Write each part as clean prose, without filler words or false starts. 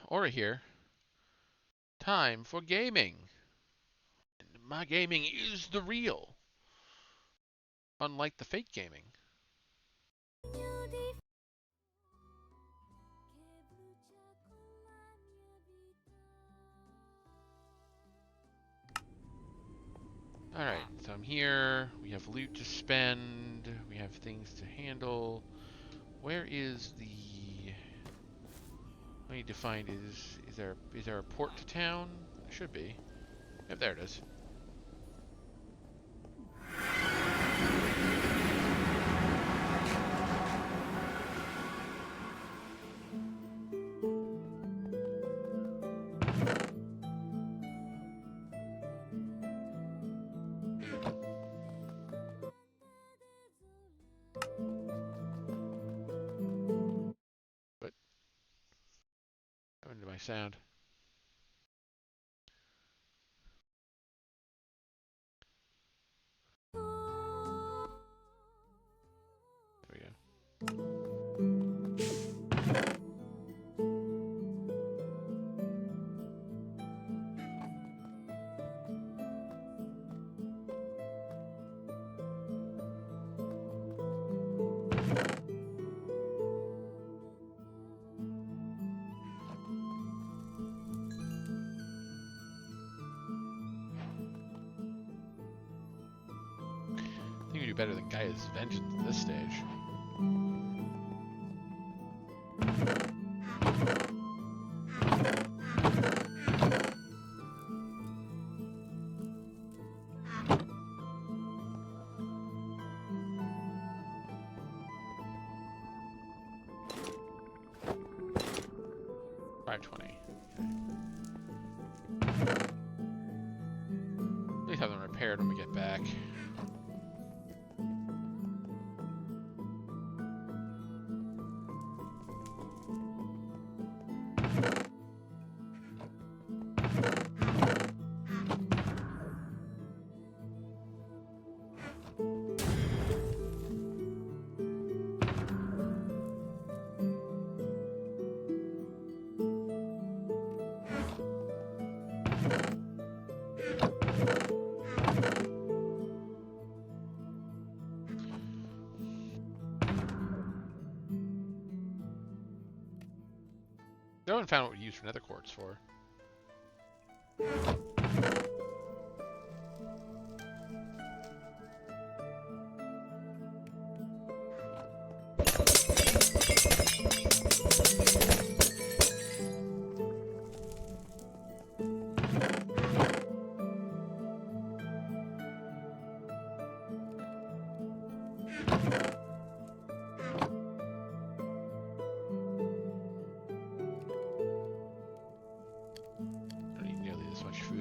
Aura here. Time for gaming. My gaming is the real, unlike the fake gaming. Alright, so I'm here. We have loot to spend. We have things to handle. Where is the... I need to find is there a port to town? There should be. Yep, there it is. What happened to my sound? There we go. 'Think we do better than Gaia's Vengeance at this stage. At least have them repaired when we get back. No one found what we used for nether quartz for.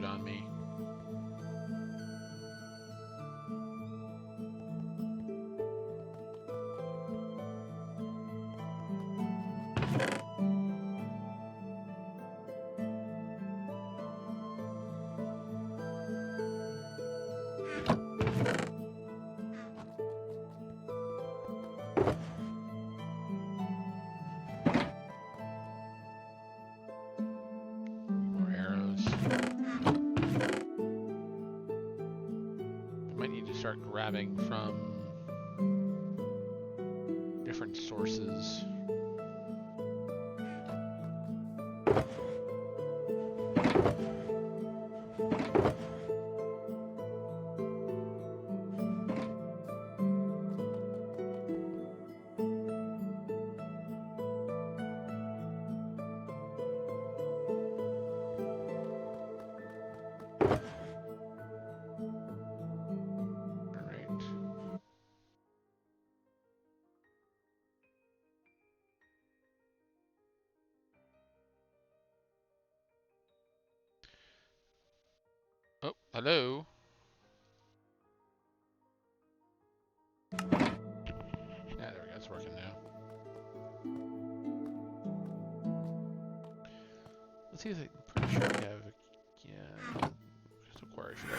On me. More arrows. Start grabbing from different sources. Oh, hello. Yeah, there we go. It's working now. Let's see if I'm pretty sure we have. Yeah. Crystal quarry should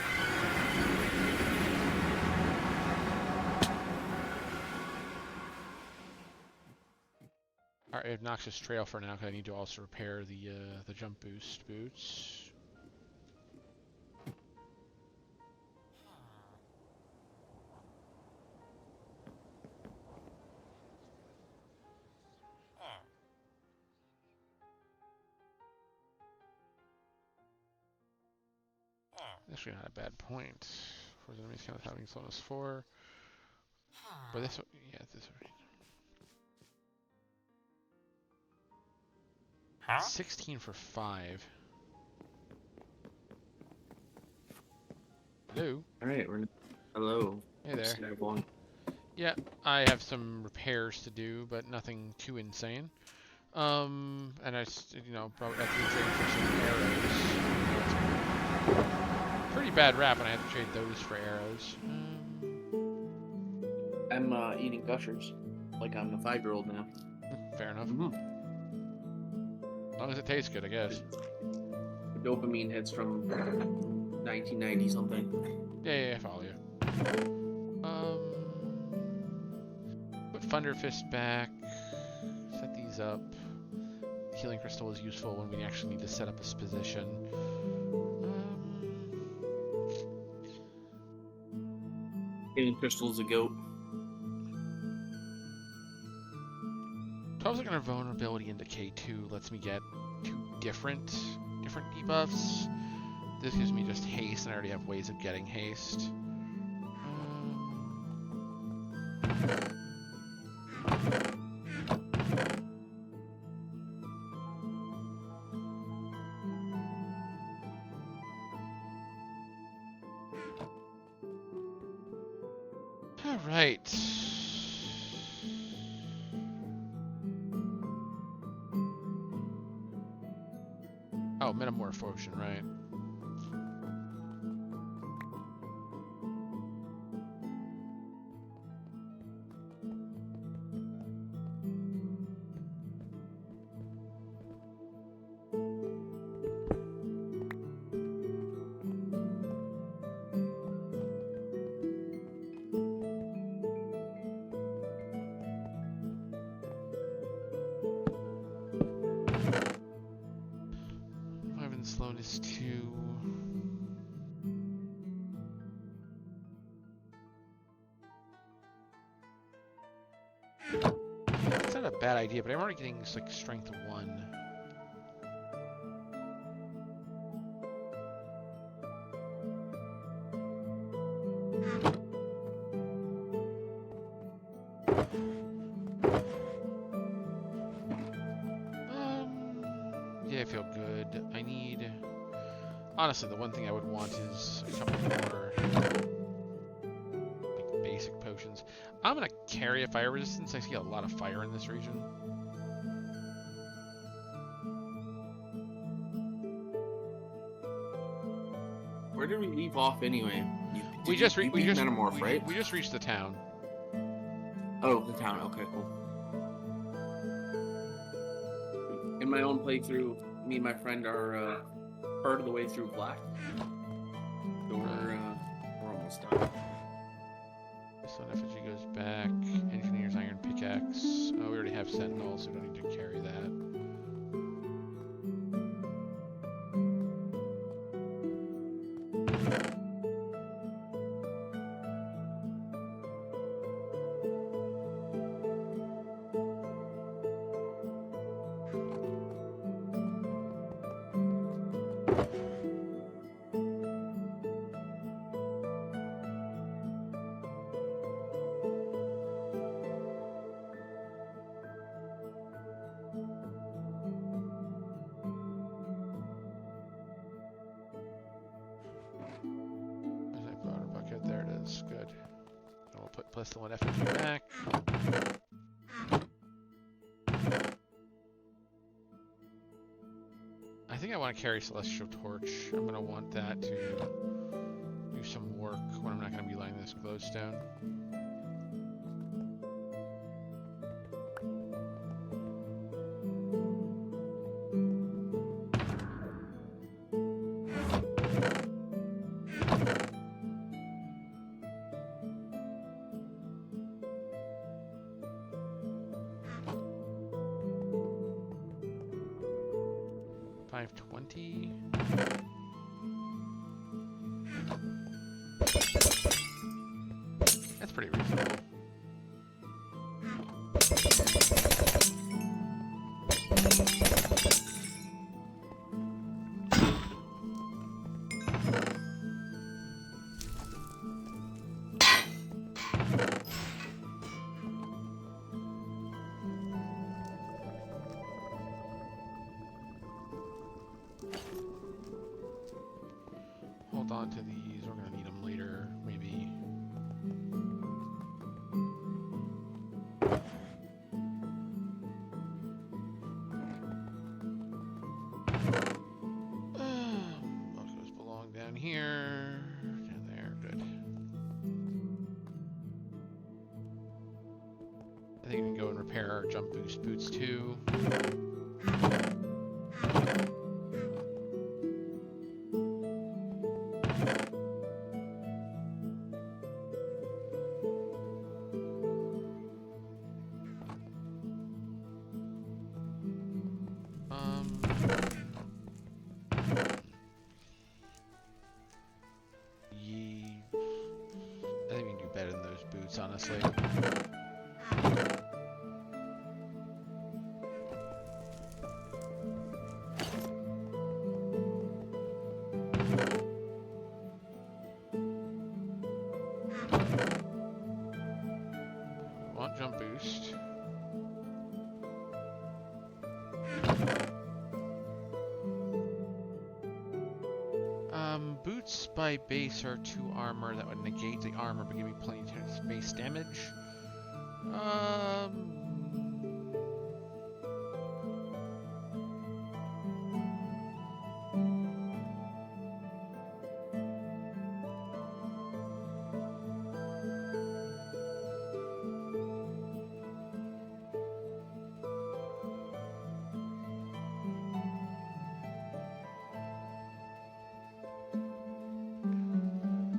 obnoxious trail for now, because I need to also repair the jump boost boots. Actually, not a bad point. For the enemies count having slowness 4. But this one, yeah, this one. Huh? 16 for 5. Hello. Alright, hello. Hey there. Snowball. Yeah, I have some repairs to do, but nothing too insane. And I, probably have to trade for some arrows. Pretty bad rap, and I have to trade those for arrows. I'm eating gushers, like I'm a 5-year-old now. Fair enough. Mm-hmm. As long as it tastes good, I guess. The dopamine hits from 1990 something. Yeah, I follow you. Put Thunder Fist back. Set these up. Healing Crystal is useful when we actually need to set up this position. Healing Crystal's a goat. 12 second of vulnerability into K2 lets me get 2 different debuffs. This gives me just haste, and I already have ways of getting haste. All right. Oh, Metamorph Potion, right. Slowness 2. It's not a bad idea, but I'm already getting like strength 1. Yeah, I feel good. I need... Honestly, the one thing I would want is a couple more like, basic potions. I'm gonna carry a fire resistance. I see a lot of fire in this region. Where did we leave off anyway? We just reached Metamorph, right? We just reached the town. Oh, the town. Okay, cool. In my own playthrough, me and my friend are part of the way through Black. So we're almost done. So effigy goes back. Engineer's iron pickaxe. Oh, we already have sentinels, so we don't need to carry that. There it is. Good. And we'll put Pestle and effigy back. I think I want to carry Celestial Torch. I'm going to want that to do some work when I'm not going to be laying this glowstone. 520. That's pretty reasonable. Hold on to these, we're gonna need them later, maybe. Most of those belong down here, down there, good. I think we can go and repair our jump boost boots too. I think we can do better than those boots, honestly. Want jump boost. Boots by base are 2 armor that would negate the armor but give me plenty of base damage.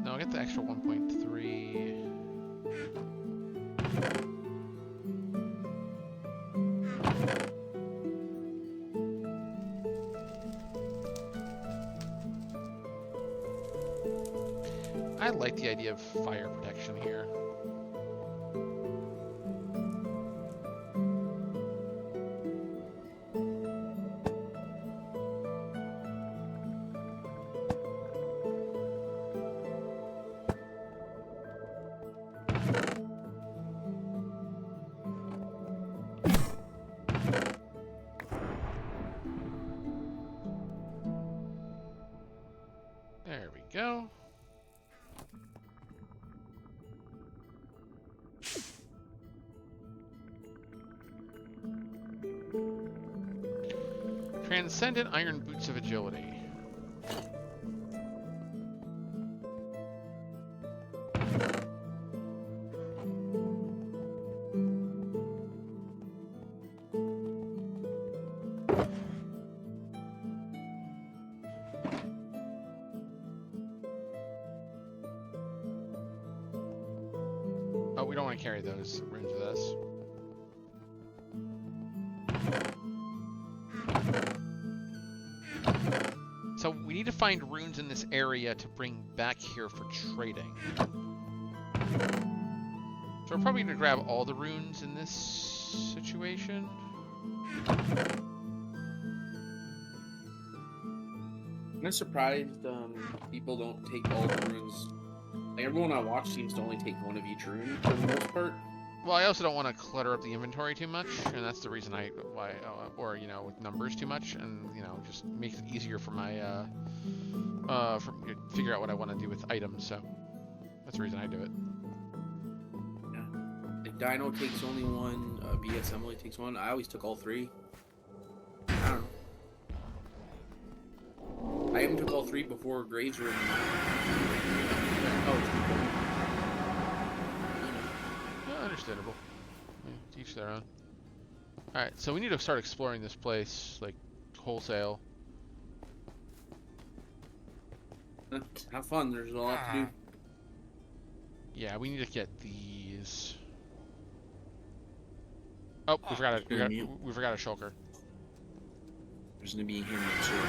No, I'll get the extra 1.3. I like the idea of fire protection here. There we go. Transcendent Iron Boots of Agility. Oh, we don't want to carry those runes with us. So we need to find runes in this area to bring back here for trading. So we're probably going to grab all the runes in this situation. I'm surprised people don't take all the runes. Like everyone I watch seems to only take one of each rune for the most part. Well, I also don't want to clutter up the inventory too much, and that's the reason or you know, with numbers too much, and you know, just makes it easier for my figure out what I want to do with items. So that's the reason I do it. Yeah, like Dino takes only one, BS Emily takes one. I always took all 3. I don't know. I even took all 3 before Graves were in the Understandable. Yeah, each their own. Alright, so we need to start exploring this place, like, wholesale. Have fun, there's a lot to do. Yeah, we need to get these. Oh, we forgot a shulker. There's gonna be him next year.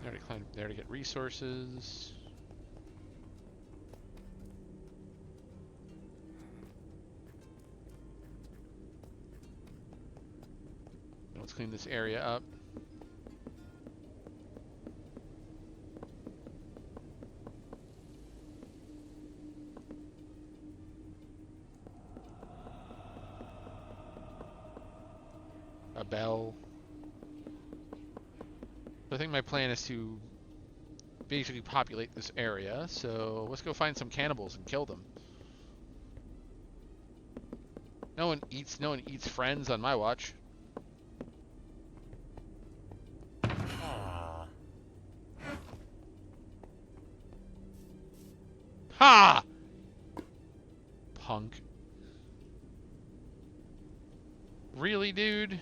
They already climbed there to get resources. Let's clean this area up. A bell. I think my plan is to basically populate this area, so let's go find some cannibals and kill them. No one eats friends on my watch. Ha! Punk. Really, dude?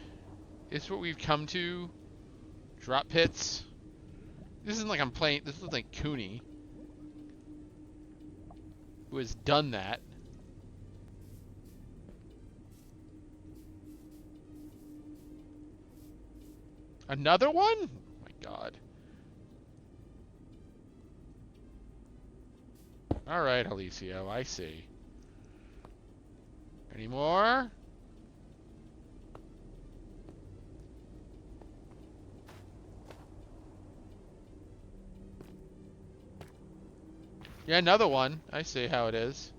Is what we've come to? Drop pits? This isn't like I'm playing. This is like Cooney, who has done that. Another one? Oh my god. Alright, Alicio, I see. Any more? Yeah, another one. I see how it is.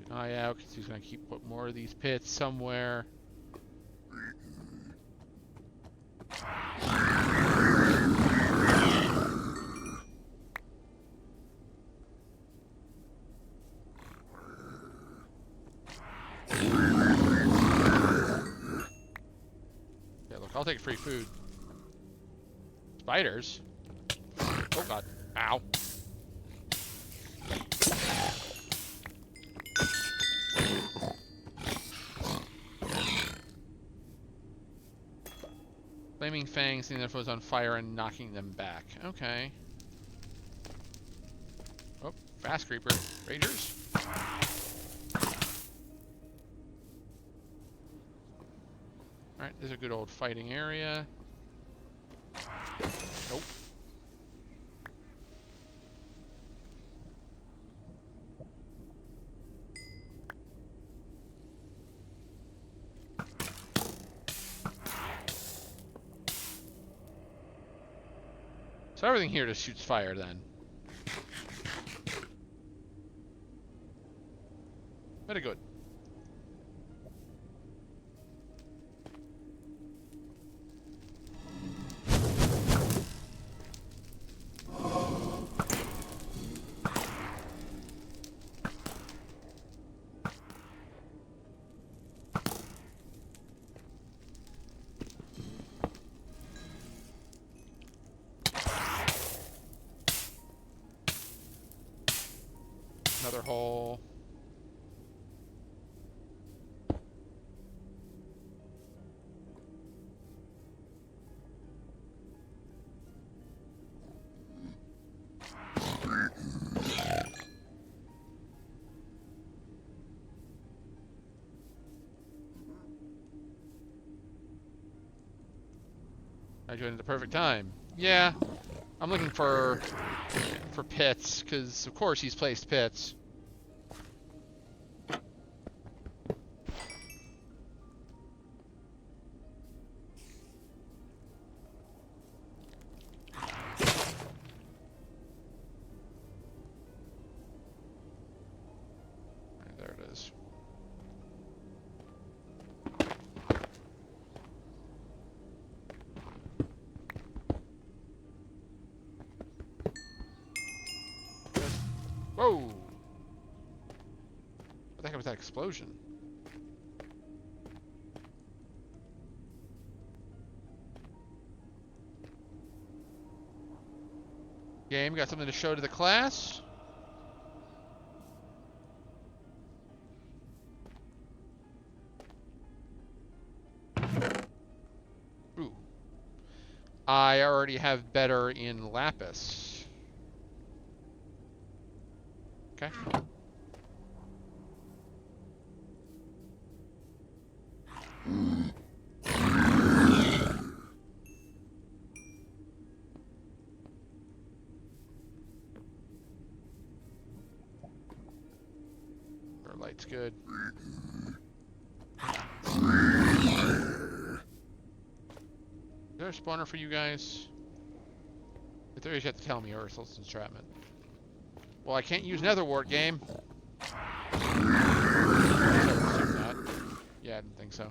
Eye out, because he's going to keep put more of these pits somewhere. Yeah, look, I'll take free food. Spiders? Oh god. Ow. Flaming fangs, seeing their foes on fire and knocking them back. Okay. Oh, fast creeper. Rangers? Alright, this is a good old fighting area. Nope. So everything here just shoots fire then. Very good. Another hole. I joined at the perfect time. Yeah, I'm looking for pits, because of course he's placed pits. Right, there it is. Whoa! What the heck was that explosion? Game, got something to show to the class? Ooh. I already have better in Lapis. Okay. Our light's good. Is there a spawner for you guys? If there is, you have to tell me, or it's entrapment. Well, I can't use Nether Wart, game. Yeah, I didn't think so.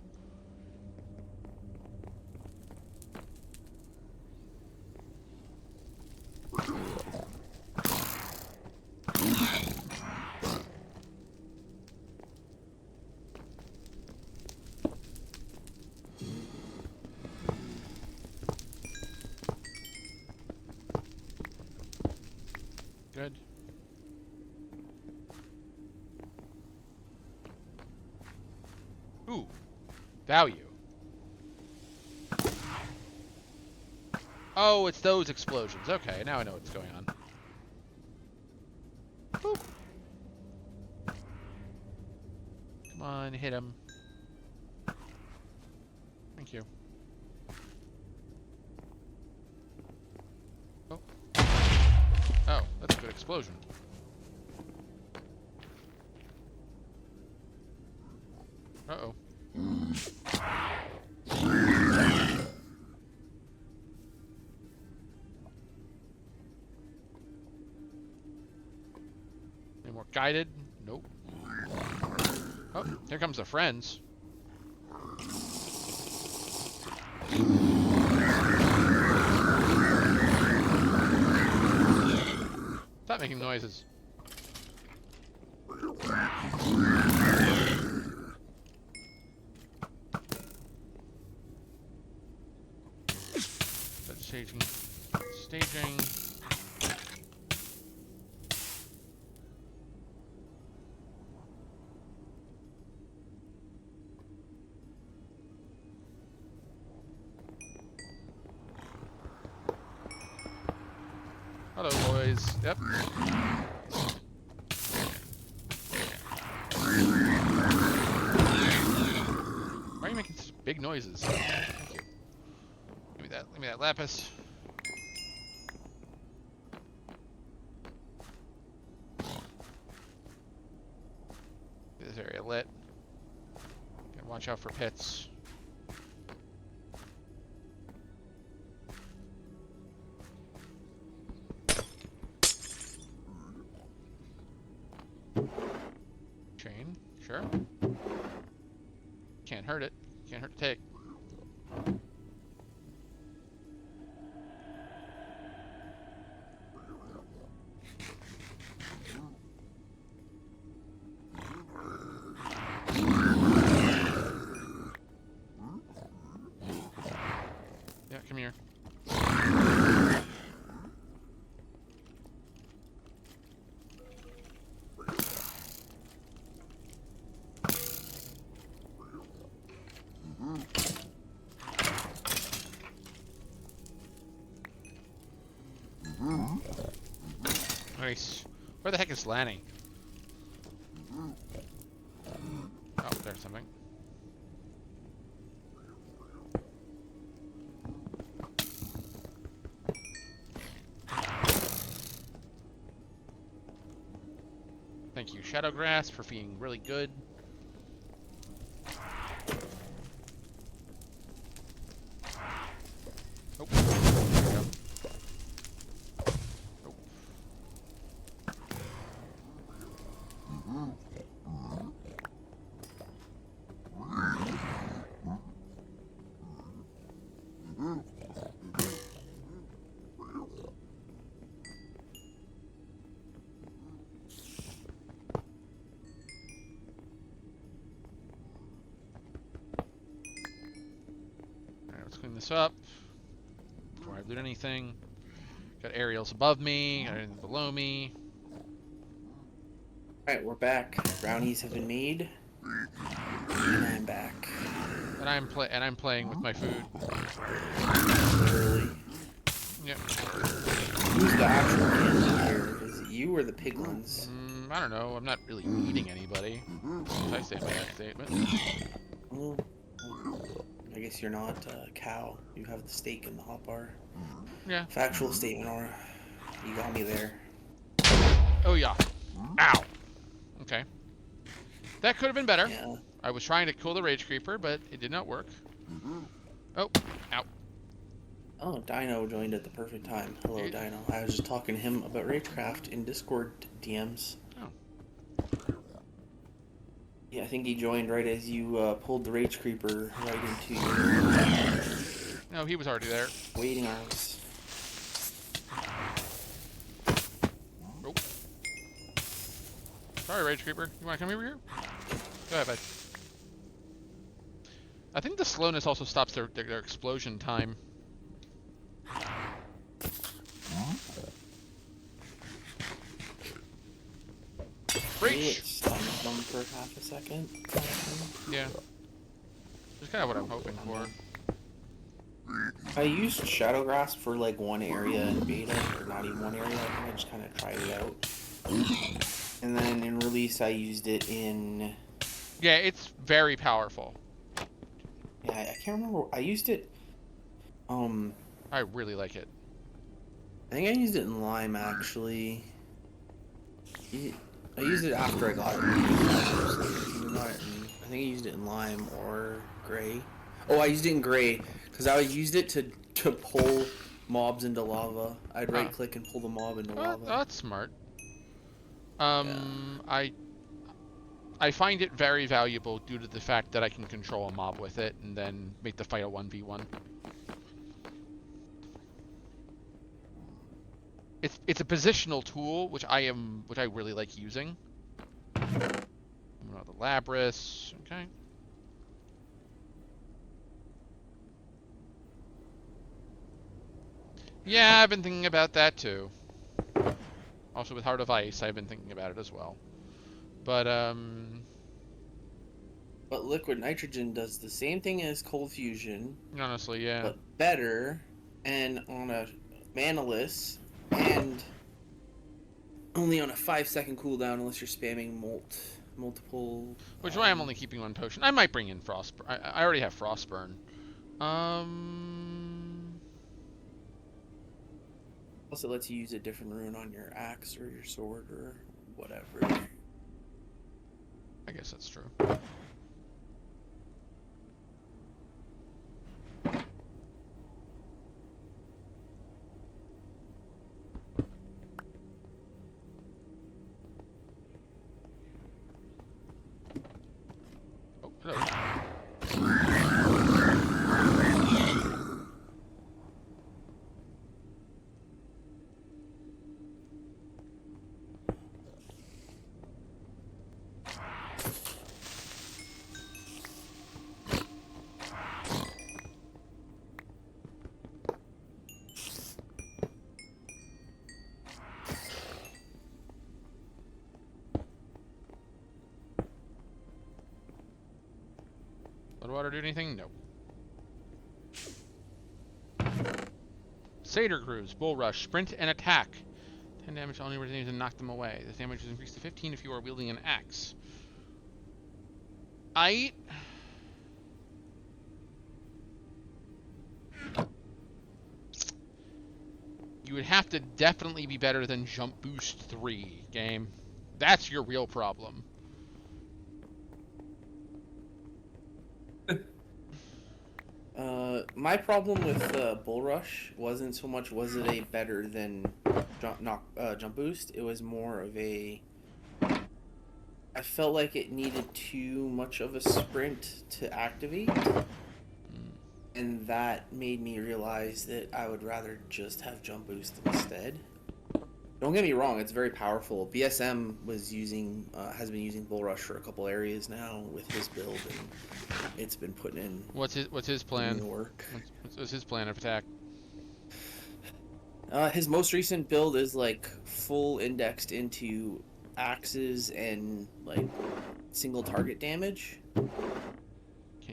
Good. Ooh. Value. Oh, it's those explosions. Okay, now I know what's going on. Boop. Come on, hit him. Thank you. Oh. Oh, that's a good explosion. Uh-oh. Any more guided? Nope. Oh, here comes the friends. Stop making noises. That's staging. Staging. Hello, boys. Yep. Why are you making such big noises? Thank you. Give me that lapis. Get this area lit. Gotta watch out for pits. Chain, sure. Can't hurt it. Can't hurt to take. Yeah, come here. Nice. Where the heck is Lanny? Oh, there's something. Thank you, Shadowgrass, for being really good. Oh, there we go. Oh. Alright, let's clean this up before I loot anything. Got aerials above me, got anything below me. Alright, we're back. Brownies have been made. And I'm back. And I'm playing with my food. Literally. Yep. Who's the actual kid here? Is it you or the piglins? I don't know. I'm not really eating anybody. I stand by that statement. Well, I guess you're not a cow. You have the steak in the hot bar. Yeah. Factual statement, or you got me there. Oh yeah. Ow. Okay. That could have been better. Yeah. I was trying to kill the Rage Creeper, but it did not work. Oh. Ow. Oh, Dino joined at the perfect time. Hello, Dino. I was just talking to him about Ragecraft in Discord DMs. Oh. Yeah, I think he joined right as you pulled the Rage Creeper right into your No, he was already there. waiting arms. Oh. Sorry, Rage Creeper. You want to come over here? Go ahead, bud. I think the slowness also stops their explosion time. Breach! Stunned them for half a second. Yeah. That's kind of what I'm hoping for. I used Shadowgrasp for like one area in beta, or not even one area. I think I just kind of tried it out. And then in release, I used it in. Yeah, it's very powerful. Yeah, I can't remember. I used it. I really like it. I think I used it in Lime actually. I used it after I got it. I think I used it in Lime or Gray. Oh, I used it in Gray because I used it to pull mobs into lava. I'd right click and pull the mob into lava. That's smart. I find it very valuable due to the fact that I can control a mob with it and then make the fight a 1v1. It's a positional tool which I really like using. The Labrys, okay. Yeah, I've been thinking about that too. Also with Heart of Ice, I've been thinking about it as well. But liquid nitrogen does the same thing as cold fusion. Honestly, yeah. But better, and on a manaless, and only on a 5-second cooldown unless you're spamming multiple. Which is why I'm only keeping one potion. I might bring in Frostburn. I already have Frostburn. Also lets you use a different rune on your axe or your sword or whatever. I guess that's true. Oh, hello. Blood water do anything? No. Satyr Grooves, Bull Rush, Sprint, and Attack. 10 damage only when to knock them away. This damage is increased to 15 if you are wielding an axe. You would have to definitely be better than Jump Boost 3, game. That's your real problem. My problem with Bull Rush wasn't so much was it a better than jump boost. It was more of a. I felt like it needed too much of a sprint to activate, and that made me realize that I would rather just have jump boost instead. Don't get me wrong; it's very powerful. BSM has been using Bull Rush for a couple areas now with his build, and it's been putting in. What's his plan? Work. What's his plan of attack? His most recent build is like full indexed into axes and like single target damage.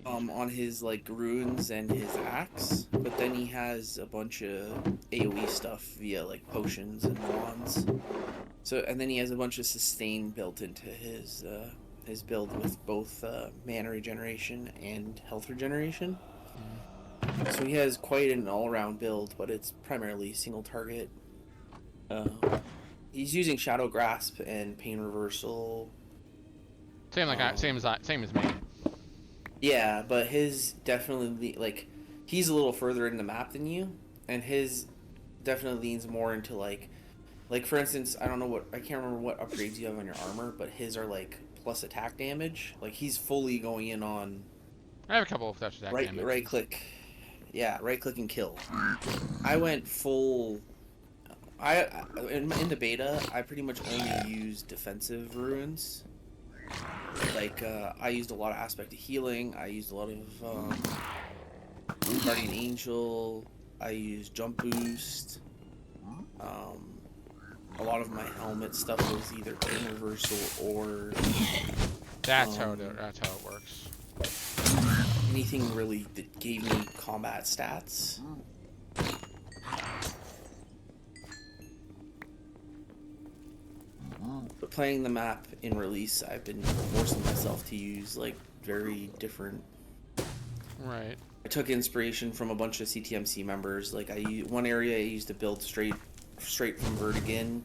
On his like runes and his axe, but then he has a bunch of AoE stuff via like potions and wands. So and then he has a bunch of sustain built into his build with both mana regeneration and health regeneration. So he has quite an all-around build, but it's primarily single target. He's using Shadow Grasp and Pain Reversal. Same as me. Yeah, but his definitely like he's a little further in the map than you, and his definitely leans more into like for instance, I can't remember what upgrades you have on your armor, but his are like plus attack damage. Like he's fully going in on. I have a couple of touch attack damage. Right click. Yeah, right click and kill. I went full. In the beta, I pretty much only used defensive runes. Like I used a lot of aspect of healing. I used a lot of guardian angel. I used jump boost. A lot of my helmet stuff was either pain reversal or. That's how it works. Anything really that gave me combat stats. But playing the map in release, I've been forcing myself to use like very different. Right. I took inspiration from a bunch of CTMC members. Like one area I used to build straight from Vertigan.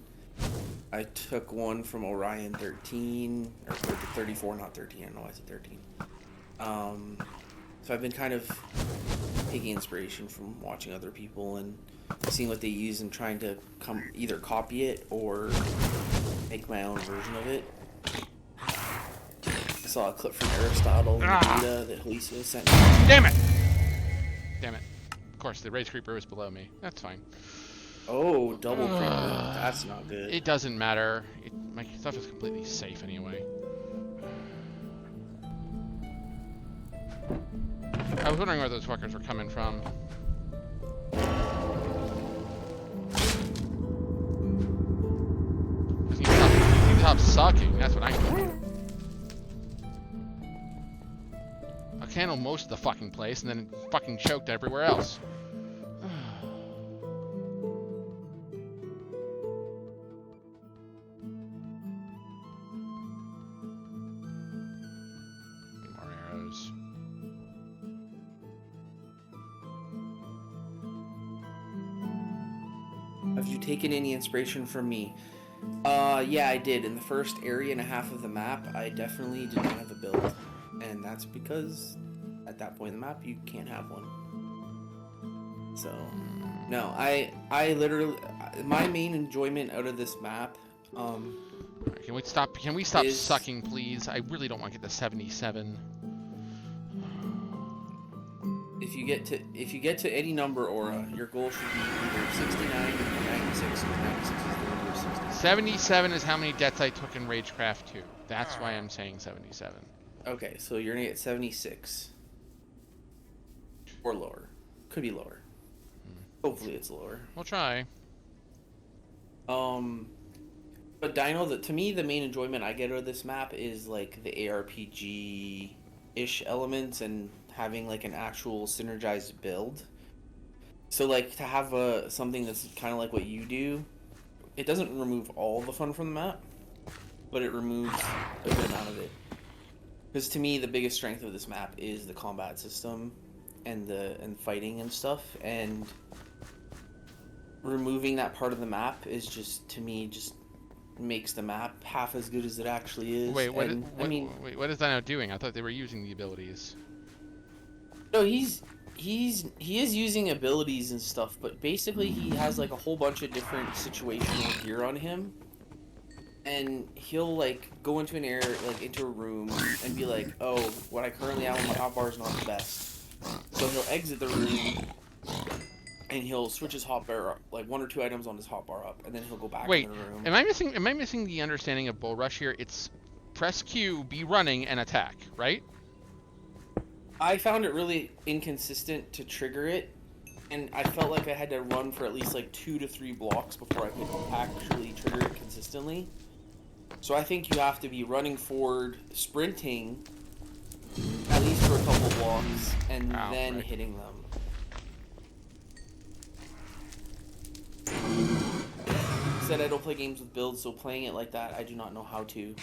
I took one from Orion 13 or 34, not 13. I don't know why I said 13. So I've been kind of taking inspiration from watching other people and seeing what they use and trying to either copy it or make my own version of it. I saw a clip from Aristotle in the beta that Alicia sent me. Damn it! Of course, the Rage Creeper is below me. That's fine. Oh, double creeper. That's not good. It doesn't matter. My stuff is completely safe anyway. I was wondering where those fuckers were coming from. You stop sucking. That's what I need. I can handle most of the fucking place and then fucking choked everywhere else. More arrows. Have you taken any inspiration from me? Yeah, I did. In the first area and a half of the map, I definitely did not have a build. And that's because at that point in the map, you can't have one. So, no, I literally, my main enjoyment out of this map, Can we stop sucking, please? I really don't want to get to 77. If you get to any number aura, your goal should be either 69 or 96. 96 is the number of 60. 77 is how many deaths I took in Ragecraft 2. That's why I'm saying 77. Okay, so you're gonna get 76 or lower. Could be lower. Hopefully it's lower. We'll try. But Dino, to me, the main enjoyment I get out of this map is like the ARPG-ish elements and having like an actual synergized build. So like to have something that's kind of like what you do, it doesn't remove all the fun from the map, but it removes a good amount of it. Because to me, the biggest strength of this map is the combat system and fighting and stuff, and removing that part of the map is just, to me, just makes the map half as good as it actually is. Wait, what? And, Wait, what is Dino doing? I thought they were using the abilities. no, he is using abilities and stuff, but basically he has like a whole bunch of different situational gear on him, and he'll like go into an area, like into a room, and be like, "Oh, what I currently have on my hotbar is not the best." So he'll exit the room, and he'll switch his hotbar up, like 1 or 2 items on his hotbar up, and then he'll go back Wait, in the room. am I missing the understanding of Bull Rush here? It's press Q, be running, and attack, right? I found it really inconsistent to trigger it, and I felt like I had to run for at least like 2 to 3 blocks before I could actually trigger it consistently. So I think you have to be running forward, sprinting, at least for a couple blocks, and then right. hitting them. Said I don't play games with builds, so playing it like that, I do not know how to.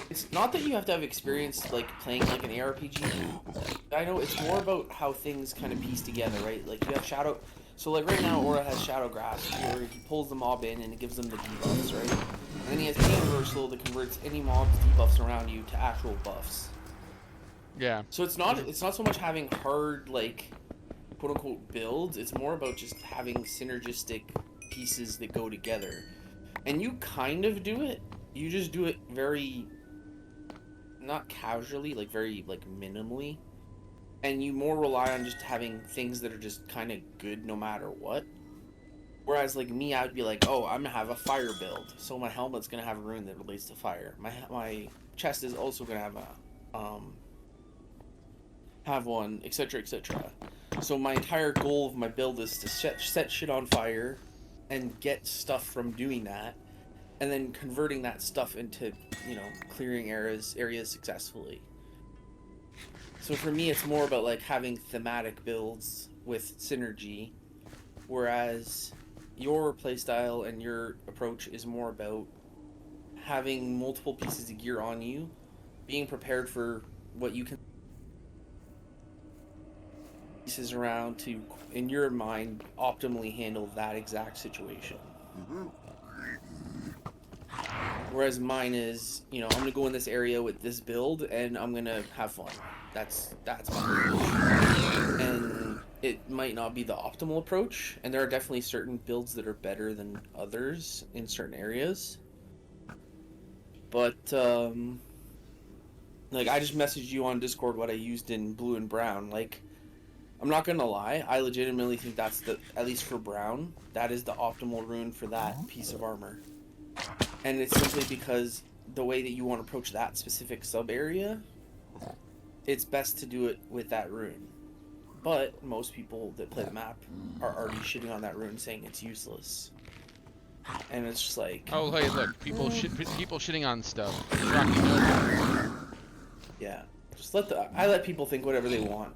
It's not that you have to have experience like playing like an ARPG. I know it's more about how things kind of piece together, right? Like you have Shadow. So like right now, Aura has Shadow Grasp, where he pulls the mob in and it gives them the debuffs, right? And then he has Universal that converts any mob's debuffs around you to actual buffs. Yeah. So it's not so much having hard like quote unquote builds. It's more about just having synergistic pieces that go together. And you kind of do it. You just do it very not casually, like very like minimally. And you more rely on just having things that are just kind of good no matter what. Whereas like me, I would be like, oh, I'm gonna have a fire build, so my helmet's gonna have a rune that relates to fire. My chest is also gonna have a have one, etc., etc. So my entire goal of my build is to set shit on fire, and get stuff from doing that, and then converting that stuff into, you know, clearing areas successfully. So for me, it's more about like having thematic builds with synergy, whereas your playstyle and your approach is more about having multiple pieces of gear on you, being prepared for what you can pieces around to, in your mind, optimally handle that exact situation. Whereas mine is, you know, I'm gonna go in this area with this build and I'm gonna have fun. That's my approach. And it might not be the optimal approach, and there are definitely certain builds that are better than others in certain areas. But like I just messaged you on Discord what I used in blue and brown. Like, I'm not gonna lie, I legitimately think that's the, at least for brown, that is the optimal rune for that piece of armor. And it's simply because the way that you want to approach that specific sub area, it's best to do it with that rune. But most people that play the map are already shitting on that rune, saying it's useless. And it's just like, Oh, hey, look, people shitting on stuff. Rocky, no. yeah, just I let people think whatever they want.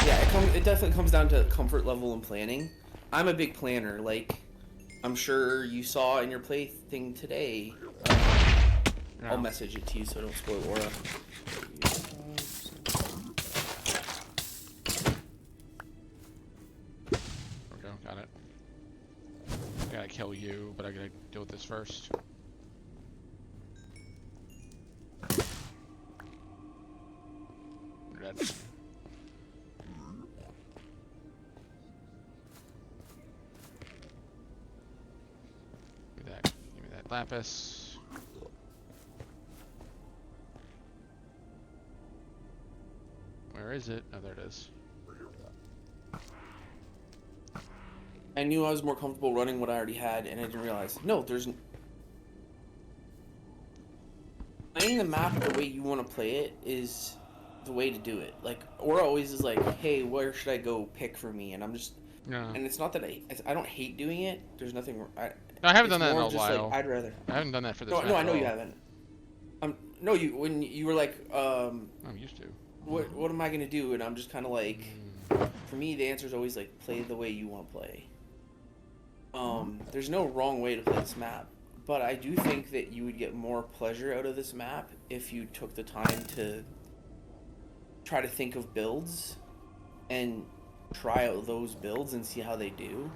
Yeah, it definitely comes down to comfort level and planning. I'm a big planner. Like, I'm sure you saw in your play thing today. No. I'll message it to you so I don't spoil Aura. There we go, got it. I gotta kill you, but I gotta deal with this first. You're dead. Give me that lapis. Where is it? Oh, there it is. I knew I was more comfortable running what I already had, and I didn't realize. No, there's... Playing the map the way you want to play it is the way to do it. Like, Aura always is like, hey, where should I go pick for me? And I'm just... No. And it's not that I don't hate doing it. There's nothing... I haven't done that in a just while. Like, I'd rather... I haven't done that for this No, map no, I at know all. you haven't. No, when you were like, I'm used to. what am I gonna do? And I'm just kind of like, for me, the answer is always like, play the way you want to play. There's no wrong way to play this map, but I do think that you would get more pleasure out of this map if you took the time to try to think of builds and try out those builds and see how they do.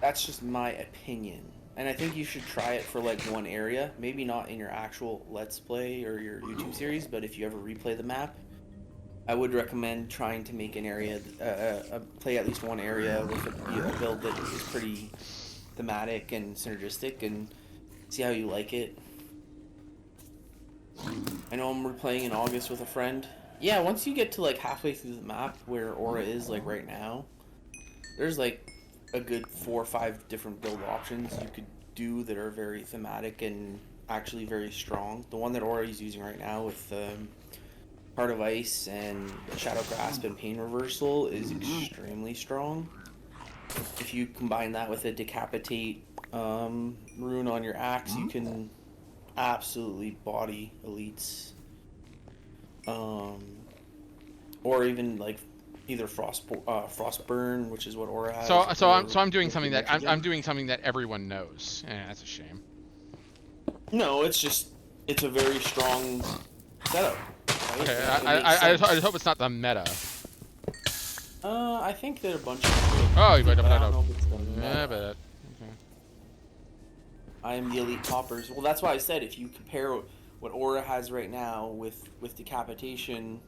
That's just my opinion. and I think you should try it for like one area, maybe not in your actual Let's Play or your YouTube series, but if you ever replay the map, I would recommend trying to make an area, play at least one area with a build that is pretty thematic and synergistic, and see how you like it. I know I'm replaying in August with a friend. Yeah, once you get to like halfway through the map where Aura is like right now, there's like a good 4 or 5 different build options you could do that are very thematic and actually very strong. The one that Aura is using right now with Heart of Ice and Shadow Grasp and Pain Reversal is extremely strong. If you combine that with a Decapitate rune on your axe, you can absolutely body elites. Or even like either Frostburn, which is what Aura has. So I'm doing something that I'm doing something that everyone knows. That's a shame. No, it's a very strong setup. Right? Okay, I just hope it's not the meta. I think there are a bunch of. Oh, but I don't know if it's the meta. Yeah, but okay. I am the elite poppers. Well, that's why I said if you compare what Aura has right now with Decapitation,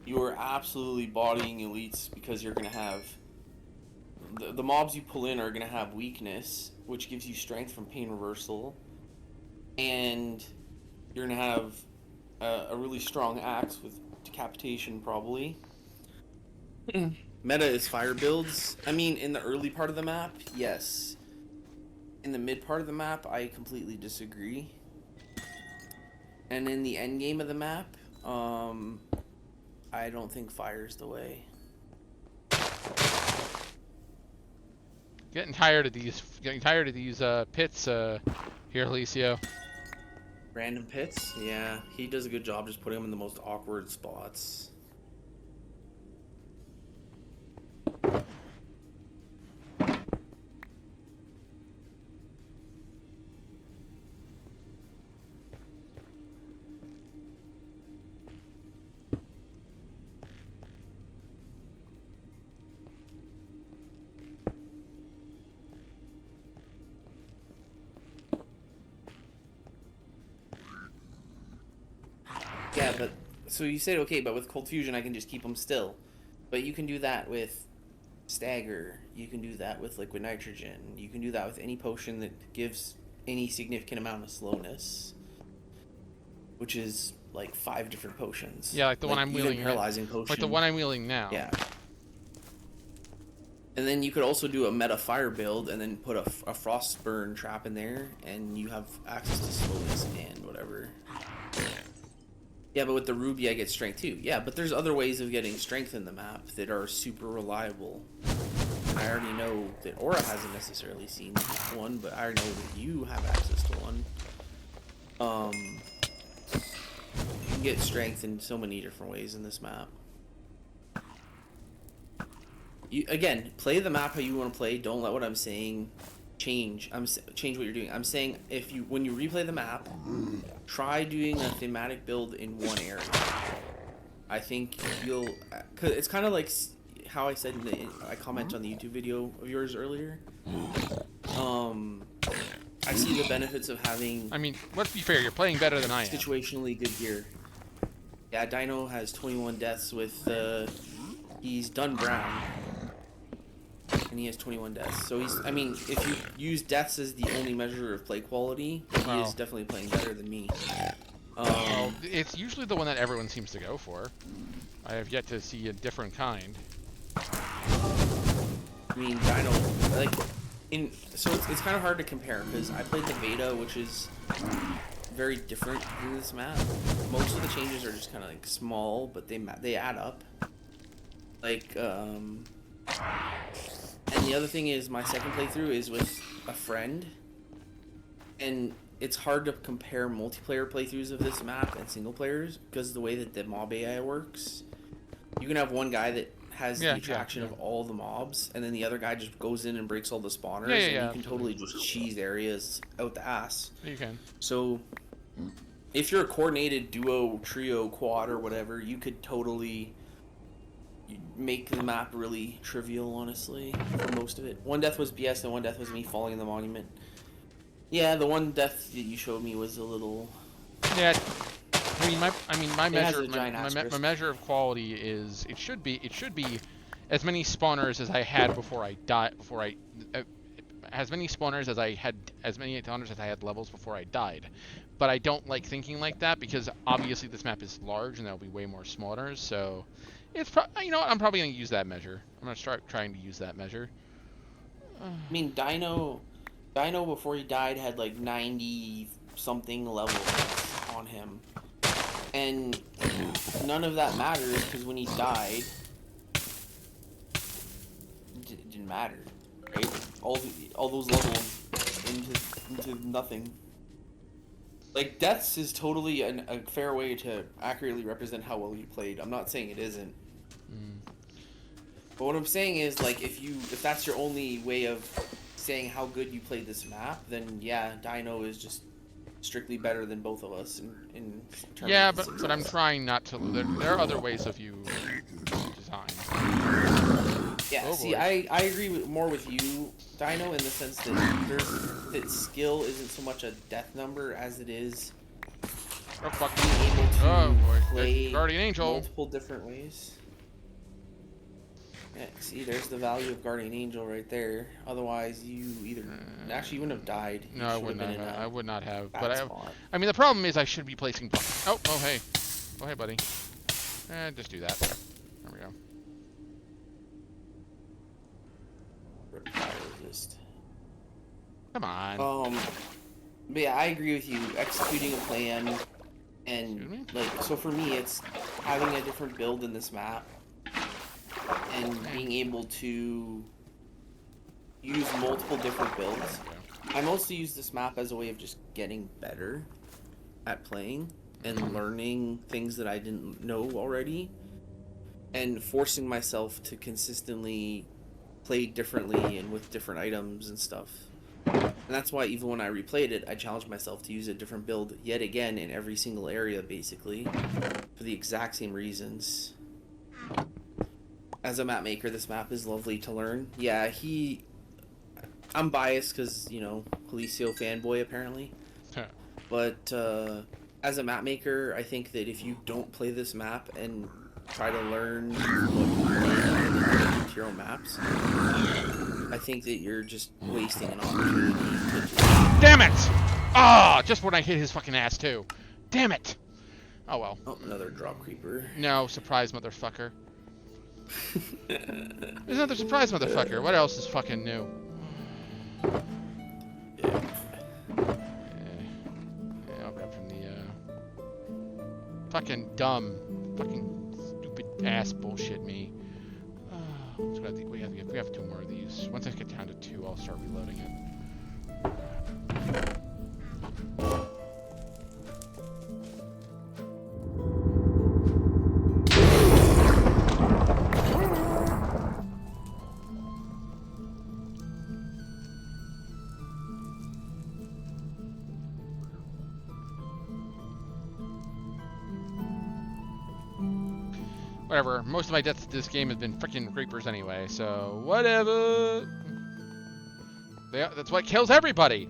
you are absolutely bodying elites because you're gonna have the mobs you pull in are gonna have weakness, which gives you strength from Pain Reversal, and you're gonna have a really strong axe with Decapitation probably. Meta is fire builds. I mean, in the early part of the map, yes. In the mid part of the map, I completely disagree. And in the end game of the map, I don't think fire's the way. Getting tired of these pits here, Alicio. Random pits? Yeah, he does a good job just putting them in the most awkward spots. Yeah, but so you said okay, but with Cold Fusion I can just keep them still. But you can do that with Stagger. You can do that with Liquid Nitrogen. You can do that with any potion that gives any significant amount of slowness, which is like 5 different potions. Yeah, like the one I'm wielding. Paralyzing potion. Like the one I'm wielding now. Yeah. And then you could also do a meta fire build and then put a Frostburn trap in there, and you have access to slowness and whatever. Yeah, but with the Ruby I get strength too. Yeah, but there's other ways of getting strength in the map that are super reliable. I already know that Aura hasn't necessarily seen one, but I already know that you have access to one. You can get strength in so many different ways in this map. You, again, play the map how you want to play. Don't let what I'm saying change. Change what you're doing. I'm saying when you replay the map, try doing a thematic build in one area. I think you'll, cause it's kind of like how I said I commented on the YouTube video of yours earlier. I see the benefits of having. I mean, let's be fair. You're playing better than I am. Situationally good gear. Yeah, Dino has 21 deaths with. He's done brown. And he has 21 deaths. So he's, I mean, if you use deaths as the only measure of play quality, he is definitely playing better than me. Well, it's usually the one that everyone seems to go for. I have yet to see a different kind. I mean, Dino, like, so it's kind of hard to compare, because I played the beta, which is very different than this map. Most of the changes are just kind of, like, small, but they add up. Like, and the other thing is, my second playthrough is with a friend, and it's hard to compare multiplayer playthroughs of this map and single players because of the way that the mob AI works. You can have one guy that has the attraction of all the mobs, and then the other guy just goes in and breaks all the spawners, and you can totally just cheese areas out the ass. You can. So, if you're a coordinated duo, trio, quad, or whatever, you could totally make the map really trivial, honestly, for most of it. One death was BS and one death was me falling in the monument. Yeah, the one death that you showed me was a little. Yeah. My It has measure a giant my asterisk. measure of quality is it should be as many spawners as I had before I died as many spawners as I had as many spawners as I had levels before I died. But I don't like thinking like that because obviously this map is large and there'll be way more spawners. So it's I'm probably gonna use that measure. I'm gonna start trying to use that measure. I mean, Dino before he died had like 90 something levels on him, and none of that matters because when he died, it didn't matter, right? All those levels into nothing. Like deaths is totally a fair way to accurately represent how well you played. I'm not saying it isn't. Mm. But what I'm saying is, like, if that's your only way of saying how good you played this map, then yeah, Dino is just strictly better than both of us in terms Yeah, of the but I'm success. trying not to. There are other ways of you design. Yeah, Oh see, boy. I agree more with you, Dino, in the sense that skill isn't so much a death number as it is Oh fuck. being able Oh to boy. There's play Guardian Angel. multiple different ways. Yeah, see, there's the value of Guardian Angel right there. Otherwise, you either actually you wouldn't have died. No, You I should have wouldn't been have. in I a would not have. But bad spot. I mean, the problem is I should be placing. Oh, oh hey, oh hey, buddy. Just do that. There we go. Fire resist. Come on. But yeah, I agree with you. Executing a plan Excuse and me? like so for me, it's having a different build in this map and being able to use multiple different builds. I mostly use this map as a way of just getting better at playing and learning things that I didn't know already and forcing myself to consistently play differently and with different items and stuff. And that's why even when I replayed it, I challenged myself to use a different build yet again in every single area, basically, for the exact same reasons. As a map maker, this map is lovely to learn. Yeah, I'm biased because, Policio fanboy, apparently. But as a map maker, I think that if you don't play this map and try to learn what to your own maps, I think that you're just wasting an opportunity to just... Damn it! Ah, just when I hit his fucking ass too. Damn it! Oh well. Oh, another drop creeper. No, surprise, motherfucker. There's another surprise, motherfucker. What else is fucking new? Yeah. I'll grab from the fucking dumb, fucking stupid ass bullshit me. So we have 2 more of these. Once I get down to 2, I'll start reloading it. Whatever. Most of my deaths this game have been freaking creepers anyway, so whatever. That's what kills everybody.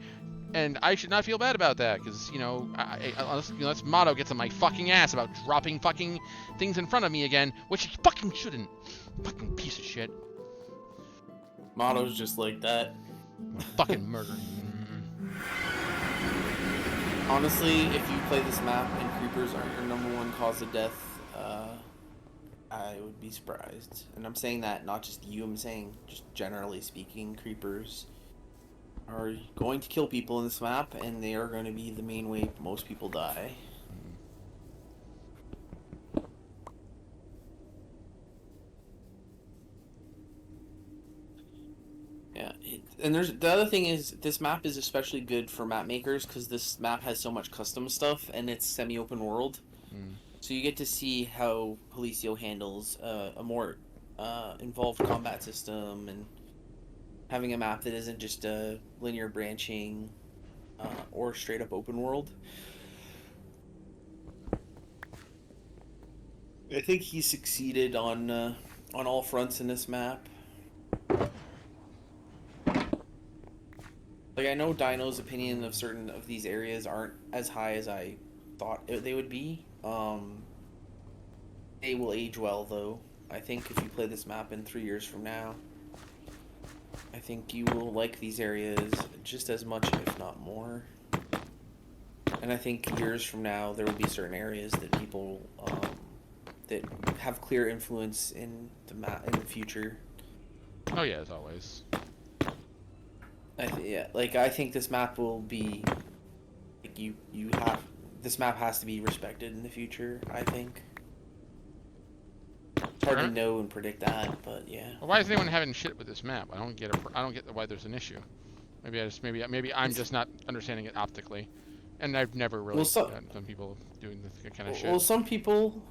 And I should not feel bad about that, because, unless Motto gets on my fucking ass about dropping fucking things in front of me again, which he fucking shouldn't. Fucking piece of shit. Motto's just like that. Fucking murder. Honestly, if you play this map and creepers aren't your #1 cause of death, I would be surprised. And I'm saying that not just you, I'm saying just generally speaking, creepers are going to kill people in this map, and they are going to be the main way most people die. Yeah, and the other thing is this map is especially good for map makers because this map has so much custom stuff and it's semi-open world. So you get to see how Policio handles a more involved combat system and having a map that isn't just a linear branching or straight up open world. I think he succeeded on all fronts in this map. Like, I know Dino's opinion of certain of these areas aren't as high as I thought they would be. They will age well, though. I think if you play this map in 3 years from now, I think you will like these areas just as much, if not more. And I think years from now, there will be certain areas that people that have clear influence in the map in the future. Oh yeah, as always. Yeah, like I think this map will be like you have this map has to be respected in the future. I think it's hard to know and predict that, but yeah. Well, why is anyone having shit with this map? I don't get it. I don't get why there's an issue. Maybe I'm just not understanding it optically, and I've never really gotten some people doing this kind of shit. Well, some people.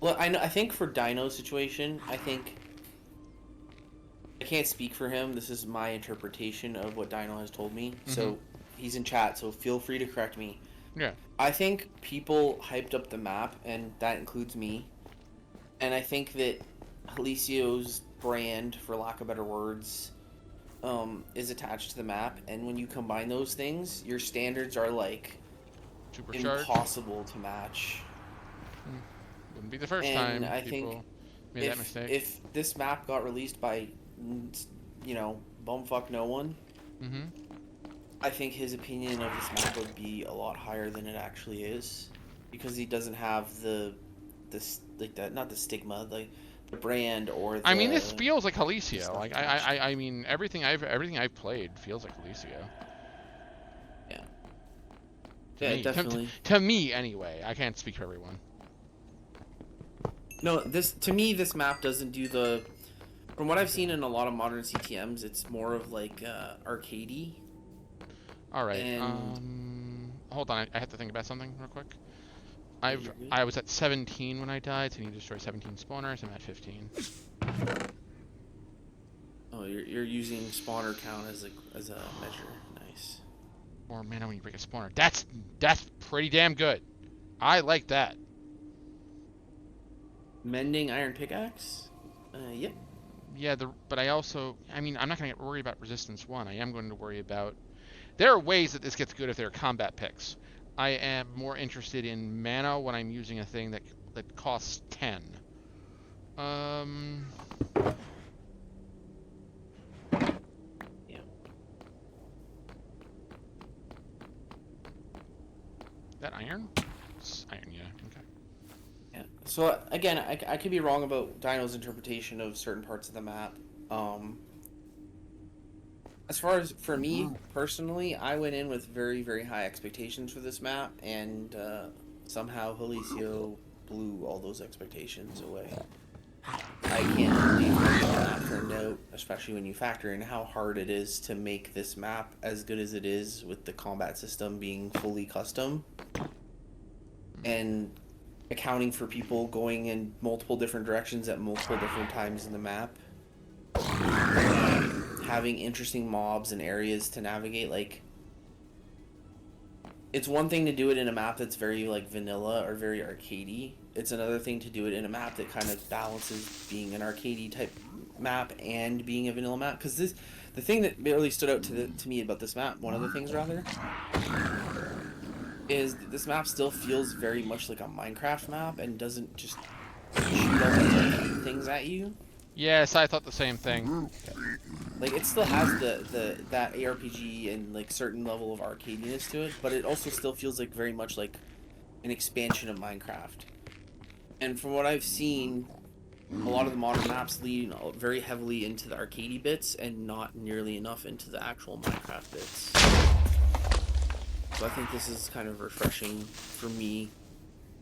Well, I think for Dino's situation, I think I can't speak for him. This is my interpretation of what Dino has told me. Mm-hmm. So he's in chat, so feel free to correct me. Yeah. I think people hyped up the map, and that includes me. And I think that Halicio's brand, for lack of better words, is attached to the map. And when you combine those things, your standards are like impossible to match. Wouldn't be the first time people made that mistake. If this map got released by, bumfuck no one, I think his opinion of this map would be a lot higher than it actually is, because he doesn't have not the stigma, like the brand or the... I mean, this feels like Halicio. Like I mean, everything I've played feels like Halicio. Yeah, definitely. To me, anyway. I can't speak for everyone. No, to me, this map doesn't do the... From what I've seen in a lot of modern CTMs, it's more of like arcadey. All right. Hold on, I have to think about something real quick. I was at 17 when I died, so you need to destroy 17 spawners. I'm at 15. Oh, you're using spawner count as a measure. Nice. Or mana when you break a spawner. That's pretty damn good. I like that. Mending iron pickaxe? Yep. Yeah, but I also... I mean, I'm not going to worry about resistance 1. I am going to worry about... There are ways that this gets good if they're combat picks. I am more interested in mana when I'm using a thing that costs 10. Yeah. That iron? It's iron, yeah. Okay. Yeah. So again, I could be wrong about Dino's interpretation of certain parts of the map. As far as for me personally, I went in with very, very high expectations for this map, and somehow Halicio blew all those expectations away. I can't believe how the map turned out, especially when you factor in how hard it is to make this map as good as it is, with the combat system being fully custom, and accounting for people going in multiple different directions at multiple different times in the map. Having interesting mobs and areas to navigate. Like, it's one thing to do it in a map that's very like vanilla or very arcadey. It's another thing to do it in a map that kind of balances being an arcadey type map and being a vanilla map. Because the thing that really stood out to me about this map, one of the things rather, is that this map still feels very much like a Minecraft map and doesn't just shoot all these things at you. Yes, I thought the same thing. Like, it still has that ARPG and like certain level of arcadiness to it, but it also still feels like very much like an expansion of Minecraft. And from what I've seen, a lot of the modern maps lean very heavily into the arcadey bits and not nearly enough into the actual Minecraft bits. So I think this is kind of refreshing for me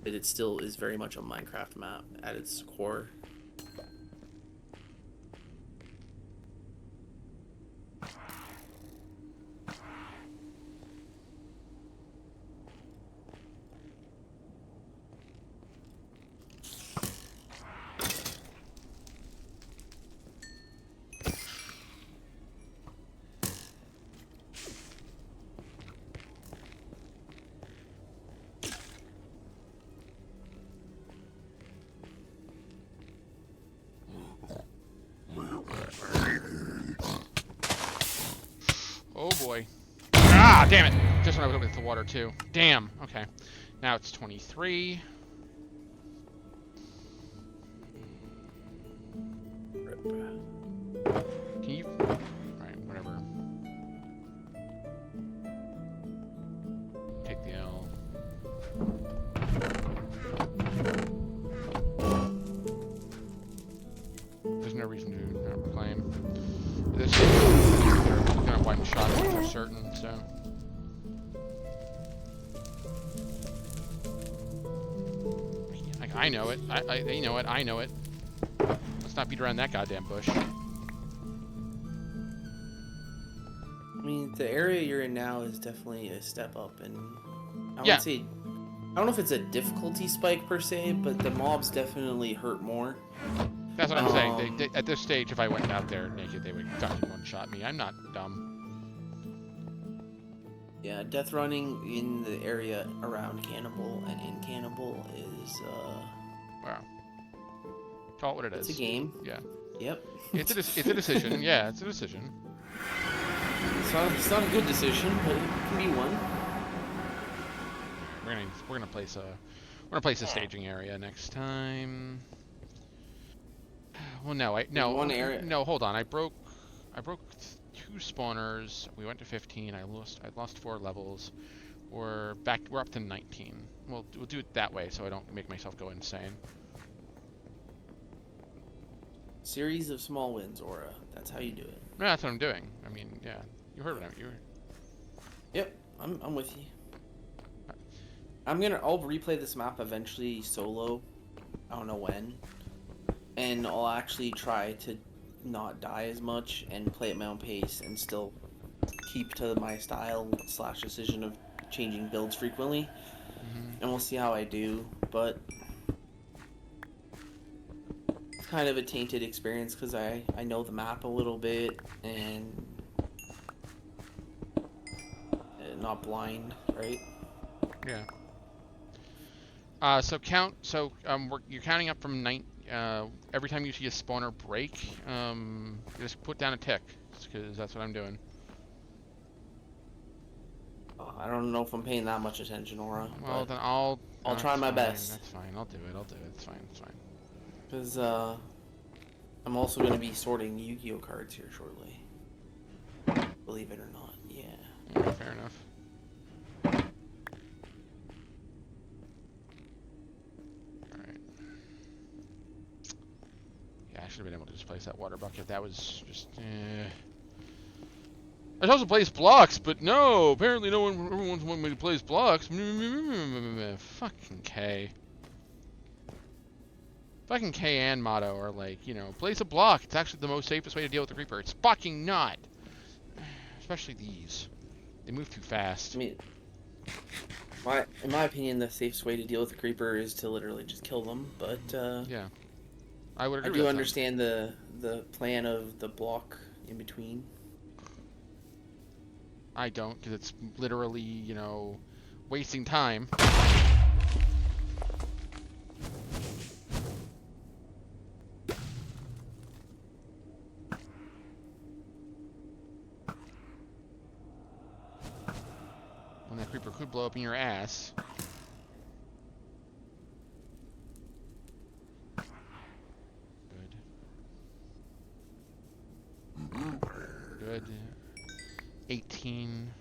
that it still is very much a Minecraft map at its core. Oh boy. Ah, damn it! Just when I was opening the water, too. Damn. Okay. Now it's 23. Can you... Alright, whatever. Take the L. There's no reason to not reclaim. This they're gonna one-shot it for certain, so... Like, I know it. They know it. I know it. Let's not beat around that goddamn bush. I mean, the area you're in now is definitely a step up, and I Yeah. would say, I don't know if it's a difficulty spike per se, but the mobs definitely hurt more. That's what I'm saying. They, at this stage, if I went out there naked, they would fucking one-shot me. I'm not dumb. Yeah, death running in the area around Cannibal and in Cannibal is, Wow. Call it what it is. it's a game. Yeah. Yep. It's a decision. Yeah, it's a decision. It's not a good decision, but it can be one. We're gonna place a staging area next time. Well, no, One area. No, hold on. I broke 2 spawners. We went to 15. I lost 4 levels. We're up to 19. We'll do it that way so I don't make myself go insane. Series of small wins, Aura. That's how you do it. No, that's what I'm doing. I mean, yeah. You heard what you were. Yep, I'm with you. I'll replay this map eventually solo. I don't know when. And I'll actually try to not die as much and play at my own pace and still keep to my style / decision of changing builds frequently. And we'll see how I do, but it's kind of a tainted experience because I know the map a little bit and not blind, right? Yeah. You're counting up from 9. Every time you see a spawner break, just put down a tick, because that's what I'm doing. I don't know if I'm paying that much attention, Aura. Well, then I'll try my best. That's fine. I'll do it. It's fine. Because I'm also going to be sorting Yu-Gi-Oh cards here shortly. Believe it or not, yeah. Yeah, fair enough. Alright. Yeah, I should have been able to just place that water bucket. That was just... I was also place blocks, but no! Apparently everyone's wanting me to place blocks. Fucking K. Fucking K and Motto are like, place a block. It's actually the most safest way to deal with the creeper. It's fucking not. Especially these. They move too fast. I mean, in my opinion, the safest way to deal with the creeper is to literally just kill them, but yeah. I would agree I with do that. understand the plan of the block in between. I don't, because it's literally, wasting time. When that creeper could blow up in your ass. Good. 18.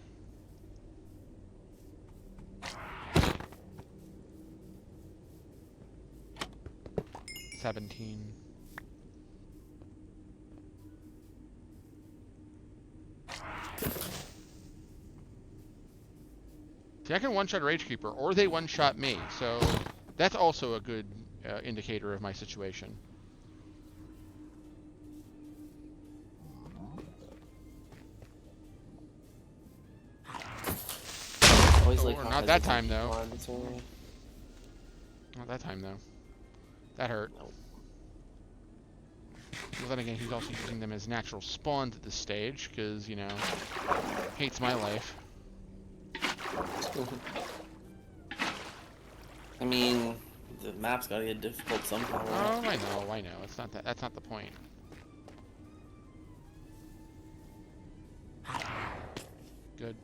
$17. See, I can one-shot Ragecreeper, or they one-shot me, so that's also a good indicator of my situation. Always like Not that time, though. Not that time, though. That hurt. Nope. Well, then again, he's also using them as natural spawns at this stage, because, hates my life. I mean, the map's gotta get difficult somehow. Oh, I know. It's not that. That's not the point. Good.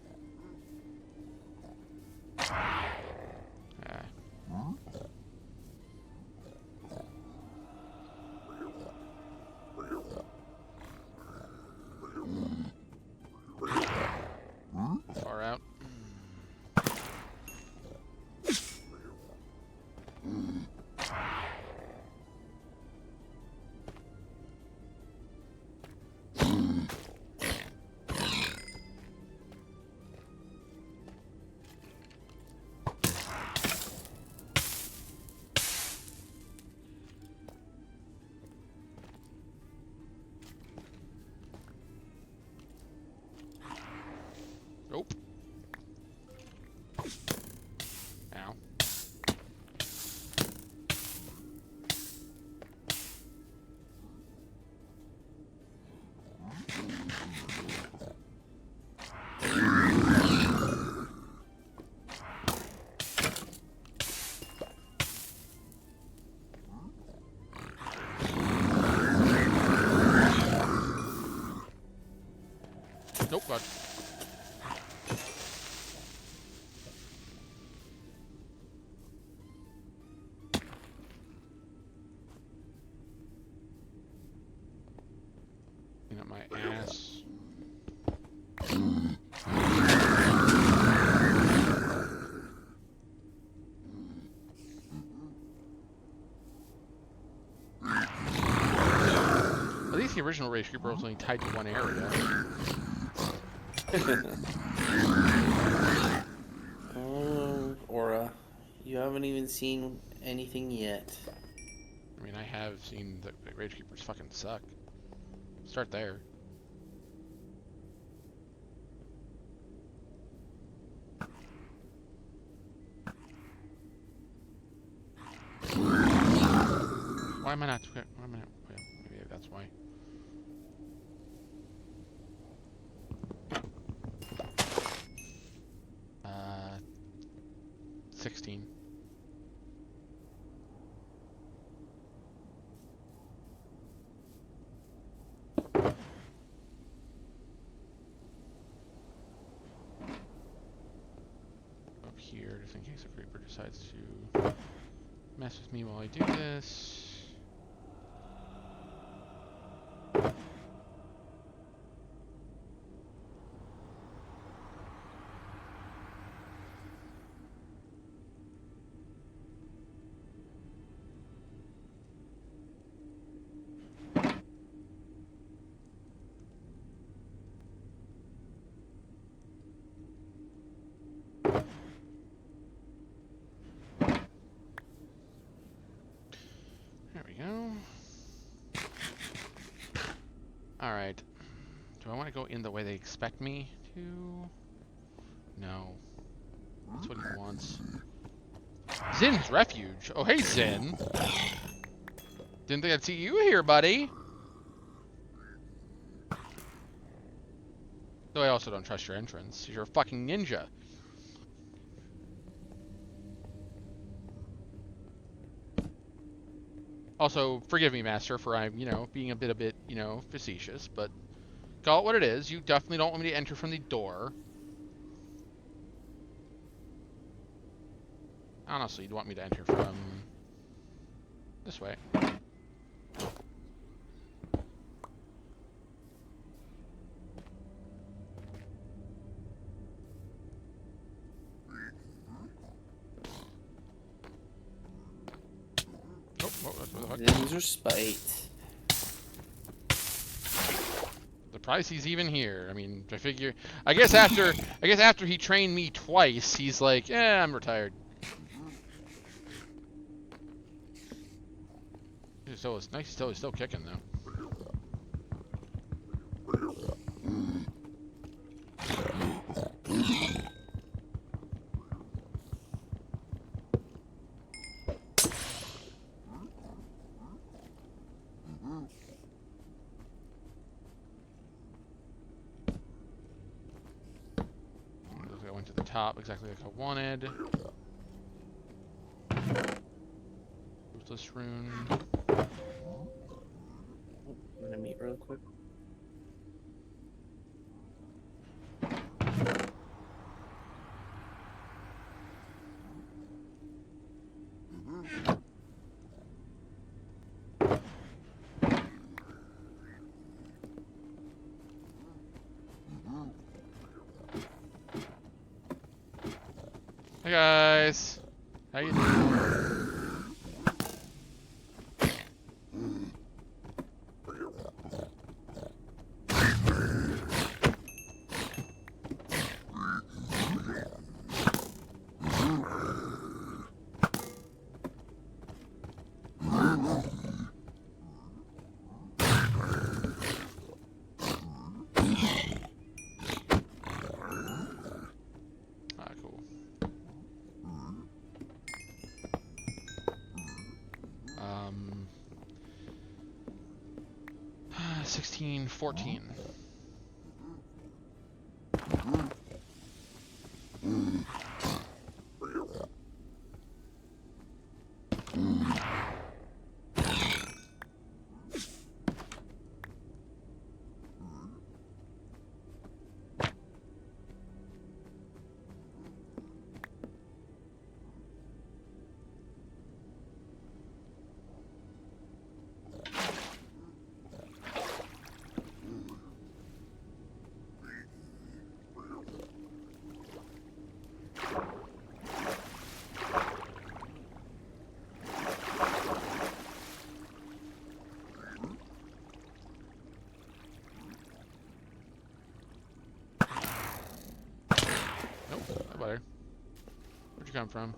Nope, God. Clean up my ass. At least the original Ragecraft was only tied to one area. Aura, you haven't even seen anything yet. I mean, I have seen that Ragekeepers fucking suck. Start there. Why am I not? Why am I not? Well, maybe that's why. 16. Up here, just in case a creeper decides to mess with me while I do this. There we go. Alright. Do I want to go in the way they expect me to? No. That's what he wants. Zin's refuge. Oh, hey, Zin. Didn't think I'd see you here, buddy. Though I also don't trust your entrance. You're a fucking ninja. Also, forgive me, Master, for I'm, being a bit, facetious, but call it what it is. You definitely don't want me to enter from the door. Honestly, you'd want me to enter from this way. Oh, what the fuck? These are Respite. Surprised he's even here. I mean, I guess after he trained me twice, he's like, yeah, I'm retired. It's nice. He's still kicking though. I went to the top exactly like I wanted. Ruthless rune. I'm gonna meet real quick. Hey guys, how you doing? Ah, cool. 16, 14. buddy. Where'd you come from?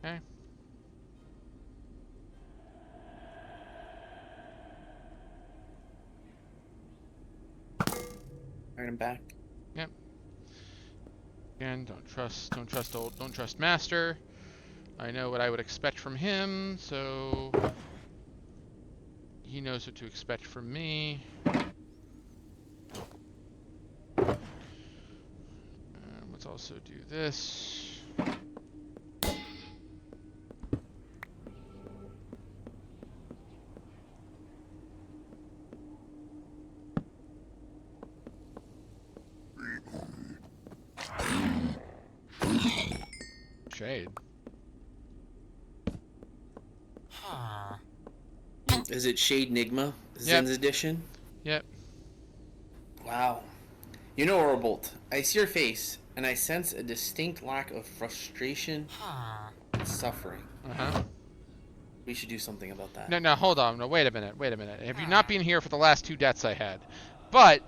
Okay. Alright, I'm back. Yep. Again, don't trust master. I know what I would expect from him, so he knows what to expect from me. Let's also do this. Shade. Is it Shade Nigma? Yep. Zen's edition? Yep. Wow. You know, Orbolt, I see your face, and I sense a distinct lack of frustration and suffering. Uh-huh. We should do something about that. No, hold on. No, wait a minute. Have you not been here for the last 2 deaths I had? But,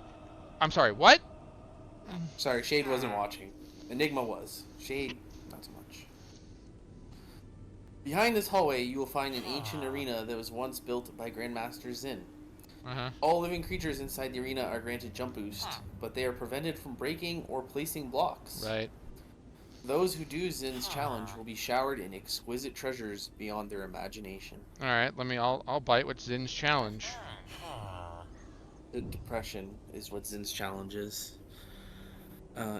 I'm sorry, what? Sorry, Shade wasn't watching. Enigma was. Shade, not so much. Behind this hallway, you will find an ancient arena that was once built by Grandmaster Zen. Uh-huh. All living creatures inside the arena are granted jump boost, but they are prevented from breaking or placing blocks. Right. Those who do Zen's challenge will be showered in exquisite treasures beyond their imagination. Alright, I'll bite what's Zin's challenge. The depression is what Zen's challenge is.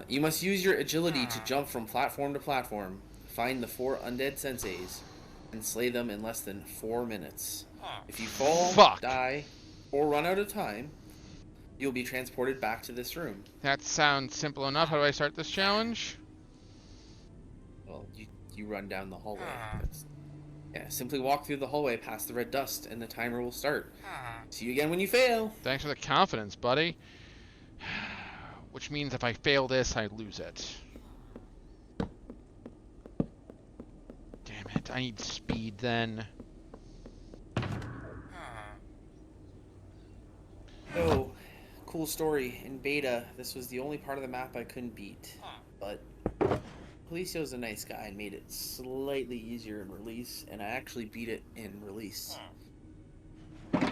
You must use your agility to jump from platform to platform, find the 4 undead senseis, and slay them in less than 4 minutes. If you fall, die, or run out of time, you'll be transported back to this room. That sounds simple enough. How do I start this challenge? Well, you run down the hallway. Simply walk through the hallway past the red dust, and the timer will start. See you again when you fail. Thanks for the confidence, buddy. Which means if I fail this, I lose it. Damn it, I need speed then. Oh, cool story. In beta, this was the only part of the map I couldn't beat. But Policio's a nice guy and made it slightly easier in release, and I actually beat it in release. It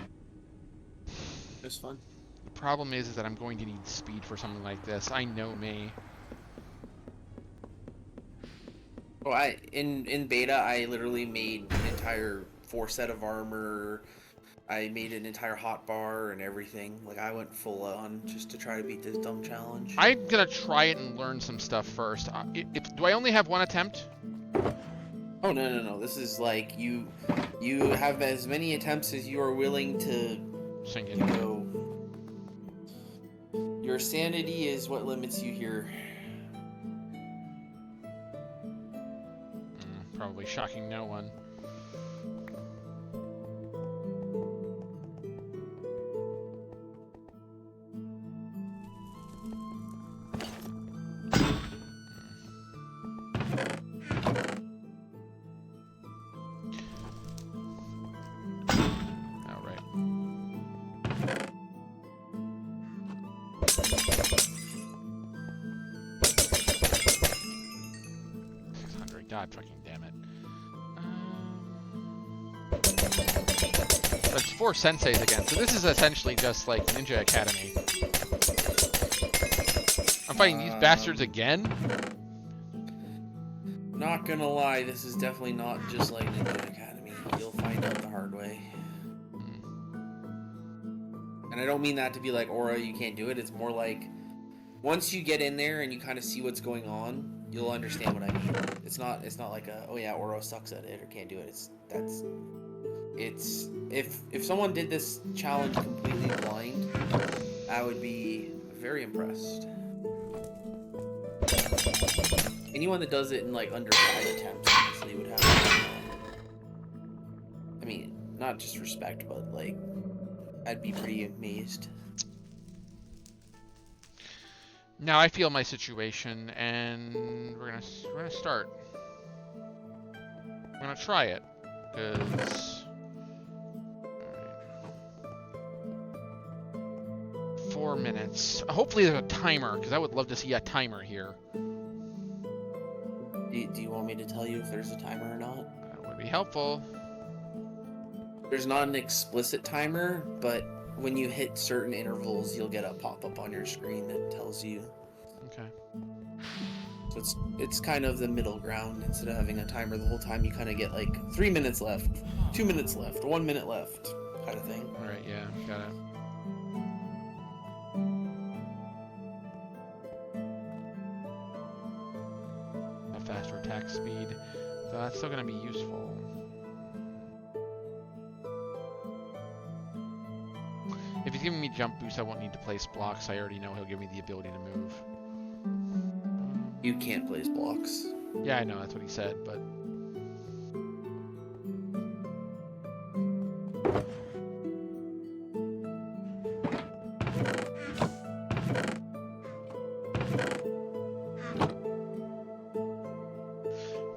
was fun. The problem is that I'm going to need speed for something like this. I know me. Oh, in beta, I literally made an entire 4 set of armor. I made an entire hotbar and everything. Like, I went full on just to try to beat this dumb challenge. I'm gonna try it and learn some stuff first. Do I only have 1 attempt? Oh, no. This is like, you have as many attempts as you are willing to, Sink it. you know... Your sanity is what limits you here. Probably shocking no one. God fucking damn it. That's 4 senseis again, so this is essentially just like Ninja Academy. I'm fighting these bastards again? Not gonna lie, this is definitely not just like Ninja Academy. You'll find out the hard way. And I don't mean that to be like, Aura, you can't do it. It's more like, once you get in there and you kind of see what's going on, you'll understand what I mean. It's not like a, oh yeah, Oro sucks at it or can't do it. it's if someone did this challenge completely blind, I would be very impressed. Anyone that does it in like under 5 attempts, honestly, would have. I mean, not just respect, but like, I'd be pretty amazed. Now I feel my situation, and we're gonna start. I'm gonna try it, because 4 minutes. Hopefully there's a timer, because I would love to see a timer here. Do you want me to tell you if there's a timer or not? That would be helpful. There's not an explicit timer, but when you hit certain intervals, you'll get a pop-up on your screen that tells you. Okay. So it's kind of the middle ground. Instead of having a timer the whole time, you kind of get like 3 minutes left, 2 minutes left, 1 minute left, kind of thing. All right. Yeah. Got it. A faster attack speed. So that's still gonna be useful. If he's giving me jump boost, I won't need to place blocks. I already know he'll give me the ability to move. You can't place blocks. Yeah, I know, that's what he said, but...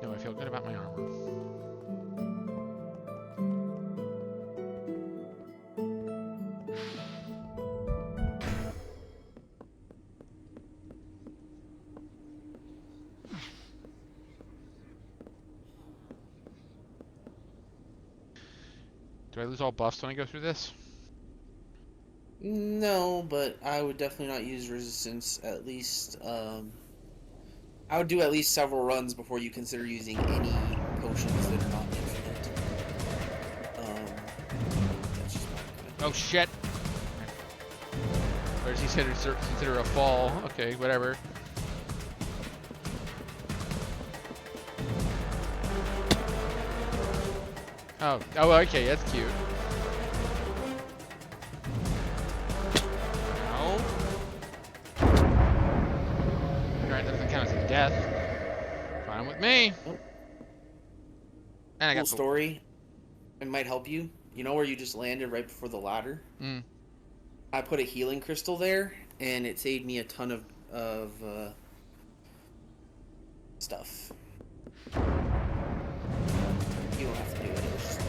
No, I feel good about my armor. Do I lose all buffs when I go through this? No, but I would definitely not use resistance. At least, I would do at least several runs before you consider using any potions that are not infinite. That's just my Oh shit! Or is he consider a fall? Okay, whatever. Oh, okay, that's cute. No. Alright, that doesn't count as a death. Fine with me. Oh. And I cool got story. It might help you. You know where you just landed right before the ladder? Mm. I put a healing crystal there, and it saved me a ton of stuff. You don't have to do it. It was just,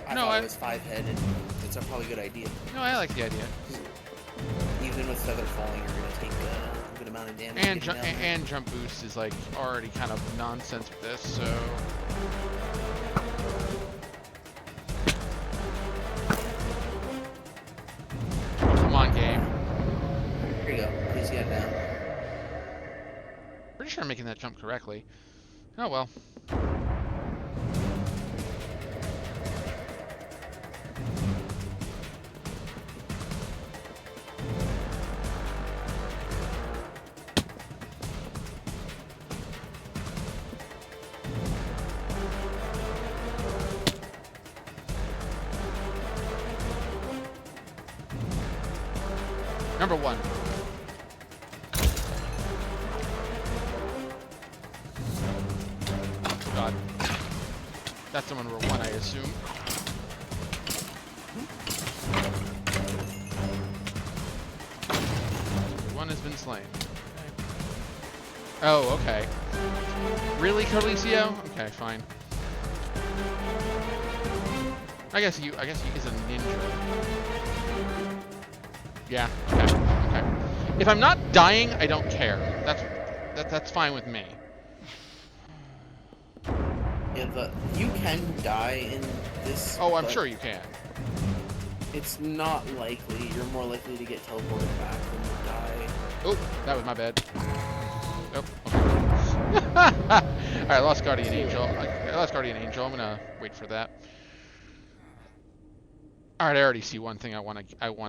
I thought it was 5-headed. It's a probably good idea. No, I like the idea. Even with feather falling, you're gonna take a good amount of damage. And jump boost is like already kind of nonsense with this, so. Oh, come on, game. Here you go. Please get down. Pretty sure I'm making that jump correctly. Oh well. Number 1. God. That's the number 1, I assume. One has been slain. Okay. Oh, okay. Really, Carlicio? Okay, fine. I guess he is a ninja. Yeah, okay. If I'm not dying, I don't care. That's fine with me. Yeah, you can die in this. Oh, I'm sure you can. It's not likely. You're more likely to get teleported back than to die. Oh, that was my bad. Nope. Okay. Alright, I lost Guardian Angel. I lost Guardian Angel. I'm gonna wait for that. Alright, I already see one thing I wanna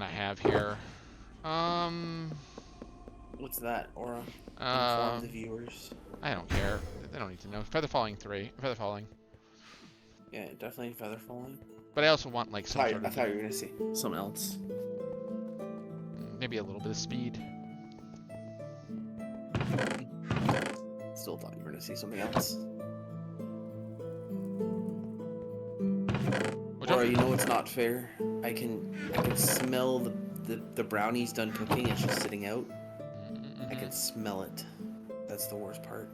have here. What's that, Aura? Inform the viewers. I don't care. They don't need to know. Feather falling 3. Feather falling. Yeah, definitely feather falling. But I also want like some I sort of thought you were gonna say something else. maybe a little bit of speed. Still thought you were gonna say something else. Or you know what's not fair? I can smell the brownies done cooking. It's just sitting out. Mm-hmm. I can smell it. That's the worst part.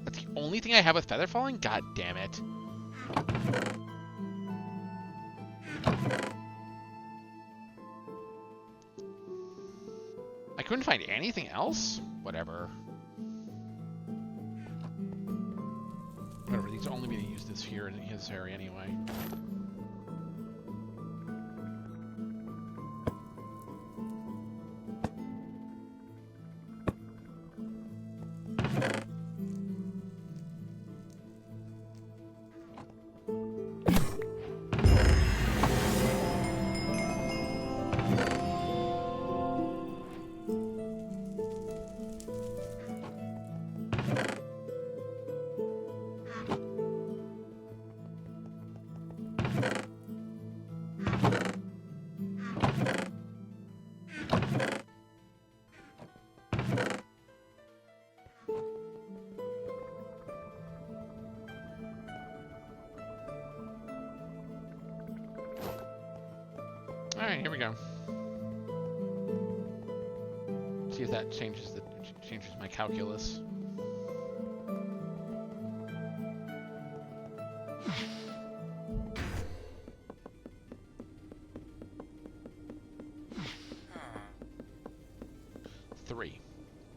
That's the only thing I have with feather falling? God damn it. I couldn't find anything else? Whatever. Whatever, these are only going to use this here in his area anyway. Alright, here we go. See if that changes my calculus. Three,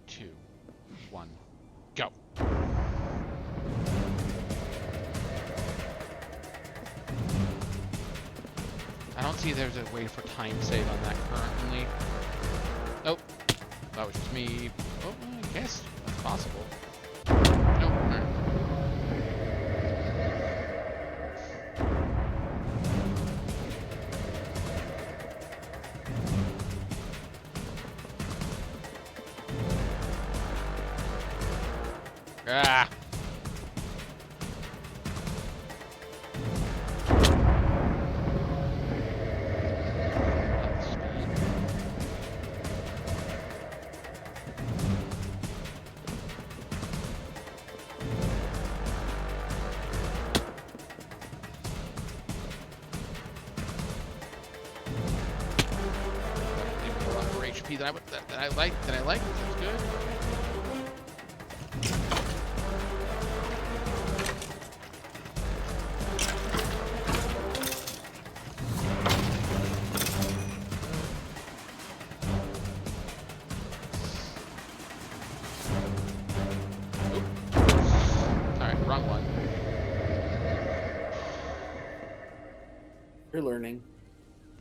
two, one, go. I don't see there's a way for time save on that currently. Nope. That was just me. Oh, I guess that's possible. Nope. Alright. Ah! HP that I like. That's good. Alright, wrong one. You're learning.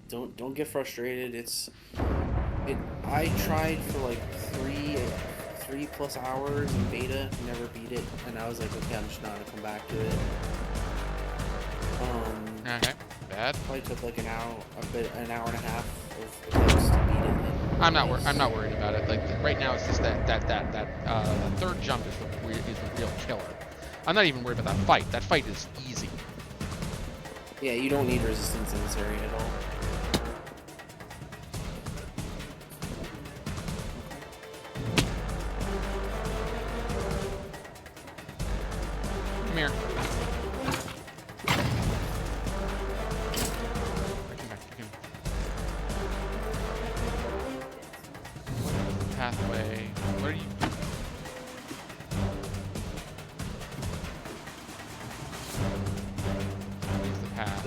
Don't get frustrated. I tried for like three plus hours in beta, never beat it, and I was like, okay, I'm just not gonna come back to it. Okay, bad. Probably took like an hour and a half of attempts to beat it. I'm not worried about it. Like right now, it's just that third jump is the real killer. I'm not even worried about that fight. That fight is easy. Yeah, you don't need resistance in this area at all. Come here. Pathway. What are you? Where's the path?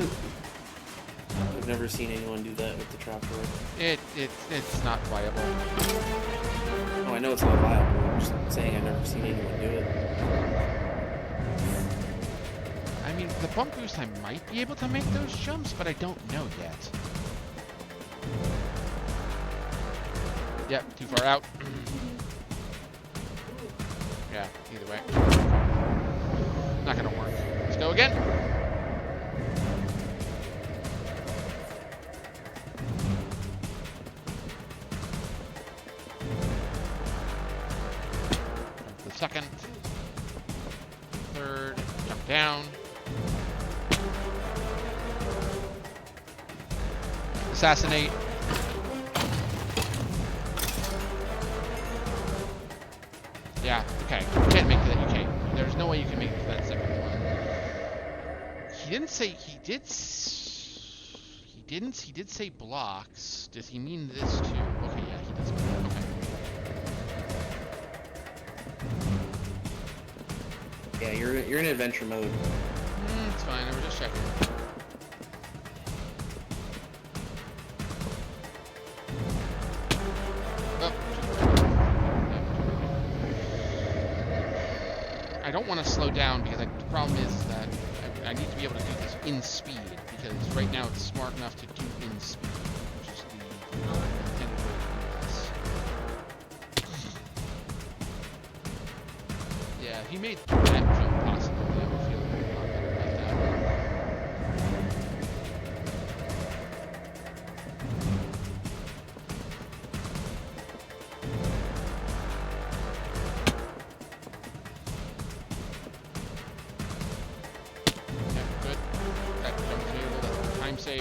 I've never seen anyone do that with the trapdoor. It's not viable. Oh, I know it's not viable. I'm just saying I've never seen anyone do it. I mean, the bump boost, I might be able to make those jumps, but I don't know yet. Yep, too far out. Yeah, either way. Not gonna work. Let's go again. Jump to the second. Third. Jump down. Assassinate. Yeah, okay. You can't make that. You can't. There's no way you can make it to that second one. He didn't say. He did. He didn't. He did say blocks. Does he mean this too? Okay, yeah, he does. Okay. Yeah, you're in adventure mode. It's fine. I was just checking. Oh. I don't want to slow down because the problem is that I need to be able to do this in speed because right now it's smart enough to do in speed, which is the intended way to do this. Yeah, if he made that jump possible, then I would feel a lot better about that. Yeah, good. That jump's able to time save.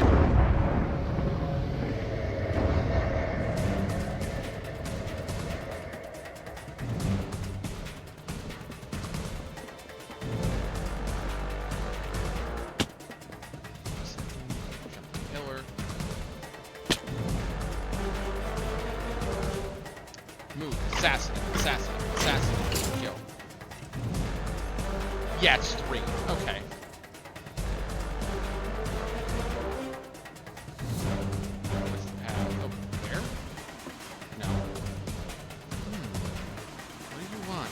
Jump to pillar. Move. Assassinate. Assassinate. Assassinate. Kill. Yeah, it's 3. Okay. What's the path? Over there? No. What do you want?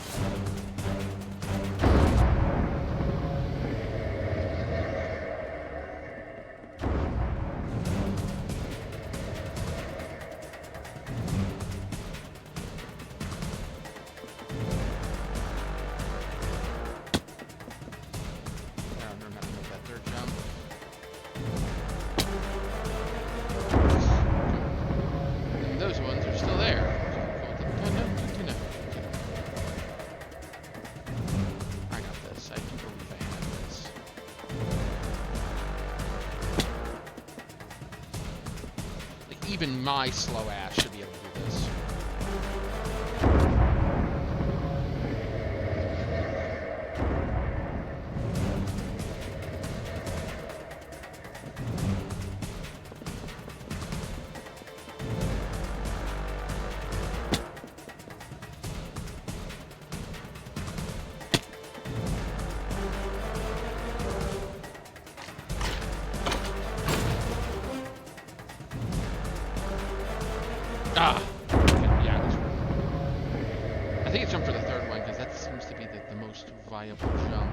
Now I'm gonna have to make that third jump. And those ones are still there. I got this. I do believe I have this. Like, even my slow ass should be able to do this. Ah! Okay, yeah, that's right. I think it's jump for the third one, because that seems to be the most viable jump.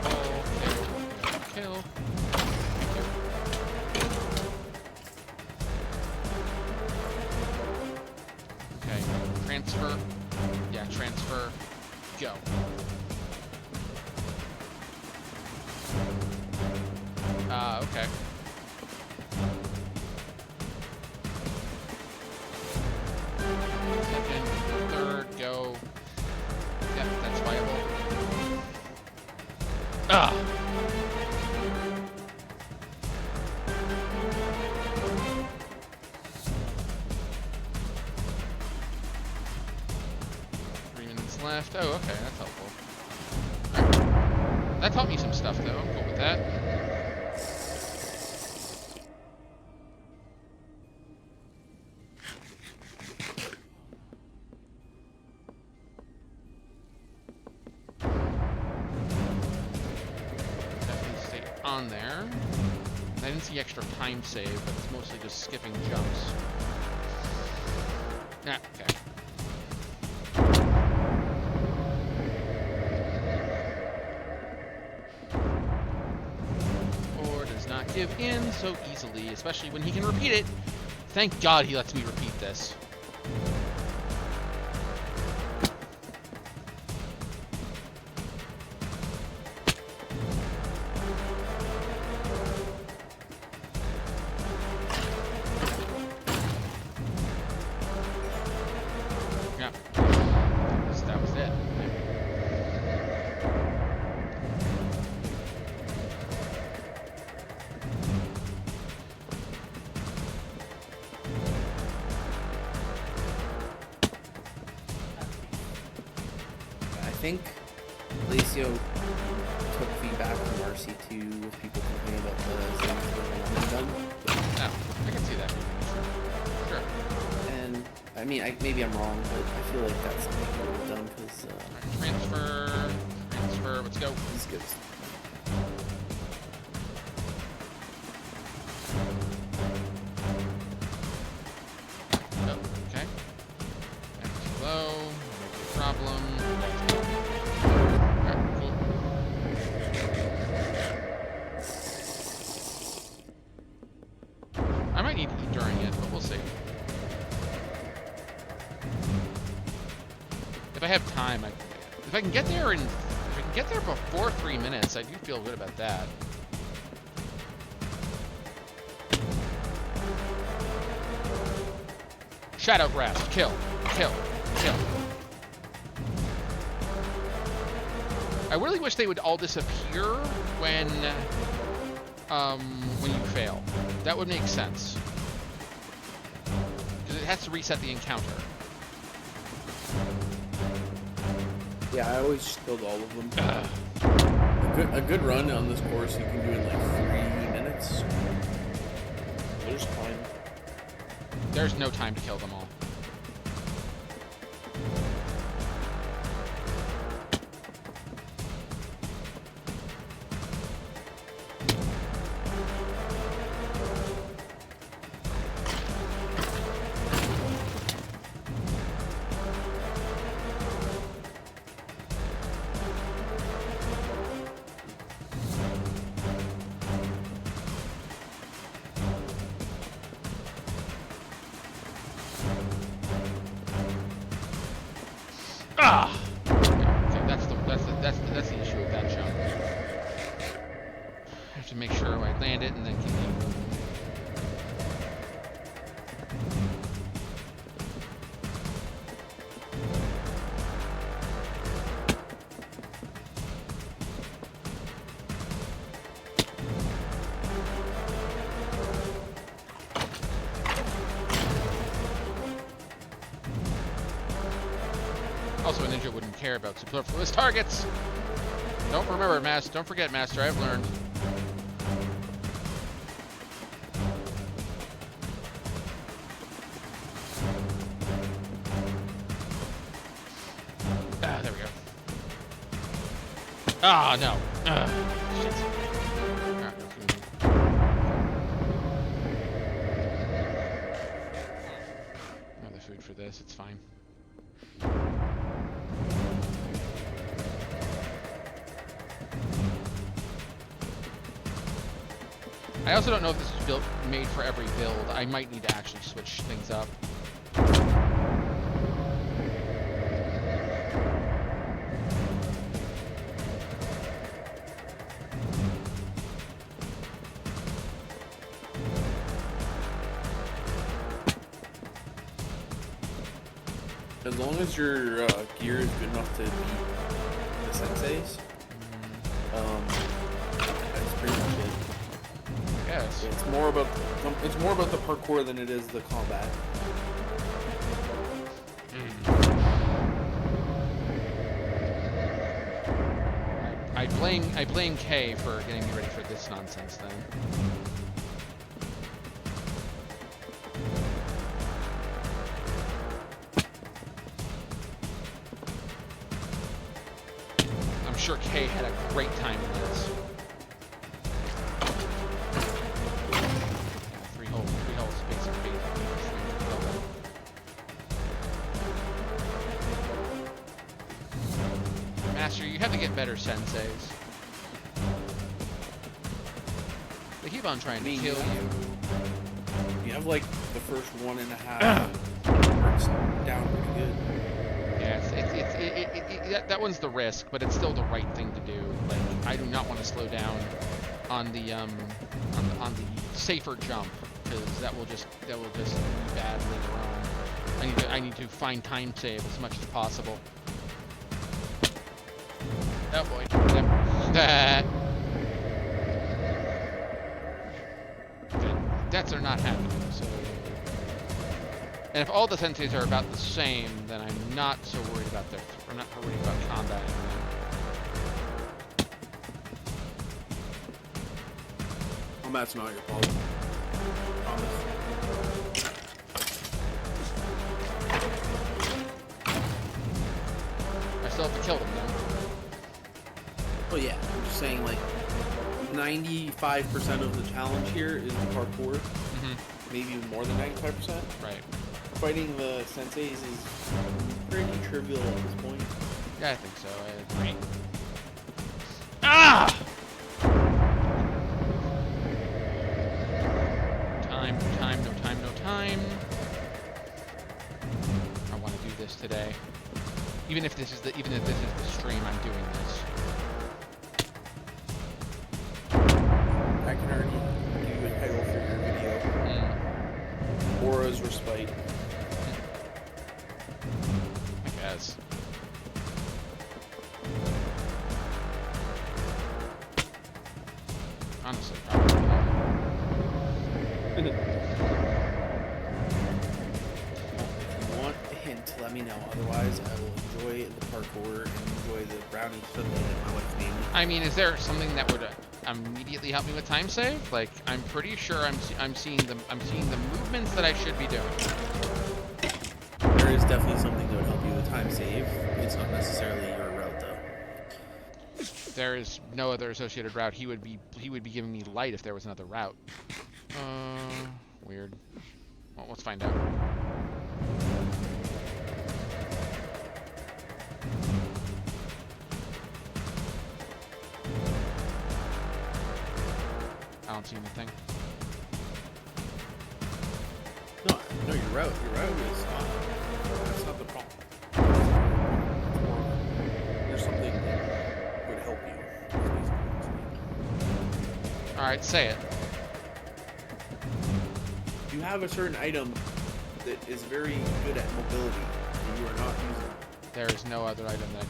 Oh, kill. Okay, transfer. Yeah, transfer. Go. Okay. Second, third, go. Yep, that's viable. Ah! Left. Oh, okay, that's helpful. Alright. That taught me some stuff, though. I'm cool with that. Definitely stay on there. I didn't see extra time save, but it's mostly just skipping jumps. Ah, okay. Or does not give in so easily, especially when he can repeat it. Thank God he lets me repeat this. Yeah, that was it. I think Lacio took feedback from RC2 with people complaining about the things that done. Oh, I can see that. Sure. And I mean, maybe I'm wrong, but I feel like that's something he would have done because Transfer, let's go. he's good. Oh, okay. Back too low. No problem. Alright, cool. I might need to eat during it, but we'll see. If I have time, if I can get there if I can get there before 3 minutes, I do feel good about that. Shadow grasp, kill, kill, kill. I really wish they would all disappear when you fail. That would make sense. Because it has to reset the encounter. Yeah, I always killed all of them. A good run on this course you can do in like 3 minutes. There's time. There's no time to kill them all. Ah! Okay, that's the issue with that jump. I have to make sure I land it and then continue. Also, a ninja wouldn't care about superfluous targets. Don't forget, Master. I've learned. Ah, there we go. Ah, no. Shit. Alright, another food for this. It's fine. I also don't know if this is made for every build. I might need to actually switch things up. As long as your gear is good enough to beat the senseis, that's pretty much it. Yes. It's more about the parkour than it is the combat. I blame Kay for getting me ready for this nonsense then. I'm sure Kay had a great time in this. Master, you have to get better senseis. They keep on trying to kill you. You have like the first 1.5 works down pretty good. Yeah, that one's the risk, but it's still the right thing to do. Like, I do not want to slow down on the on the safer jump, because that will just be bad later on. I need to find time save as much as possible. Oh boy. Yep. Deaths are not happening, so... And if all the senseis are about the same, then I'm not so worried about I'm not worried about combat anymore. Combat's not your problem. Promise. I still have to kill them, though. Well, yeah, I'm just saying, like, 95% of the challenge here is the parkour. Mm-hmm. Maybe even more than 95%. Right. Fighting the senseis is pretty trivial at this point. Yeah, I think so. I agree. Ah! No time. I want to do this today. Even if this is the stream, I'm doing this. I can already give you a title for your video. Aura's Respite. I guess. Honestly, probably. If you want a hint, let me know. Otherwise, I will enjoy the parkour and enjoy the brownie sundae that my wife made me. I mean, is there something that would immediately help me with time save? Like, I'm pretty sure I'm seeing the movements that I should be doing. There is definitely something that would help you with time save. It's not necessarily your route, though. There is no other associated route. He would be giving me light if there was another route. Weird. Well, let's find out. I don't see anything. No, your route is not. That's not the problem. There's something that would help you. All right, say it. You have a certain item that is very good at mobility that you are not using. There is no other item that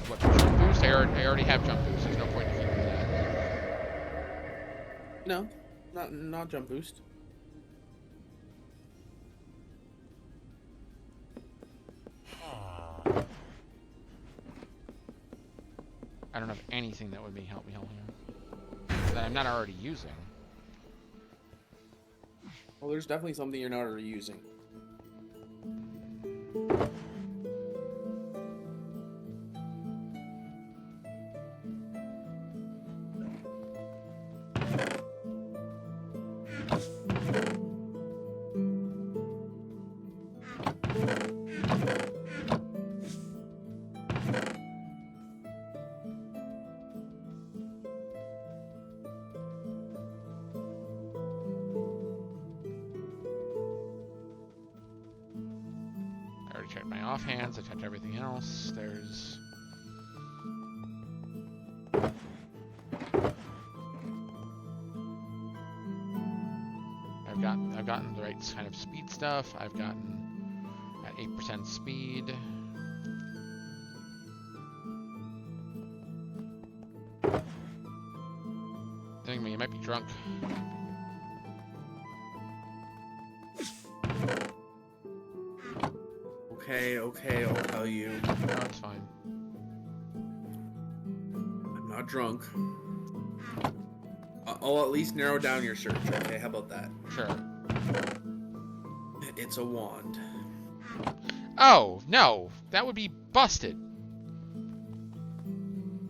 what jump boost? I already have jump boost. There's no point in keeping that. No, not jump boost. I don't have anything that would help me here that I'm not already using. Well, there's definitely something you're not already using. Check my offhands, I checked everything else. There's... I've gotten the right kind of speed stuff. I've gotten at 8% speed. I think you might be drunk. Okay, I'll tell you. No, it's fine. I'm not drunk. I'll at least narrow down your search, okay? How about that? Sure. It's a wand. Oh, no! That would be busted.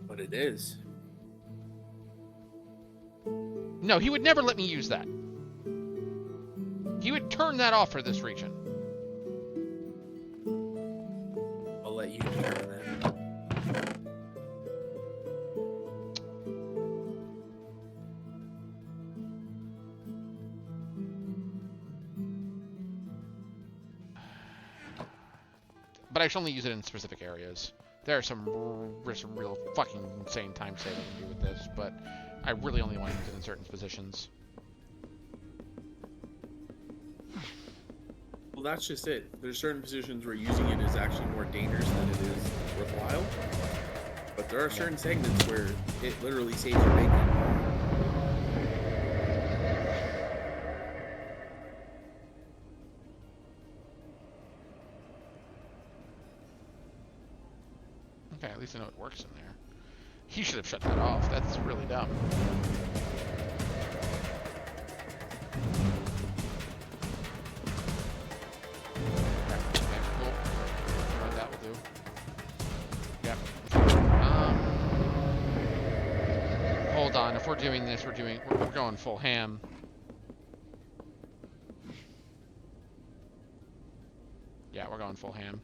But it is. No, he would never let me use that. He would turn that off for this region. I'll let you determine that. but I should only use it in specific areas. There's some real fucking insane time saving you can do with this, but I really only want to use it in certain positions. Well, that's just it. There's certain positions where using it is actually more dangerous than it is worthwhile. But there are certain segments where it literally saves your bacon. Okay, at least I know it works in there. He should have shut that off. That's really dumb. Okay, cool. Right, that will do. Yep. Hold on. If we're doing this, we're going full ham. Yeah, we're going full ham.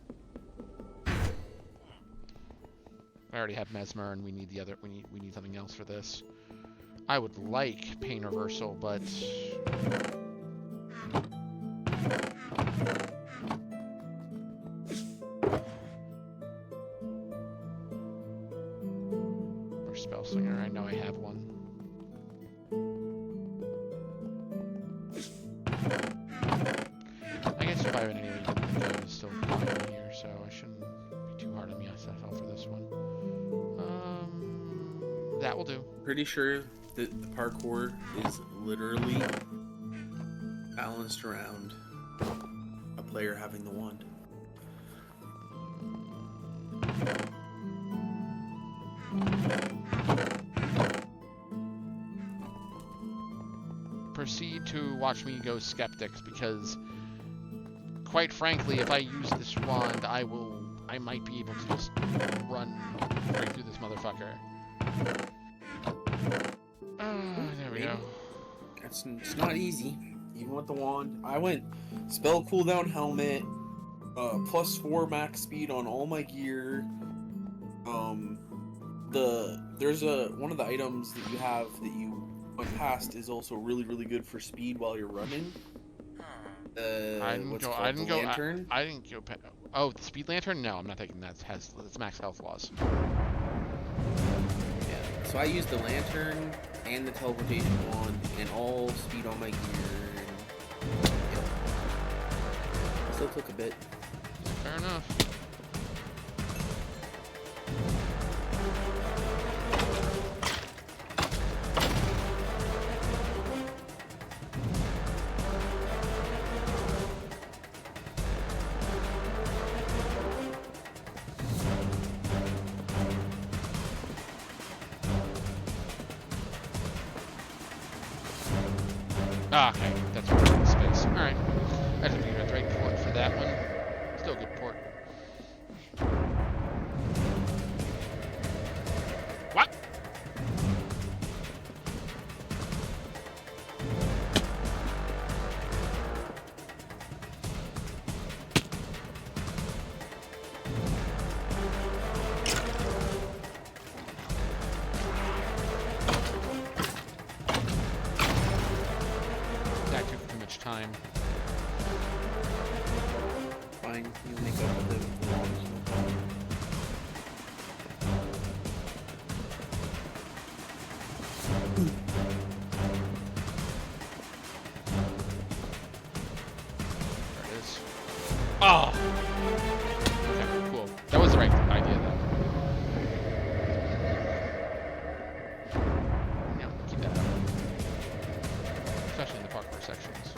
I already have Mesmer, and we need the other. We need something else for this. I would like pain reversal, but or spell slinger. I know I have one. I guess if I have it anyway, it is still fine here, so I shouldn't be too hard on the SFL for this one. That will do. Pretty sure that the parkour is literally balanced around a player having the wand. Proceed to watch me go skeptics, because quite frankly, if I use this wand, I might be able to just run right through this motherfucker. There we go. It's not easy, even with the wand. I went spell cooldown helmet, +4 max speed on all my gear. There's one of the items that you have that you went past is also really good for speed while you're running. I didn't go. Lantern. I didn't go. Oh, the speed lantern? No, I'm not taking that. It's max health loss. Yeah. So I used the lantern and the teleportation wand and all speed on my gear. And, yeah. Still took a bit. Fair enough. Ah, okay, that's right, space. Alright. I didn't think you had the right port for that one. Still a good port. What? That took too much time. Fine, you make up with it with the wands, no problem. There it is. Oh! Okay, cool. That was the right idea, though. Yeah, keep that up. Especially in the parkour sections.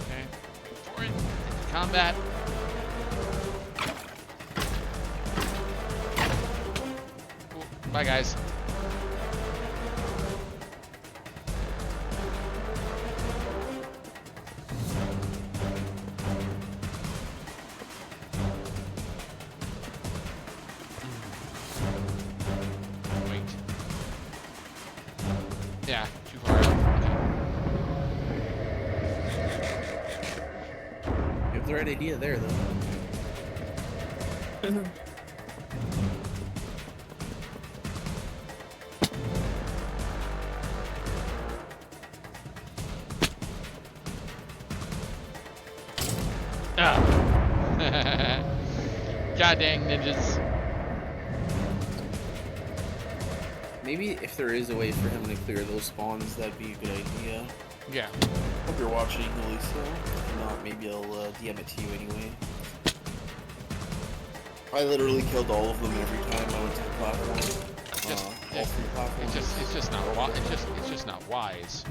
Okay, wait for it. Into combat. Cool. Bye, guys. Wait. Yeah, too far out. You have the right idea there, though. God dang ninjas. Maybe if there is a way for him to clear those spawns, that'd be a good idea. Yeah. Hope you're watching, Elisa. If not, maybe I'll DM it to you anyway. I literally killed all of them every time I went to the platform. All 3 platforms. It's just not it's just not wise.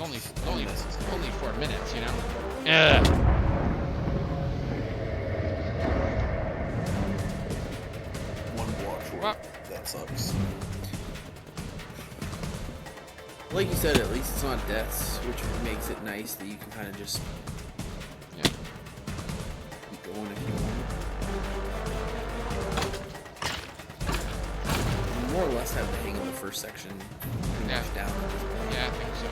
Only 4 minutes, you know. Ugh. One block short. Well, that sucks. Like you said, at least it's not deaths, which makes it nice that you can kind of just keep going if you want. You more or less have the hang of the first section pretty much down at this point. Yeah, I think so.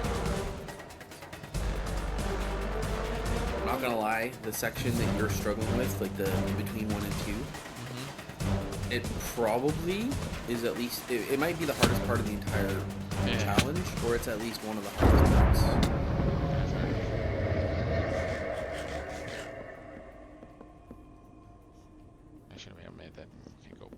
I'm not gonna lie, the section that you're struggling with, like the in between 1 and 2, it probably is at least, it might be the hardest part of the entire challenge, or it's at least one of the hardest parts. I should have made that. Okay, go.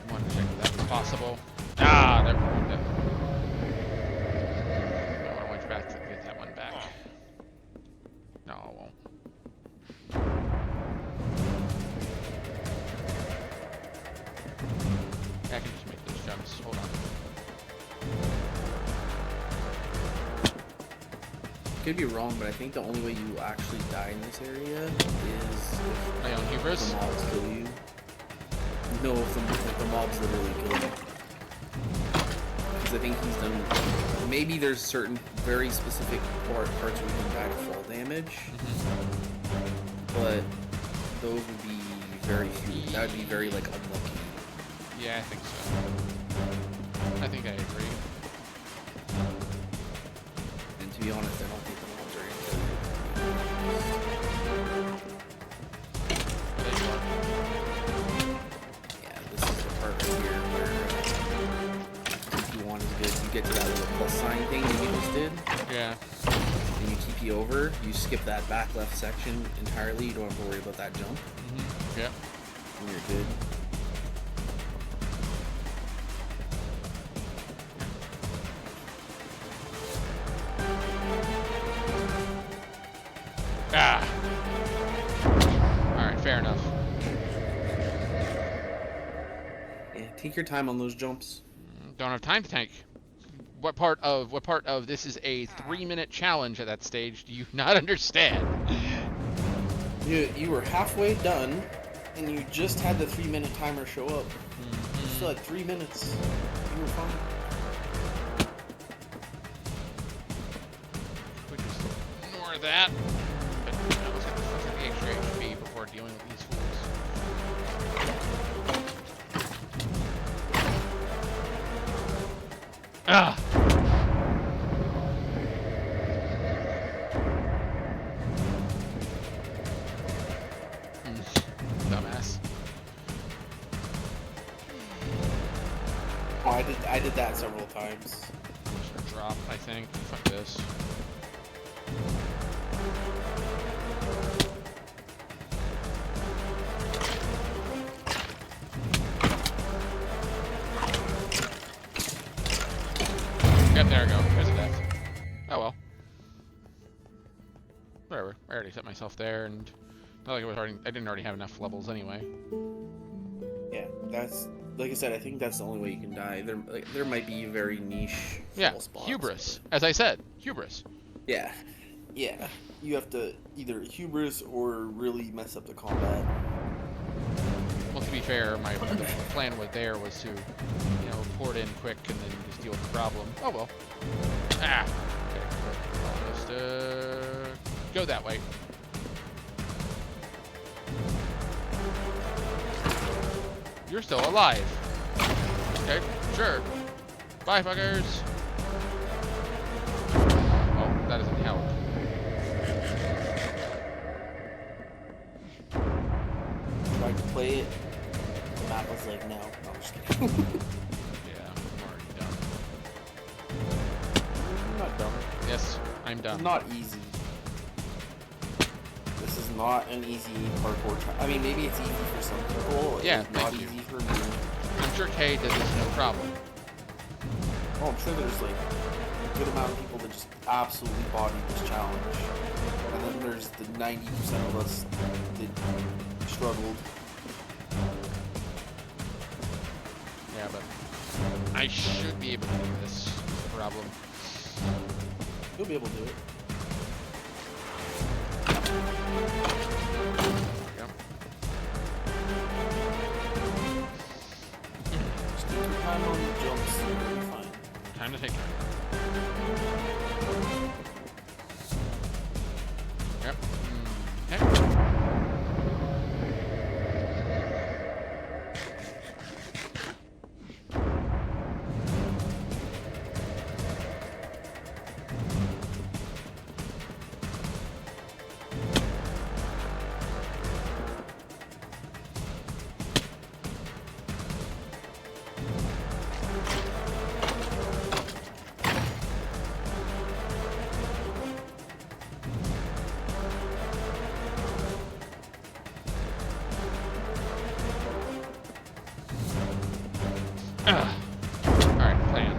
I wanted to check if that was possible. Ah, there we go. I went back to get that one back. No, I won't. I can just make those jumps. Hold on. Could be wrong, but I think the only way you actually die in this area is My own if hubris. the mobs kill you. No, if the mobs literally kill you. Because I think he's done. Maybe there's certain very specific parts where you can die to fall damage, but those would be very few. That would be very like unlucky. Yeah, I think so. I think I agree. And to be honest, I don't think the mobs are gonna kill you. There you are. Yeah, this is the part right here where TP1 is good. You get to that little plus sign thing that you just did, Yeah. and you TP over, you skip that back left section entirely, you don't have to worry about that jump, Yeah. and you're good. Ah. All right, fair enough. Yeah, take your time on those jumps. Don't have time to tank. What part of this is a 3-minute challenge at that stage do you not understand? You were halfway done, and you just had the 3-minute timer show up. You still had 3 minutes. You were fine. We just ignore that. But let's get the extra HP before dealing with these fools. Ah. Dumbass. Oh, I did that several times. Just drop, I think. Fuck this. Yep, there we go. There's a death. Oh well. Whatever. I already set myself there, and not like I didn't already have enough levels anyway. Yeah, that's like I said. I think that's the only way you can die. There might be very niche Yeah, spots. hubris. As I said, hubris. Yeah, yeah. You have to either hubris or really mess up the combat. Well, to be fair, the plan was to, pour it in quick and then just deal with the problem. Oh well. Ah. Okay. I'll just go that way. You're still alive. Okay, sure. Bye, fuckers. Oh, that doesn't help. Tried to play it. The map was like, no. I'm just kidding. Yeah, I'm already done. I'm not dumb. Yes, I I'm It's done. not easy. This is not an easy parkour. I mean, maybe it's easy for some people. Yeah, It's not thank you. easy for me. I'm sure Kay did this no problem. Oh, I'm sure there's like a good amount of people that just absolutely body this challenge, and then there's the 90% of us that struggled. Yeah, but I should be able to do this. Is the problem. You'll be able to do it. Yep. Just take your time on the jumps, and you'll be fine. Time to take time. Yep. Okay. Alright, plan.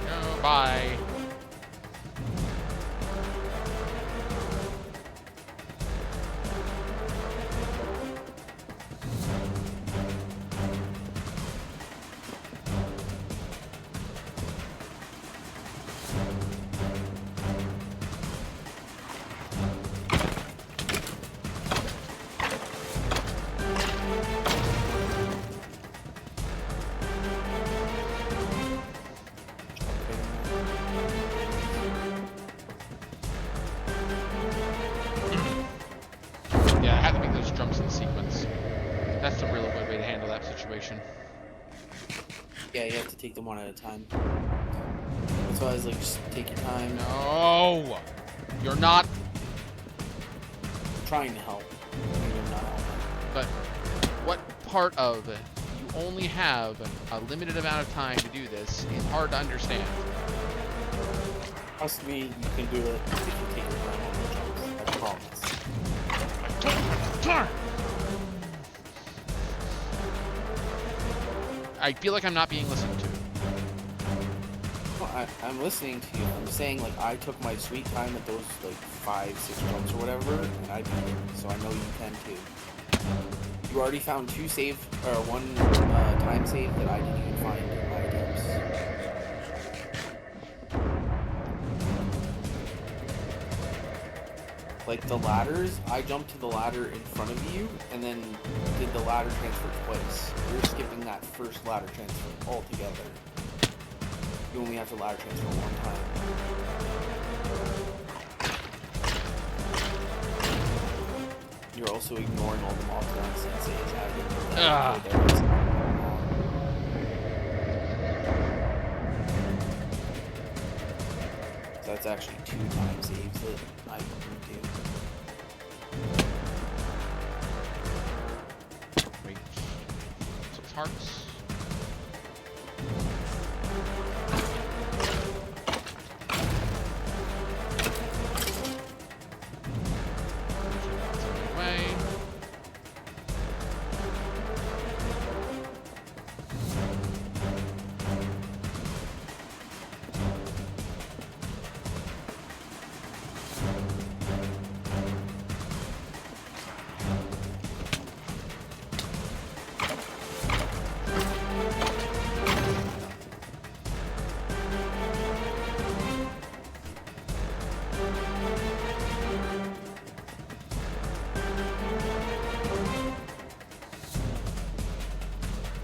Go, bye. Yeah, I have to make those jumps in sequence. That's the real good way to handle that situation. Yeah, you have to take them one at a time. That's why I was like, just take your time. No! You're not. I'm trying to help. Maybe I'm not helping. But what part of you only have a limited amount of time to do this is hard to understand. Trust me, you can do it if you take your time on the jumps. I promise. I feel like I'm not being listened to. Well, I'm listening to you. I'm saying, like, I took my sweet time at those, like, 5-6 jumps or whatever, and I beat it. So I know you can too. You already found one time save that I didn't even find in my attempts. Like the ladders, I jumped to the ladder in front of you and then did the ladder transfer twice. You're skipping that first ladder transfer altogether. You only have to ladder transfer one time. You're also ignoring all the mob down senseis added. So that's actually 2 time saves that I can do. Wait. 6 hearts.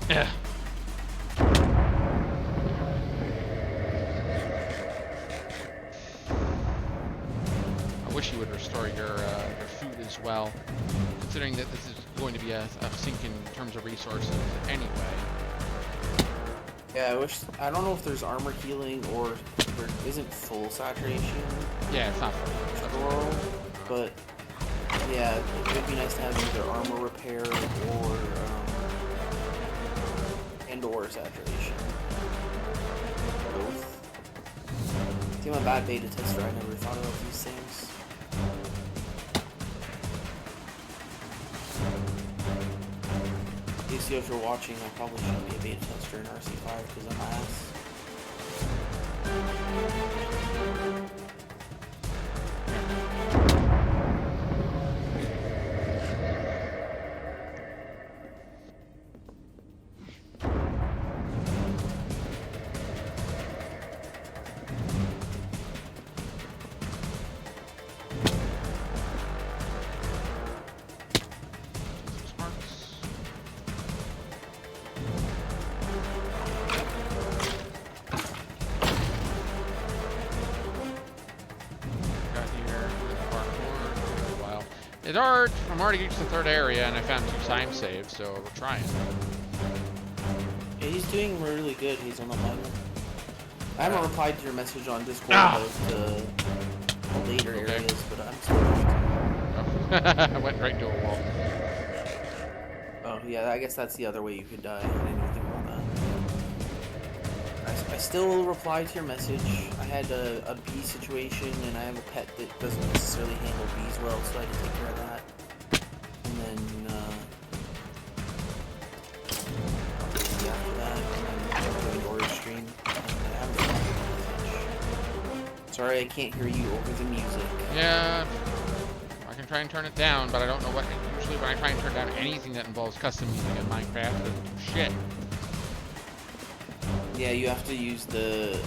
Yeah. I wish you would restore your food as well, considering that this is going to be a sink in terms of resources anyway. Yeah, I don't know if there's armor healing or there isn't full saturation. Yeah, it's not full. Overall, but yeah, it would be nice to have either armor repair or and/or saturation. Both. See, I'm a bad beta tester. I never thought about these things. AC, if you're watching, I probably shouldn't be a beta tester in RC5 because I'm ass. I'm already reached the third area, and I found 2 time saves, so we're trying. Yeah, he's doing really good. He's on the line. I haven't replied to your message on Discord about the later areas, but I'm still going to. I went right into a wall. Oh, yeah, I guess that's the other way you could die. I didn't even think about that. I still reply to your message. I had a bee situation, and I have a pet that doesn't necessarily handle bees well, so I had to take care of that. And then, after that, I'm doing the Origin stream, and I haven't replied to your message. Sorry, I can't hear you over the music. Yeah, I can try and turn it down, but I don't know what. Usually, when I try and turn down anything that involves custom music in Minecraft, it doesn't do shit. Yeah, you have to use the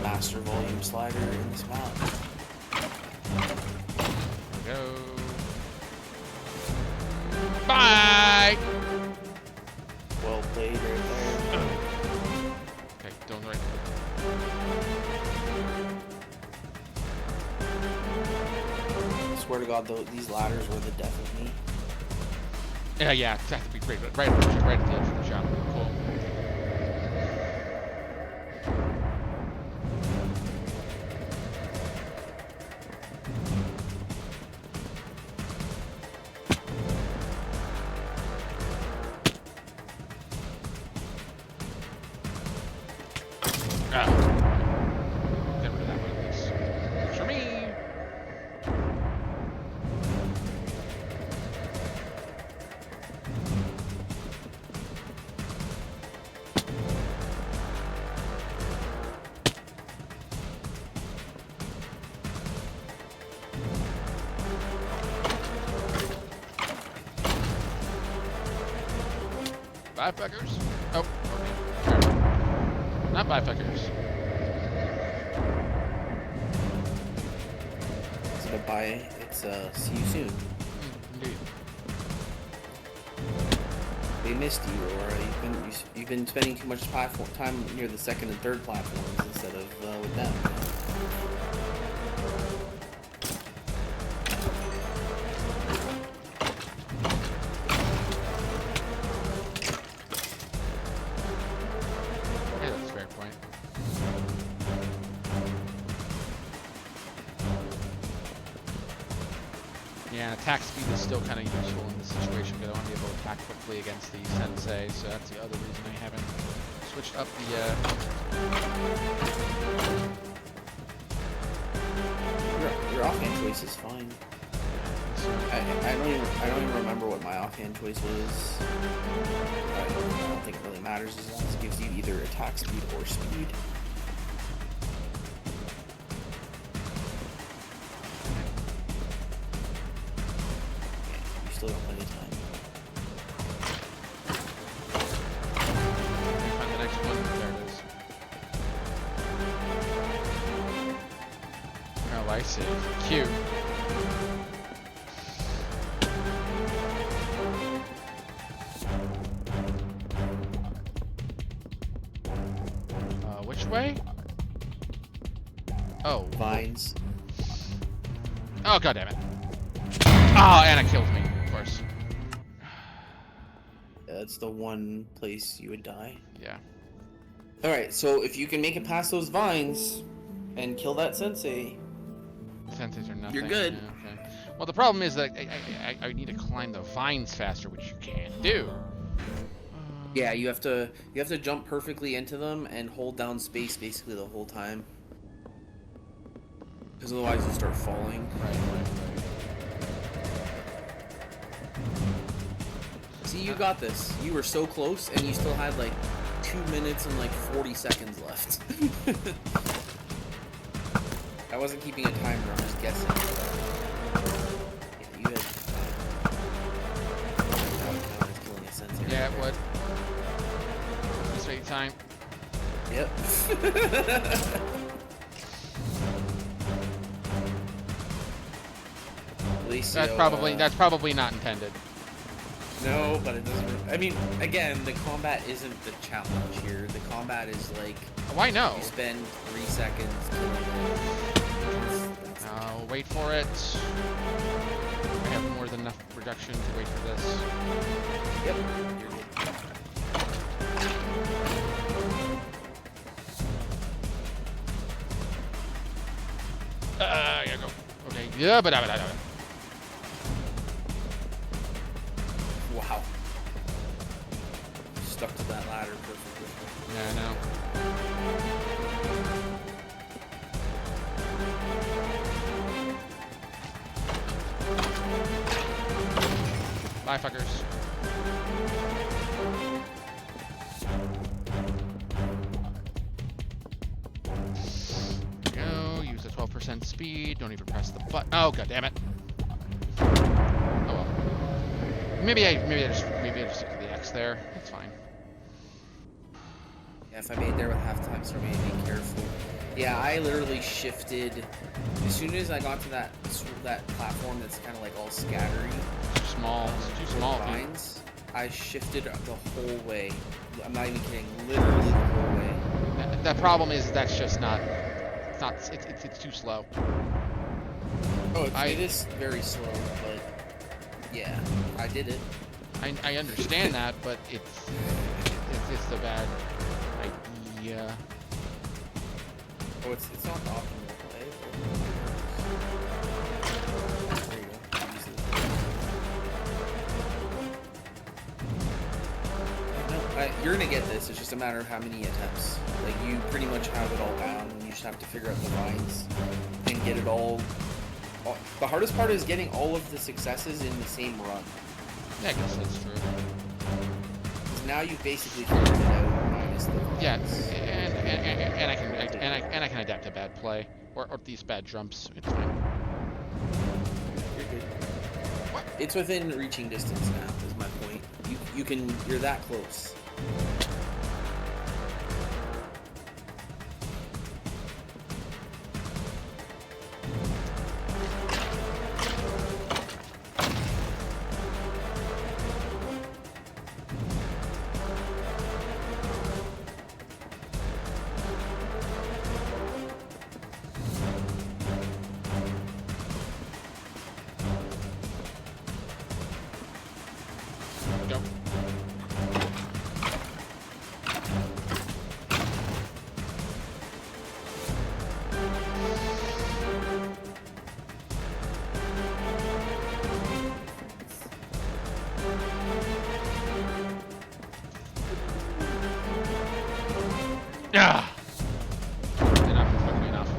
master volume slider in this map. There we go. Bye! Well played right there. Okay, don't right. I swear to God, though, these ladders were the death of me. Yeah, it has to be right at the edge of the shop. Cool. Get rid of that one at least. For me! Five fuckers? Oh, okay. Not five fuckers. It's a bye. It's see you soon. Indeed. They missed you, or you've been spending too much time near the second and third platforms instead of with them. Yeah, that's a fair point. Yeah, attack speed is still kind of useful in this situation because I want to be able to attack quickly against the sensei, so that's the other reason I haven't switched up the Your offhand choice is fine. I don't even remember what my offhand choice was. I don't think it really matters as long as it gives you either attack speed or speed. Yeah, you still got plenty of time. find the next one. There it is. Oh, I see. Cute. Which way? Oh. Vines. Oh, goddammit. Oh, and it killed me. course. Yeah, that's the one place you would die. Yeah. Alright, so if you can make it past those vines and kill that sensei, Senses are nothing. you're good. Yeah, okay. Well, the problem is that I need to climb the vines faster, which you can't do. Yeah, you have to jump perfectly into them and hold down space basically the whole time. Because otherwise you start falling. Right. See, you got this. You were so close and you still had like 2 minutes and like 40 seconds left. I wasn't keeping a timer, I'm just guessing. Yeah, you had... killing a sensei. Yeah, it would. Just wait time. Yep. At least, That's probably not intended. No, but it doesn't. I mean, again, the combat isn't the challenge here. The combat is like. Oh, I know. You spend 3 seconds killing it. Now wait for it. I have more than enough reduction to wait for this. Yep. You're good. Yeah, go. Okay. Yeah, but. Wow. Stuck to that ladder perfectly. Yeah, I know. Bye, fuckers. Go. Use the 12% speed. Don't even press the button. Oh, god damn it. Oh well. Maybe I just stick to the X there. That's fine. Yeah, if I made there with halftime, so maybe be careful. Yeah, I literally shifted as soon as I got to that platform that's kind of like all scattery. Too small. It's too small. Dude. Vines. I shifted the whole way. I'm not even kidding. Literally the whole way. The problem is that's just not. It's too slow. Oh, it is very slow, but yeah, I did it. I understand that, but it's a bad idea. Oh, it's not the optimal play. There you go. Use it. No, you're gonna get this. It's just a matter of how many attempts. Like, you pretty much have it all down. You just have to figure out the vines and get it all. The hardest part is getting all of the successes in the same run. Yeah, I guess that's true. Because now you've basically figured it out minus the vines. Yeah, and I can adapt to bad play or these bad jumps. It's fine. You're good. It's within reaching distance now. Is my point. You're that close. Go. Ah! Enough, fucking enough.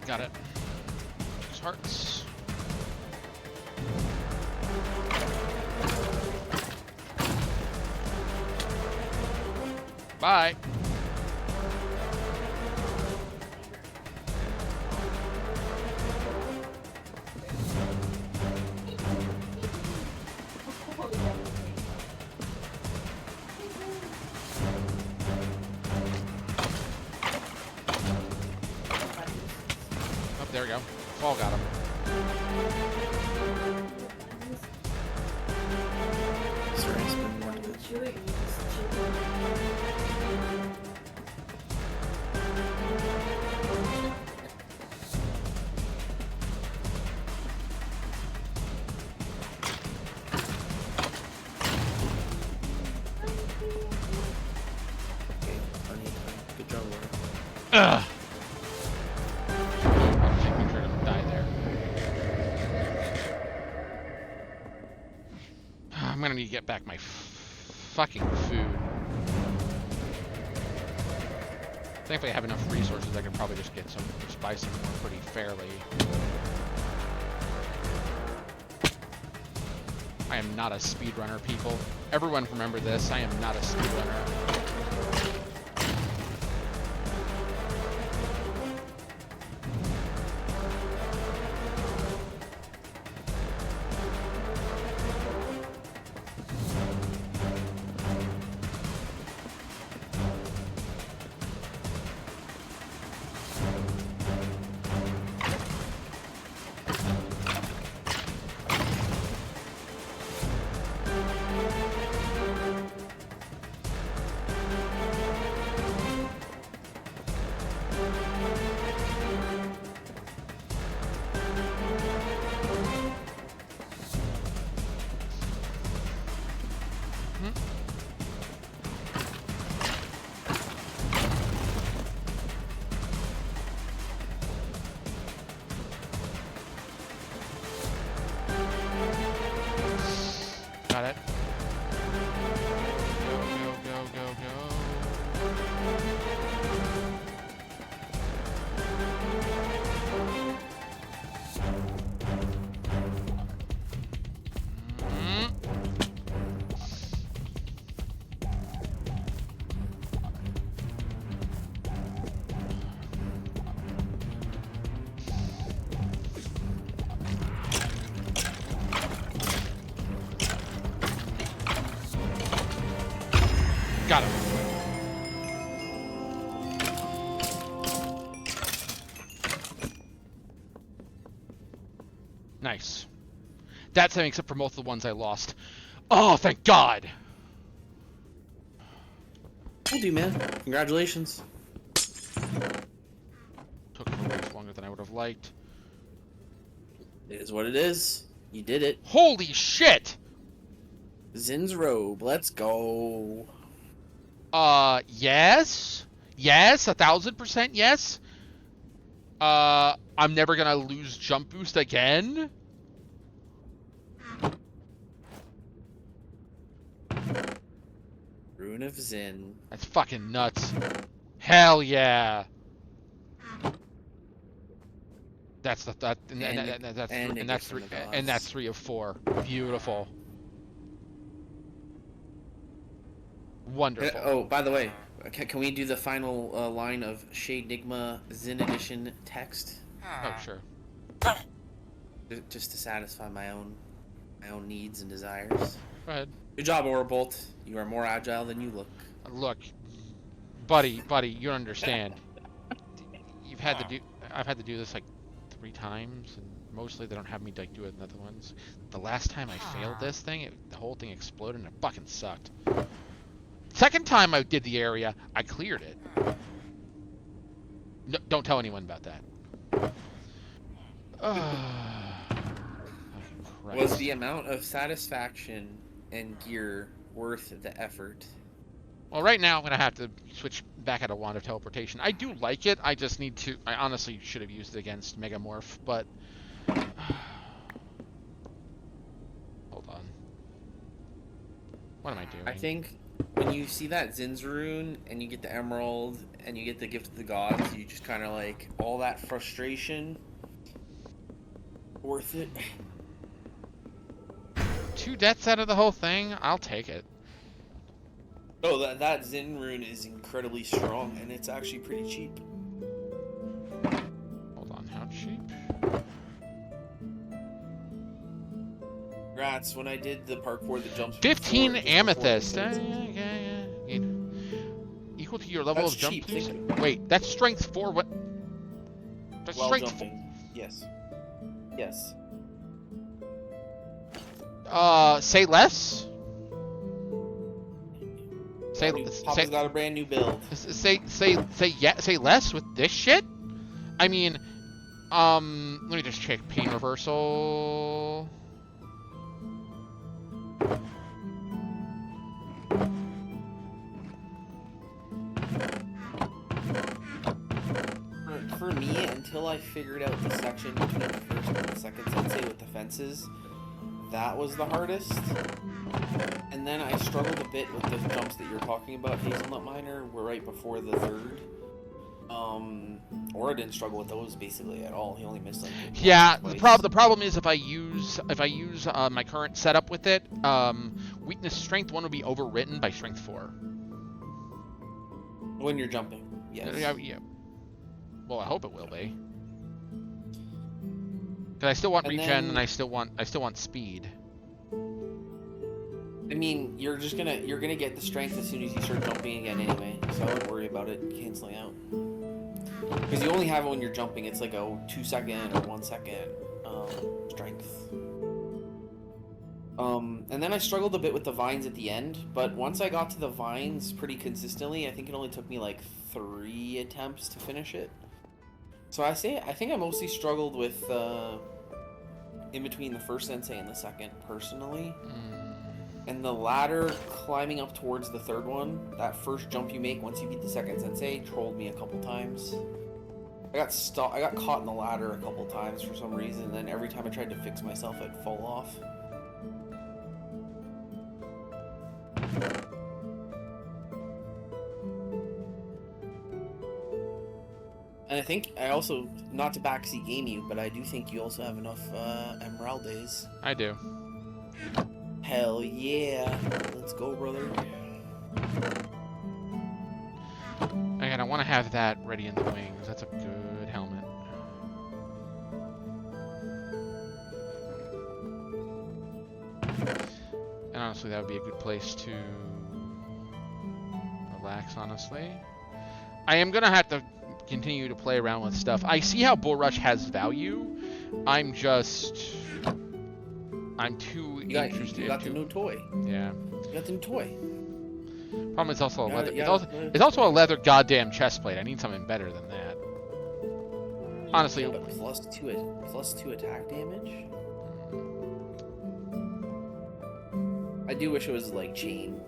Got it. Just hearts. Bye. Oh, there we go. Fall got him. Ugh. I'll just make sure to die there. I'm gonna need to get back my fucking food. Thankfully, I have enough resources. I can probably just buy some more pretty fairly. I am not a speedrunner, people. Everyone remember this. I am not a speedrunner. Got it. Got him. Nice. That makes up for most of the ones I lost. Oh, thank God! Told you, man. Congratulations. Took a little longer than I would have liked. It is what it is. You did it. Holy shit! Zin's robe. Let's go. Yes. Yes, 1000% yes. I'm never gonna lose jump boost again. Rune of Zin. That's fucking nuts. Hell yeah. That's that's 3 and that's 3 of 4. Beautiful. Wonderful. Oh, by the way, can we do the final line of Shadenigma Zin Edition text? Oh, sure. Just to satisfy my own needs and desires. Go ahead. Good job, Orbolt. You are more agile than you look. Look, buddy, you don't understand. I've had to do this like 3 times, and mostly they don't have me like do it in other ones. The last time I failed this thing, the whole thing exploded and it fucking sucked. Second time I did the area, I cleared it. No, don't tell anyone about that. Was the amount of satisfaction and gear worth the effort? Well, right now I'm going to have to switch back out of Wand of Teleportation. I do like it, I just need to... I honestly should have used it against Megamorph, but... Hold on. What am I doing? I think when you see that Zin's rune, and you get the emerald, and you get the gift of the gods, you just kind of like, all that frustration... worth it. 2 deaths out of the whole thing? I'll take it. Oh, that Zin rune is incredibly strong, and it's actually pretty cheap. Hold on, how cheap? Congrats, when I did the parkour that jumps... 15 amethyst! Equal to your level That's of jump cheap, boost? think- Wait, that's strength 4, what? That's While strength jumping. Yes. Yes. 4. Say less? Papa's got a brand new build. Say less with this shit? I mean, let me just check pain reversal. until I figured out the section between the first and the second sensei with the fences. That was the hardest. And then I struggled a bit with the jumps that you're talking about, Hazelnut Miner, were right before the third. Or I didn't struggle with those basically at all. He only missed like Yeah, twice. the problem is if I use my current setup with it, weakness strength 1 would be overwritten by strength 4. When you're jumping, yes. Yeah. Well, I hope it will be. Because I still want And regen then- and I still want speed. I mean, you're gonna get the strength as soon as you start jumping again anyway, so I wouldn't worry about it canceling out. Because you only have it when you're jumping. It's like a 2 second or 1 second strength. And then I struggled a bit with the vines at the end, but once I got to the vines pretty consistently, I think it only took me like 3 attempts to finish it. So I think I mostly struggled with in between the first sensei and the second personally. And the ladder climbing up towards the third one, that first jump you make once you beat the second sensei, trolled me a couple times. I got caught in the ladder a couple times for some reason, and then every time I tried to fix myself, I'd fall off. And I think I also, not to backseat game you, but I do think you also have enough Emeraldes. I do. Hell yeah. Let's go, brother. Again, I want to have that ready in the wings. That's a good helmet. And honestly, that would be a good place to relax, honestly. I am going to have to continue to play around with stuff. I see how Bull Rush has value. I'm too interested. You got the new toy. Yeah. You got the new toy. Problem is also a leather. Yeah, It's also a leather goddamn chest plate. I need something better than that. Honestly, yeah, but plus two attack damage. I do wish it was like chain.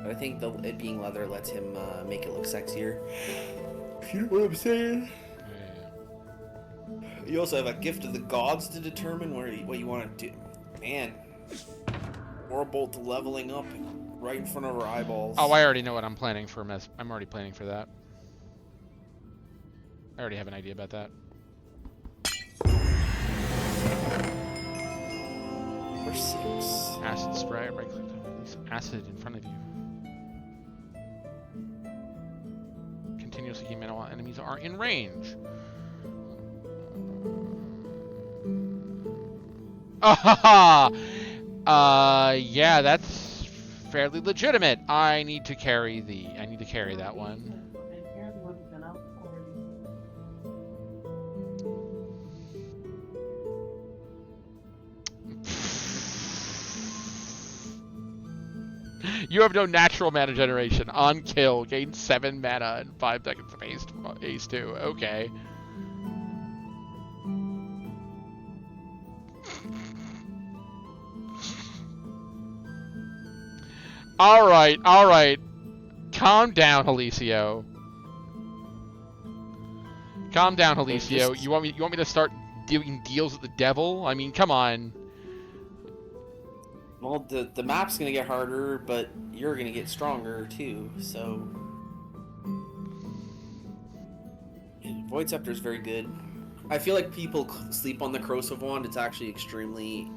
But I think it being leather lets him make it look sexier. You know what I'm saying? You also have a gift of the gods to determine what you want to do. Man, Warbolt leveling up right in front of our eyeballs. oh, I already know what I'm planning for. I'm already planning for that. I already have an idea about that. Number 6. Acid spray. Right click. Release acid in front of you. Continuously heat metal while enemies are in range. Yeah, that's fairly legitimate. I need to carry that one. You have no natural mana generation. On kill, gain 7 mana and 5 seconds of haste 2. Okay. Alright. Calm down, Helicio. Calm down, Helicio. You want me to start doing deals with the devil? I mean, come on. Well, the map's gonna get harder, but you're gonna get stronger too. So, Void Scepter is very good. I feel like people sleep on the Corrosive Wand. It's actually extremely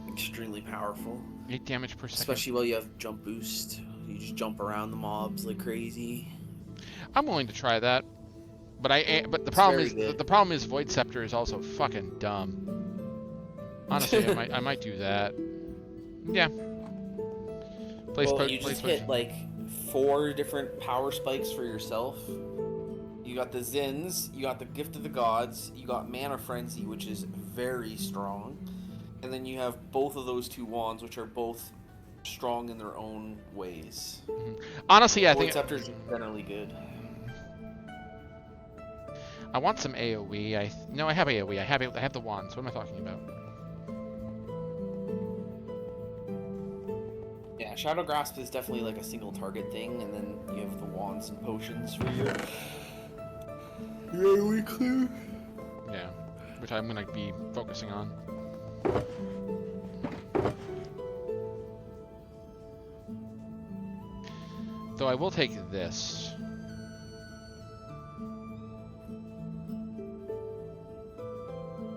powerful. 8 damage per second. Especially while you have jump boost. You just jump around the mobs like crazy. I'm willing to try that, but the problem is Void Scepter is also fucking dumb. Honestly, I might do that. Yeah. You just hit like 4 different power spikes for yourself. You got the Zins, you got the Gift of the Gods, you got Mana Frenzy, which is very strong, and then you have both of those 2 wands, which are both strong in their own ways. Honestly, I Void think Scepter is generally good. I want some AoE. No, I have AoE. I have the wands. What am I talking about? Yeah, Shadow Grasp is definitely like a single target thing, and then you have the wands and potions for your Really clear. Yeah, which I'm gonna be focusing on. Though I will take this.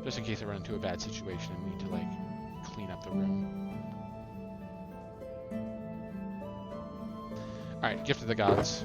Just in case I run into a bad situation and need to, like, clean up the room. Alright, Gift of the Gods.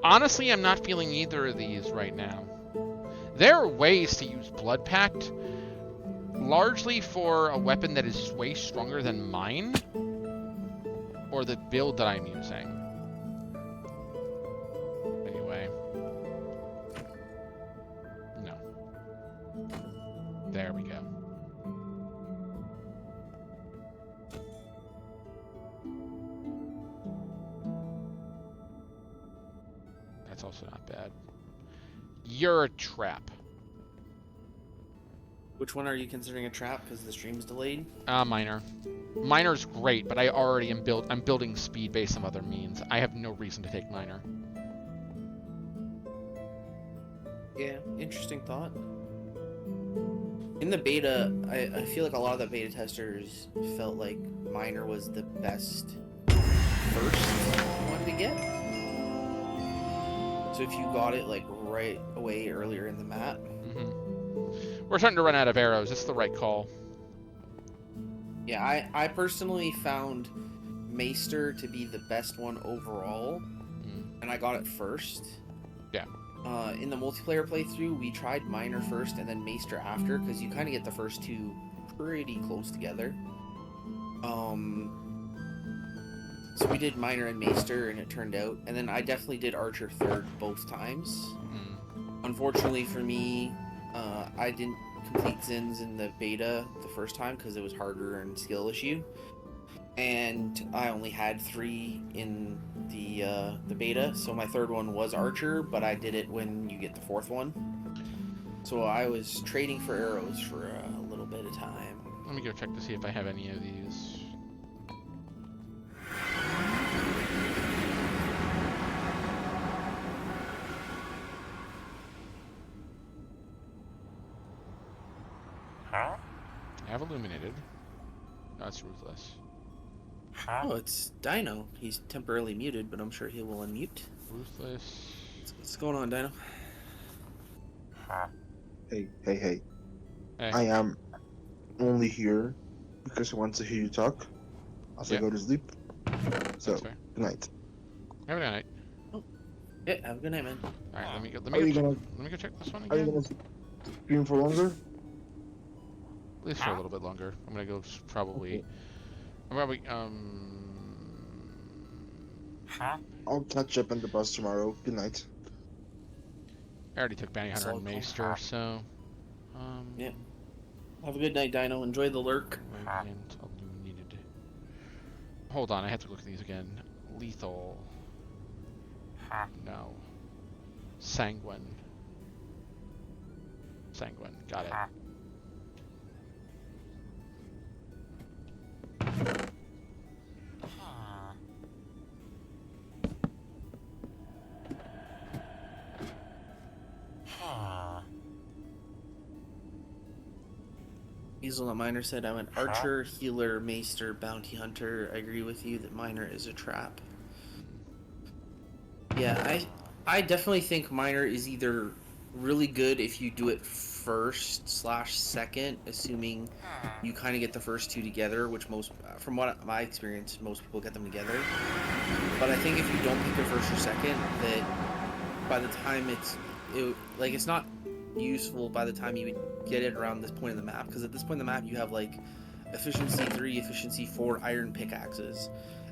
Honestly, I'm not feeling either of these right now. There are ways to use Blood Pact, largely for a weapon that is way stronger than mine, or the build that I'm using. Anyway. No. There we go. That's also not bad. You're a trap. Which one are you considering a trap because the stream's delayed? Minor. Minor's great, but I'm building speed based on other means. I have no reason to take minor. Yeah, interesting thought. In the beta, I feel like a lot of the beta testers felt like minor was the best first one to get. So if you got it like right away earlier in the map. We're starting to run out of arrows. It's the right call. Yeah, I personally found Maester to be the best one overall, and I got it first. Yeah. In the multiplayer playthrough, we tried Minor first and then Maester after, because you kind of get the first two pretty close together. So we did Minor and Maester, and it turned out. And then I definitely did Archer third both times. Unfortunately for me, I didn't complete Zins in the beta the first time because it was harder and skill issue. And I only had 3 in the beta, so my third one was Archer, but I did it when you get the 4th one. So I was trading for arrows for a little bit of time. Let me go check to see if I have any of these. I have Illuminated. No, it's Ruthless. Oh, it's Dino. He's temporarily muted, but I'm sure he will unmute. Ruthless. What's going on, Dino? Hey. Hey. I am only here because I want to hear you talk as I go to sleep. So, That's fair. good night. Have a good night. Yeah, have a good night, man. Alright, let me go check this one Are you again. gonna stream for longer? At least for a little bit longer. I'm gonna go probably... Okay. I'll catch up on the bus tomorrow. Good night. I already took Bounty Hunter and Maester, so... Yeah. Have a good night, Dino. Enjoy the lurk. Radiant, Illuminated. Hold on, I have to look at these again. Lethal. No. Sanguine. Sanguine, got it. Easel the Miner said, I went Archer, Healer, Maester, Bounty Hunter. I agree with you that Miner is a trap. Yeah, I definitely think Miner is either really good if you do it first/second, assuming you kind of get the first two together, which from what my experience, most people get them together. But I think if you don't pick your first or second, that by the time it's not useful by the time you get it around this point in the map, because at this point in the map you have like efficiency 3, efficiency 4 iron pickaxes,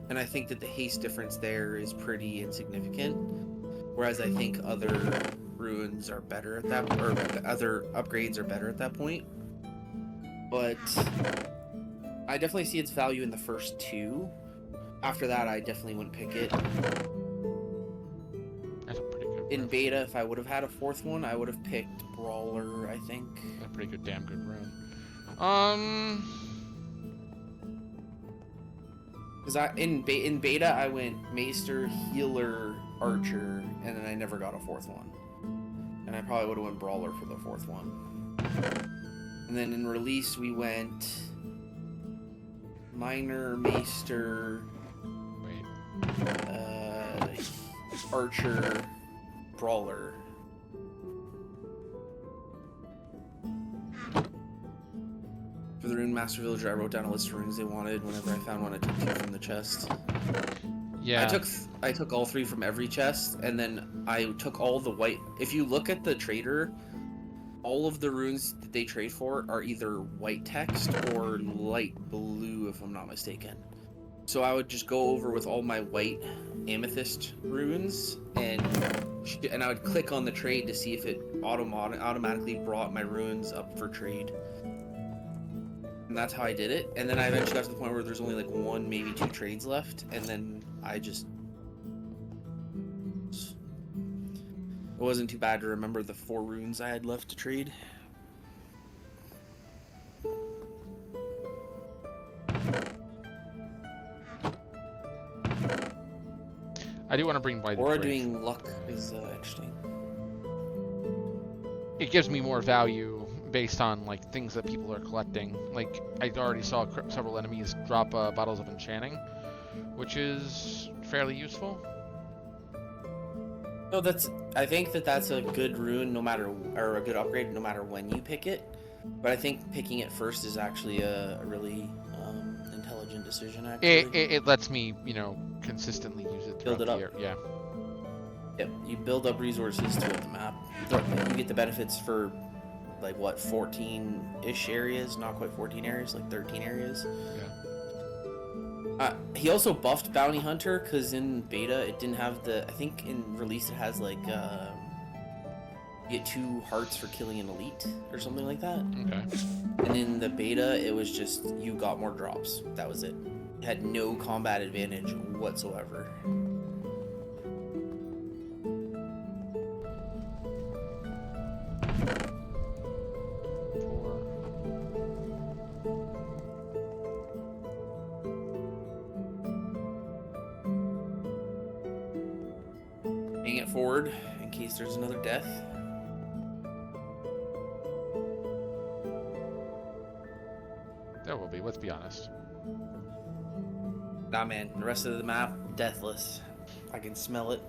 and I think that the haste difference there is pretty insignificant, whereas I think other ruins are better at that, or other upgrades are better at that point. but I definitely see its value in the first two. After that, I definitely wouldn't pick it. That's a pretty good In rune. beta, if I would have had a fourth one, I would have picked Brawler, I think. That's a pretty good, damn good rune. Because in beta, I went Maester, Healer, Archer, and then I never got a fourth one. And I probably would have went Brawler for the fourth one. And then in release, we went Miner, Maester, Wait. Archer, Brawler. For the Rune Master Villager, I wrote down a list of runes they wanted. Whenever I found one, I took 2 from the chest. Yeah. I took all 3 from every chest, and then I took all the white. If you look at the trader, all of the runes that they trade for are either white text or light blue, if I'm not mistaken. So I would just go over with all my white amethyst runes, and I would click on the trade to see if it automatically brought my runes up for trade. And that's how I did it. And then I eventually got to the point where there's only like 1, maybe 2 trades left, and then I just... It wasn't too bad to remember the 4 runes I had left to trade. I do want to bring by the Or Brave. doing luck is interesting. It gives me more value based on like things that people are collecting. Like I already saw several enemies drop bottles of enchanting, which is fairly useful. No, I think that's a good rune or a good upgrade no matter when you pick it. But I think picking it first is actually a really intelligent decision. Actually, It lets me, consistently use it throughout Build it the up. year. Yeah. Yep, you build up resources throughout the map. You get the benefits for like what 14-ish areas, not quite 14 areas, like 13 areas. Yeah. He also buffed Bounty Hunter because in beta it didn't have the. I think in release it has like you get 2 hearts for killing an elite or something like that. Okay. And in the beta it was just you got more drops. That was it. It had no combat advantage whatsoever. Paying it forward in case there's another death. There will be. Let's be honest. Nah, man. The rest of the map, deathless. I can smell it.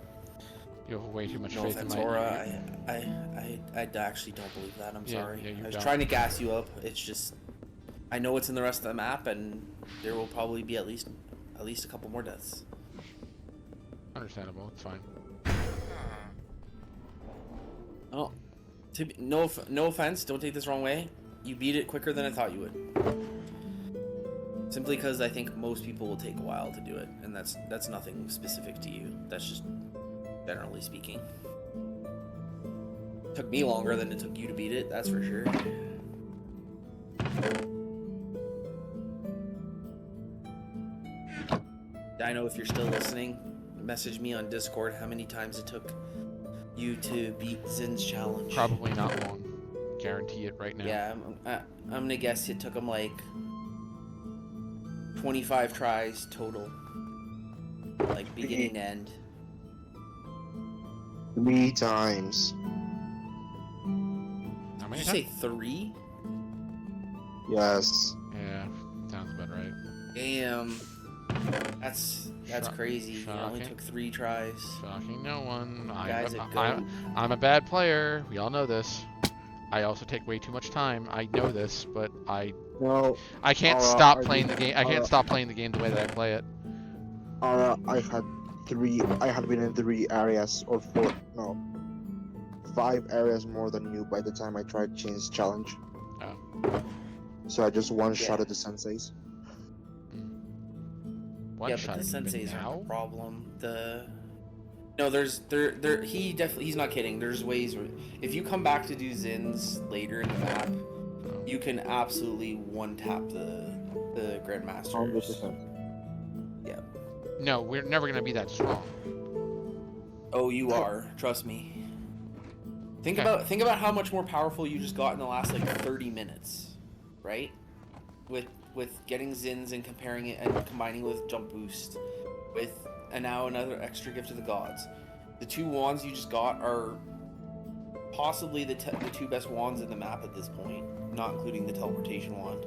You have way too much No faith in offense, my. Aura. I actually don't believe that. I'm Yeah, sorry. yeah, you I was don't. trying to gas you up. It's just I know it's in the rest of the map, and there will probably be at least a couple more deaths. Understandable. It's fine. Oh, no offense. Don't take this wrong way. You beat it quicker than I thought you would. Simply because I think most people will take a while to do it, and that's nothing specific to you. That's just generally speaking. It took me longer than it took you to beat it. That's for sure. Dino, if you're still listening, message me on Discord how many times it took you to beat Zin's challenge. Probably not long. Guarantee it right now. Yeah, I'm gonna guess it took him like 25 tries total, like beginning to end. 3 times. How Did many you say times? 3? Yes. Yeah. Sounds about right. Damn, that's crazy. It only Shocking. took 3 tries. Shocking no one. Guy's a goat. I'm a bad player. We all know this. I also take way too much time. I know this, but I No, can't Aura, stop I playing the did- game. I can't Aura. stop playing the game the way that I play it. I had been in 3 areas or 4. No, 5 areas more than you by the time I tried Chain's challenge. Oh. So I just one-shotted the senseis. One Yeah, shot but the even senseis now. aren't the problem. He's not kidding. There's ways where if you come back to do Zins later in the map, you can absolutely one-tap the Grandmasters. 100%. Yeah. No, we're never gonna be that strong. Oh, you are. Trust me. Think Okay. about how much more powerful you just got in the last like 30 minutes, right? With getting Zins and comparing it and combining with Jump Boost, and now another extra gift to the gods. The 2 wands you just got are possibly the 2 best wands in the map at this point, not including the teleportation wand.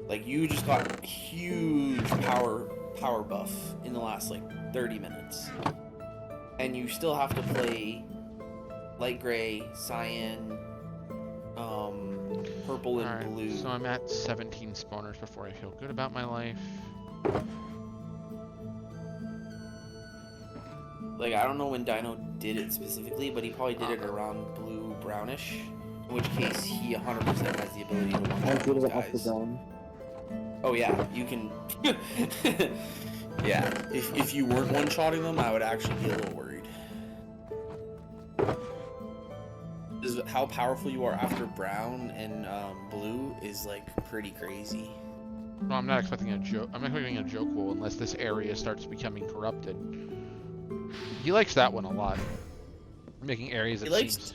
Like, you just got huge power buff in the last like 30 minutes, and you still have to play light gray, cyan, purple, and Alright, blue. so I'm at 17 spawners before I feel good about my life. Like, I don't know when Dino did it specifically, but he probably did it around blue brownish. In which case, he 100% has the ability to I one-shot did those it after guys. down. Oh yeah, you can. Yeah, if you weren't one-shotting them, I would actually be a little worried. How powerful you are after brown and blue is like pretty crazy. No, I'm not expecting a joke. I'm not expecting a joke wall unless this area starts becoming corrupted. He likes that one a lot. Making areas it seems.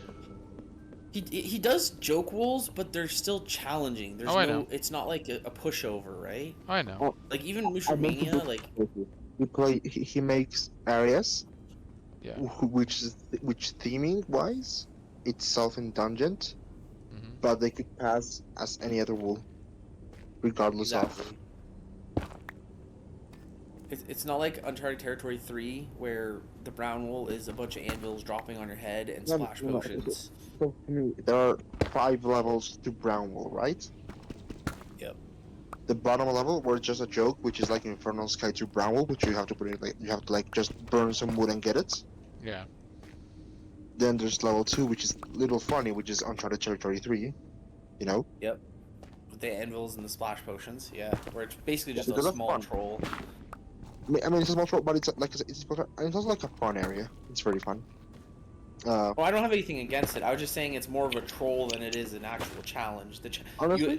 He does joke walls, but they're still challenging. There's I know. It's not like a pushover, right? I know. Oh, Like even I meant to Mushramania, do like with you. He makes areas Yeah. which theming wise it's self-indulgent, but they could pass as any other wool, regardless exactly. It's not like Uncharted Territory 3 where the brown wool is a bunch of anvils dropping on your head and splash potions. So to me, there are 5 levels to brown wool, right? Yep. The bottom level were just a joke, which is like Infernal Sky to brown wool, which you have to put in like you have to like just burn some wood and get it. Yeah. Then there's level 2, which is little funny, which is Uncharted Territory 3. You know? Yep. With the anvils and the splash potions, yeah. Where it's basically just because a that's small fun. troll. I mean, it's a small short, but it's like it's also like a fun area. It's very fun. Well, I don't have anything against it. I was just saying it's more of a troll than it is an actual challenge. The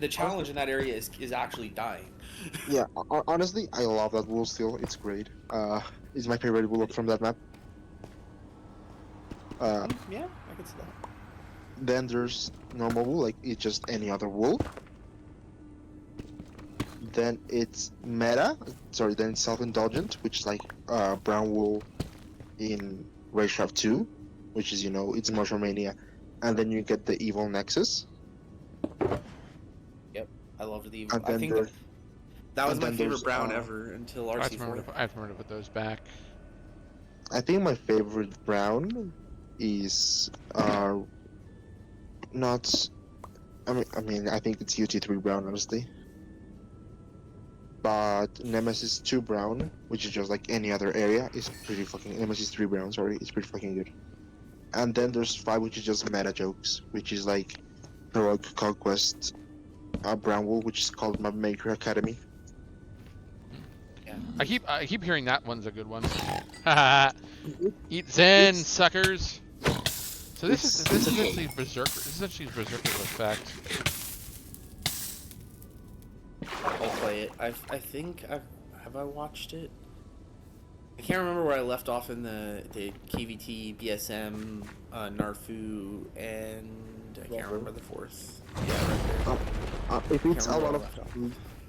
challenge in that area is actually dying. Yeah, honestly, I love that wool still. It's great. It's my favorite wool from that map. Yeah, I can see that. Then there's normal wool, like it's just any other wool. Then it's meta. Sorry, then it's self-indulgent, which is like brown wool in Ragecraft 2, which is it's Mushroomania, and then you get the evil nexus. Yep, I loved the evil. And I then think there's- that was and my then favorite there's, brown ever until I have to RC4. remember to put those back. I think my favorite brown is not. I mean, I think it's UT3 brown, honestly. But Nemesis 2 brown, which is just like any other area, is pretty fucking. Nemesis 3 brown, sorry, it's pretty fucking good. And then there's 5, which is just meta jokes, which is like Heroic Conquest, brown wool, which is called my Maker Academy. Yeah. I keep hearing that one's a good one. Haha. Eat Zen, suckers. So this is actually Berserker. This is actually Berserker's effect. I'll play it. I think have I watched it? I can't remember where I left off in the KVT, BSM, Narfu, and I can't remember the fourth. Yeah, right there. If it's a remember lot where I of, left off.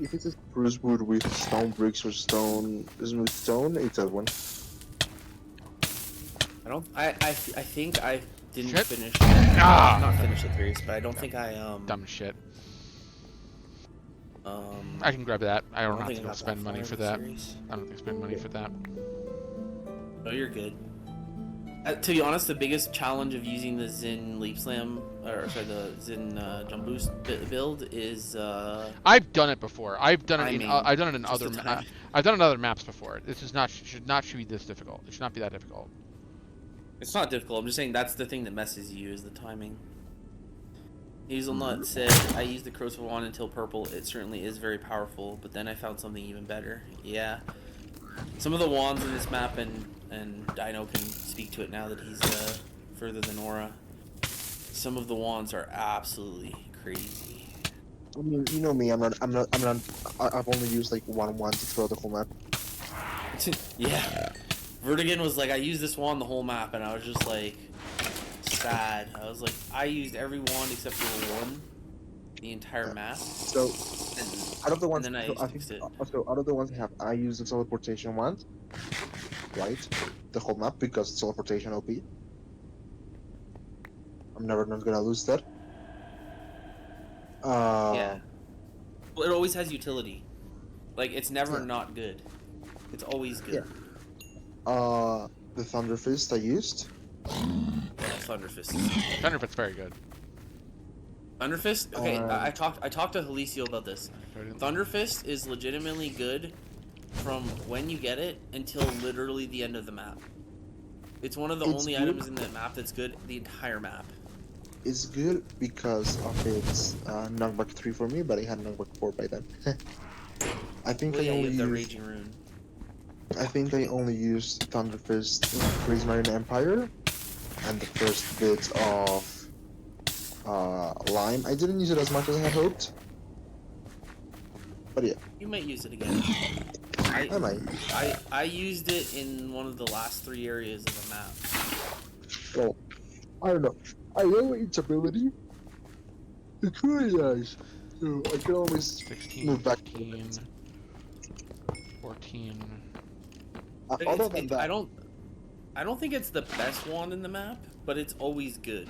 if it's a spruce wood with stone bricks or smooth stone, it's that one. I think I didn't Shit. finish. Ah! Not finish the series, but I don't think I Dumb shit. Um, I can grab that. I don't have think to I go got spend that money far for in the that. series. I don't think spend money for that. No, you're good. To be honest, the biggest challenge of using the Zin Leap Slam, or sorry, the Zin Jump Boost build is. I've done it before. I've done it in Just other the timing. I've done it in other maps before. This is not should not be this difficult. It should not be that difficult. It's not difficult. I'm just saying that's the thing that messes you is the timing. Hazelnut said, I used the Crowsfoot wand until purple. It certainly is very powerful, but then I found something even better. Yeah. Some of the wands in this map, and Dino can speak to it now that he's further than Aura. Some of the wands are absolutely crazy. I mean, you know me. I've only used like one wand to throw the whole map. Yeah. Vertigan was like, I used this wand the whole map, and I was just like, sad. I was like, I used every wand except for one, the entire map. So And, out of the ones, and then so I I think fixed it. so out of the ones I have, I use the teleportation wand, right? The whole map because it's teleportation OP. I'm never not gonna lose that. Yeah. Well, it always has utility. Like, it's never Yeah. not good. It's always Yeah. good. The Thunder Fist I used. Yeah, Thunderfist. Thunderfoot's very good. Thunderfist? Okay, I talked to Helicio about this. Thunderfist is legitimately good from when you get it until literally the end of the map. It's one of the It's only good. items in the map that's good the entire map. It's good because of its knockback 3 for me, but I had knockback 4 by then. I think Well, I yeah, you only have the used. Raging Rune. I think I only used Thunder Fist in Prismarine Empire, and the first bit of Lime. I didn't use it as much as I had hoped, but yeah, You might use it again. I might. I used it in one of the last 3 areas of the map. Well, I don't know. I know its ability. It's really nice. So I can always 16, move back. 15, 14. But Other than that, I don't think it's the best wand in the map, but it's always good.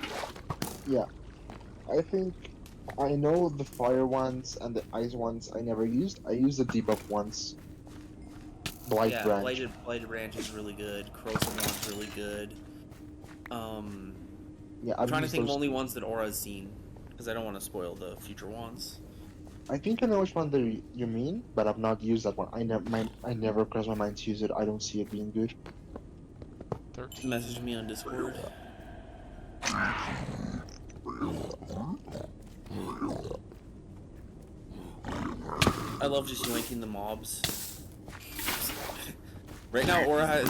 yeah, I think I know the fire ones and the ice ones I never used. I used the debuff ones. Blight Yeah, Branch. Blighted Branch is really good. Corrosive Wand's really good. Yeah, I'm I've trying to used think of those only two. ones that Aura's seen, because I don't want to spoil the future wands. I think I know which one you mean, but I've not used that one. I never crossed my mind to use it. I don't see it being good. 13. Message me on Discord. I love just yoinking the mobs. Right now, Aura has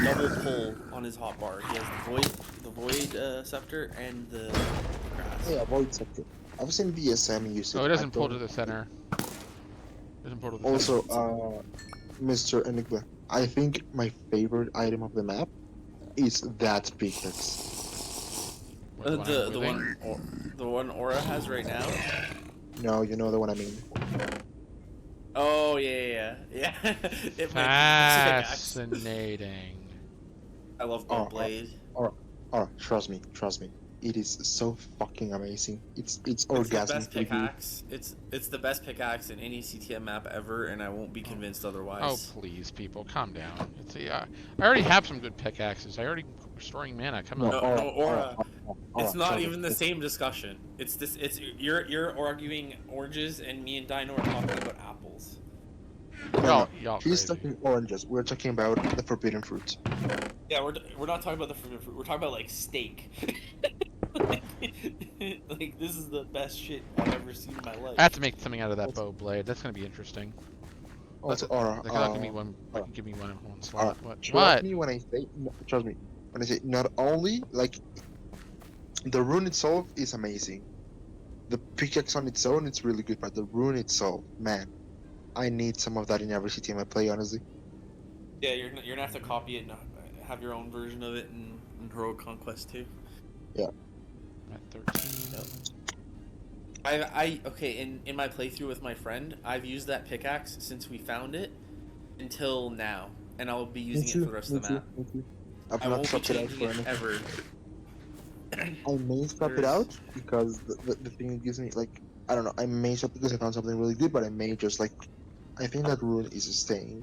double pull on his hotbar. He has the void scepter, and the grass. Yeah, Void Scepter. I've seen VSM use it. Oh, it I doesn't pull to don't- the center. Doesn't pull to the Also, center. Mr. Enigma, I think my favorite item of the map is that pickaxe. What, one I'm wielding? The one Aura has right now. No, you know the one I mean. Oh yeah. It might be pickaxe. Fascinating. I love Oh, Gold Blade. Trust me. It is so fucking amazing. It's It's the orgasmic. best pickaxe. It's the best pickaxe in any CTM map ever, and I won't be convinced otherwise. Oh, please, people, calm down. It's I already have some good pickaxes. I already restoring mana. Come on. No, Aura. It's not trust me. even the same discussion. It's this. It's you're arguing oranges, and me and Dino are talking about apples. Y'all He's crazy. talking oranges. We're talking about the forbidden fruit. Yeah, we're not talking about the forbidden fruit. We're talking about like steak. Like this is the best shit I've ever seen in my life. I have to make something out of that bow blade. That's gonna be interesting. Also, Aura, Give me one. Give me one slot. Aura, What? trust me when I say. Trust me when I say not only like the rune itself is amazing. The pickaxe on its own, it's really good, but the rune itself, man, I need some of that in every CTM I play, honestly. Yeah, you're gonna have to copy it and have your own version of it in Heroic Conquest too. Yeah. At 13. In my playthrough with my friend, I've used that pickaxe since we found it until now, and I'll be using it for the rest of the map. I've I not won't be swapped it out changing for it anything. ever. I may swap it out because the thing it gives me, like, I don't know, I may swap because I found something really good, but I may just, like, I think that rune is staying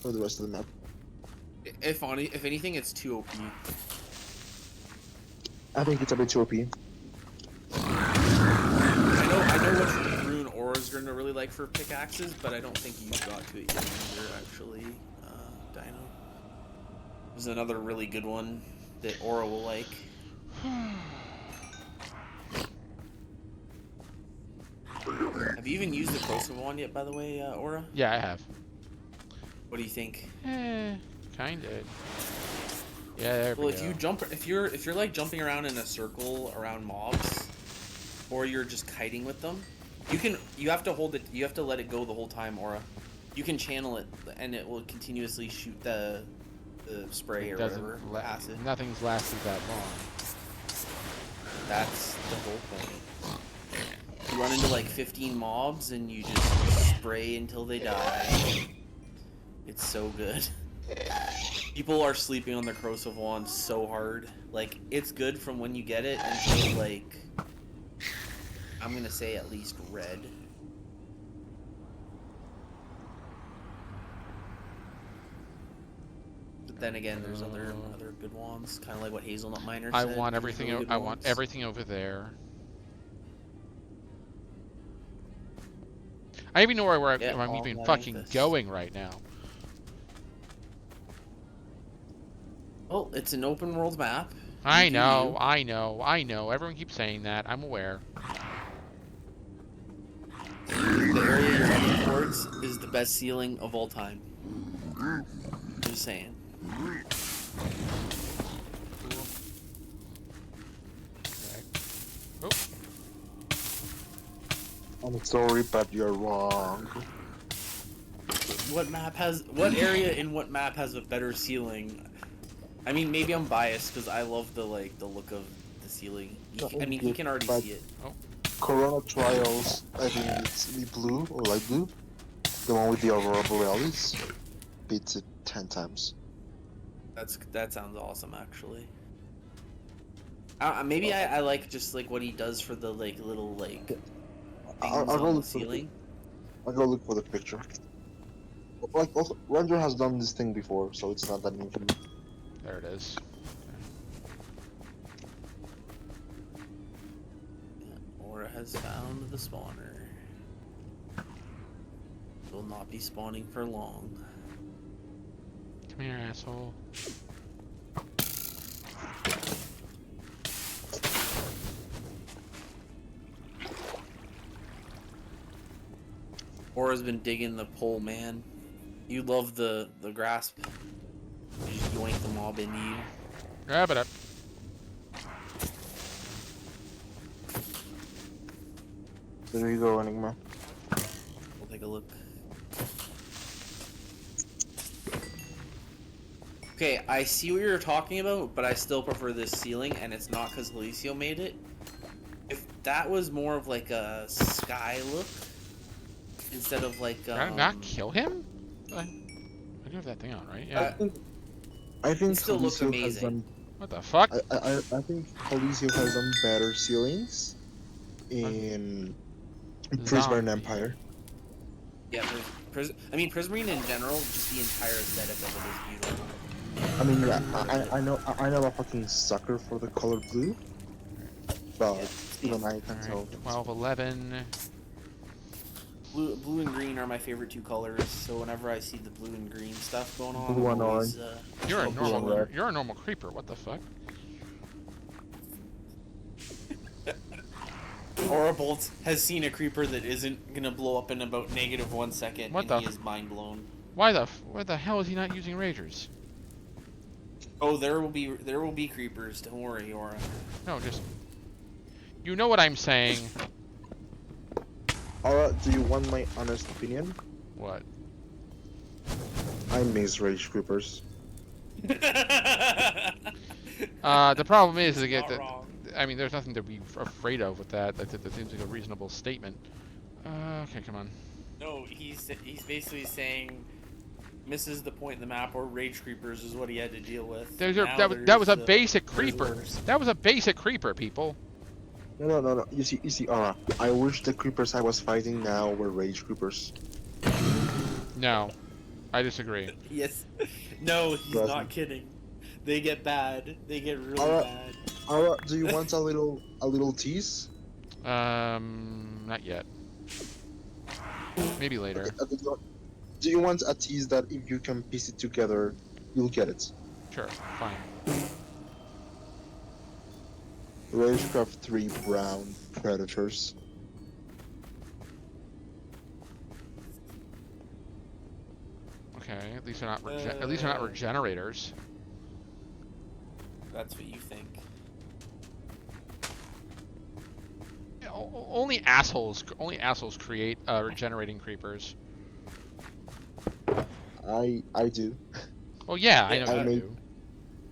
for the rest of the map. If anything, it's too OP. I think it's a bit too OP. I know what rune Aura's gonna really like for pickaxes, but I don't think you got to it yet either, actually, Dino. There's another really good one that Aura will like. Have you even used the corrosive one yet, by the way, Aura? Yeah, I have. What do you think? Kinda. Yeah, there Well, we if go. you jump, if you're like jumping around in a circle around mobs, or you're just kiting with them. You have to hold it. You have to let it go the whole time, Aura. You can channel it, and it will continuously shoot the spray It or doesn't whatever la- acid. Nothing's lasted that long. That's the whole point. You run into like 15 mobs, and you just spray until they die. It's so good. People are sleeping on the corrosive wand so hard. Like, it's good from when you get it until like, I'm gonna say at least red. But then again, there's other good wands, kind of like what Hazelnut Miner I said. want There's everything. really good I want wands. everything over there. I even know where Yeah, I'm all even my fucking Memphis. going right now. Well, it's an open world map. I You do know, you. I know, I know. Everyone keeps saying that. I'm aware. The area you're heading towards is the best ceiling of all time. Just saying. Oh, I'm sorry, but you're wrong. What area in what map has a better ceiling? I mean, maybe I'm biased because I love the look of the ceiling. I mean, he can already But see it. Corona Trials, I think it's the blue or light blue, the one with the Aurora Borealis, beats it 10 times. That sounds awesome, actually. Maybe I like just like what he does for the like little like things I'll go on the look for the ceiling. I'll go look for the picture. Like, also, Ranger has done this thing before, so it's not that new to me. there it is. Aura has found the spawner. Will not be spawning for long. Come here, asshole. Aura's been digging the pole, man. You love the grasp. You just yoink the mob into you. Grab it up. There you go, Enigma. We'll take a look. Okay, I see what you're talking about, but I still prefer this ceiling, and it's not because Holisio made it. If that was more of like a sky look, instead of like Did I not kill him? I do have that thing on, right? Yeah. I think It still looks Holisio has amazing. done. What the fuck? I think Holisio has done better ceilings in Prismarine Zombie. Empire. Yeah, I mean, Prismarine in general, just the entire aesthetic of it is beautiful. I mean, yeah, I know I'm a fucking sucker for the color blue, but Yeah. even I can tell. Alright, 12, 11. Blue and green are my favorite two colors, so whenever I see the blue and green stuff going on, Blue I'm and always, You're a Oh, normal. blue and red. You're a normal creeper. What the fuck? Aura Bolt has seen a creeper that isn't gonna blow up in about -1 second, What and the he is mind blown. Why the hell is he not using ragers? Oh, there will be creepers. Don't worry, Aura. No, just. You know what I'm saying. Alright, do you want my honest opinion? What? I miss Rage Creepers. The problem is to get Not that. wrong. I mean, there's nothing to be afraid of with that. That seems like a reasonable statement. Okay, come on. No, he's basically saying misses the point in the map where rage creepers is what he had to deal with. That was a basic there's creeper. worse. That was a basic creeper, people. No. You see, Aura. I wish the creepers I was fighting now were Rage Creepers. No, I disagree. Yes. No, he's Trust not me. kidding. They get bad. They get really Alright. bad. Aura, do you want a little tease? Not yet. Maybe later. Okay, do you want a tease that if you can piece it together, you'll get it? Sure, fine. Ragecraft 3 Brown Predators. Okay, at least they're not. At least they're not regenerators. That's what you think. only assholes create regenerating creepers. I do. Well, yeah, I Yeah, know I you made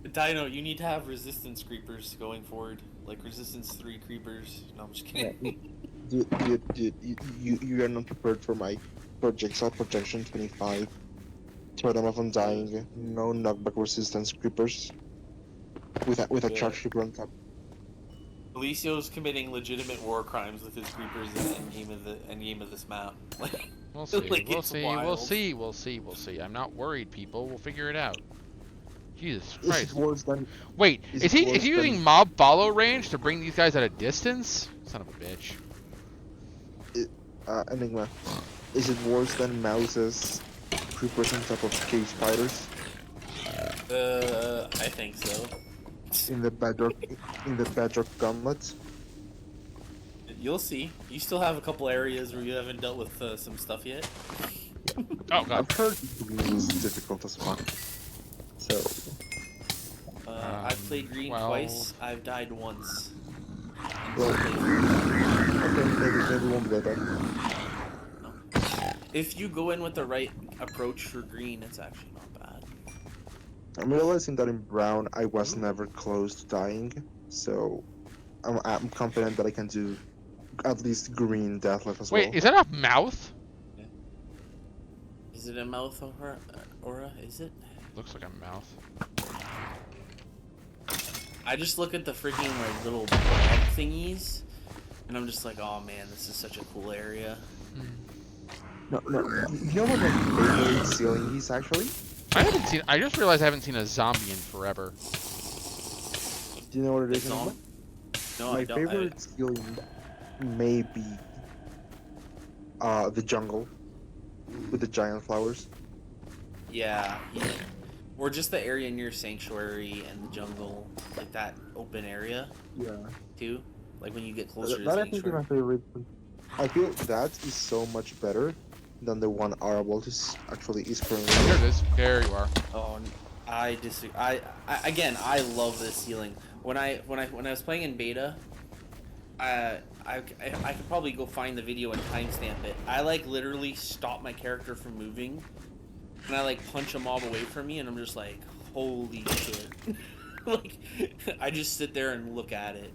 do. Dino, you need to have resistance creepers going forward, like resistance 3 creepers. No, I'm just Yeah, kidding. dude, you are not prepared for my projectile protection 25. Turn them off on dying. No knockback resistance creepers. With a Yeah. charge creeper on top. Alessio's committing legitimate war crimes with his creepers in the end game of this map. Like, We'll see. like We'll it's see. We'll wild. see. We'll see. We'll see. I'm not worried, people. We'll figure it out. Jesus Is it Christ. worse than Wait, is is it he worse using than mob follow range to bring these guys at a distance? Son of a bitch. Enigma? Is it worse than Mouse's creepers on top of cave spiders I think so. in the bedrock gauntlet? You'll see. You still have a couple areas where you haven't dealt with some stuff yet. Oh god. I've heard green is difficult as fuck. So I've played green 12. twice. I've died once. well, okay, maybe we won't get that. If you go in with the right approach for green, it's actually not bad. I'm realizing that in brown I was never close to dying, so I'm confident that I can do at least green deathlift as Wait, well. is that a mouth? Is it a mouth aura? Is it? Looks like a mouth. I just look at the freaking like little blob thingies, and I'm just like, oh man, this is such a cool area. No, you know what my favorite ceiling is actually? I just realized I haven't seen a zombie in forever. Do you know what it is? It's Enigma? on. No, My I don't. favorite ceiling may be the jungle with the giant flowers. Yeah. Or just the area near Sanctuary and the jungle, like that open area Yeah. too. Like when you get closer to That I think is my Sanctuary. favorite. I feel that is so much better than the one Arable is currently. There it is. There you are. Oh, I disagree. Again, I love this ceiling. When I was playing in beta, I could probably go find the video and timestamp it. I like literally stop my character from moving, and I like punch a mob away from me, and I'm just like, holy shit! Like, I just sit there and look at it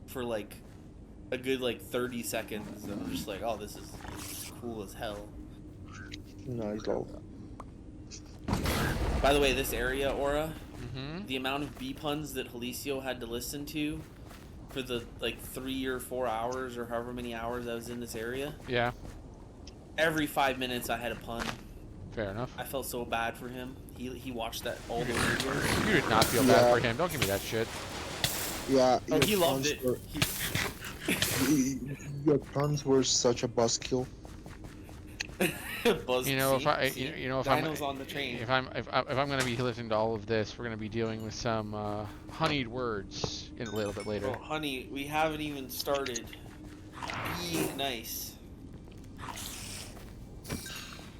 for like a good like 30 seconds, and I'm just like, oh, this is cool as hell. Nice lol. By the way, this area, Aura, Mm-hmm. the amount of bee puns that Jaliscio had to listen to for the like 3 or 4 hours or however many hours I was in this area, Yeah. every 5 minutes I had a pun. Fair enough. I felt so bad for him. He watched that all those videos. You did not feel bad Yeah. for him. Don't give me that shit. Yeah. Oh, your he loved puns it. were- your puns were such a buzzkill. Buzz, You know, see? if I, See? you know, if Dino's I'm, on the train. if I'm gonna be listening to all of this, we're gonna be dealing with some honeyed words in a little bit later. Oh, honey, we haven't even started. Be nice.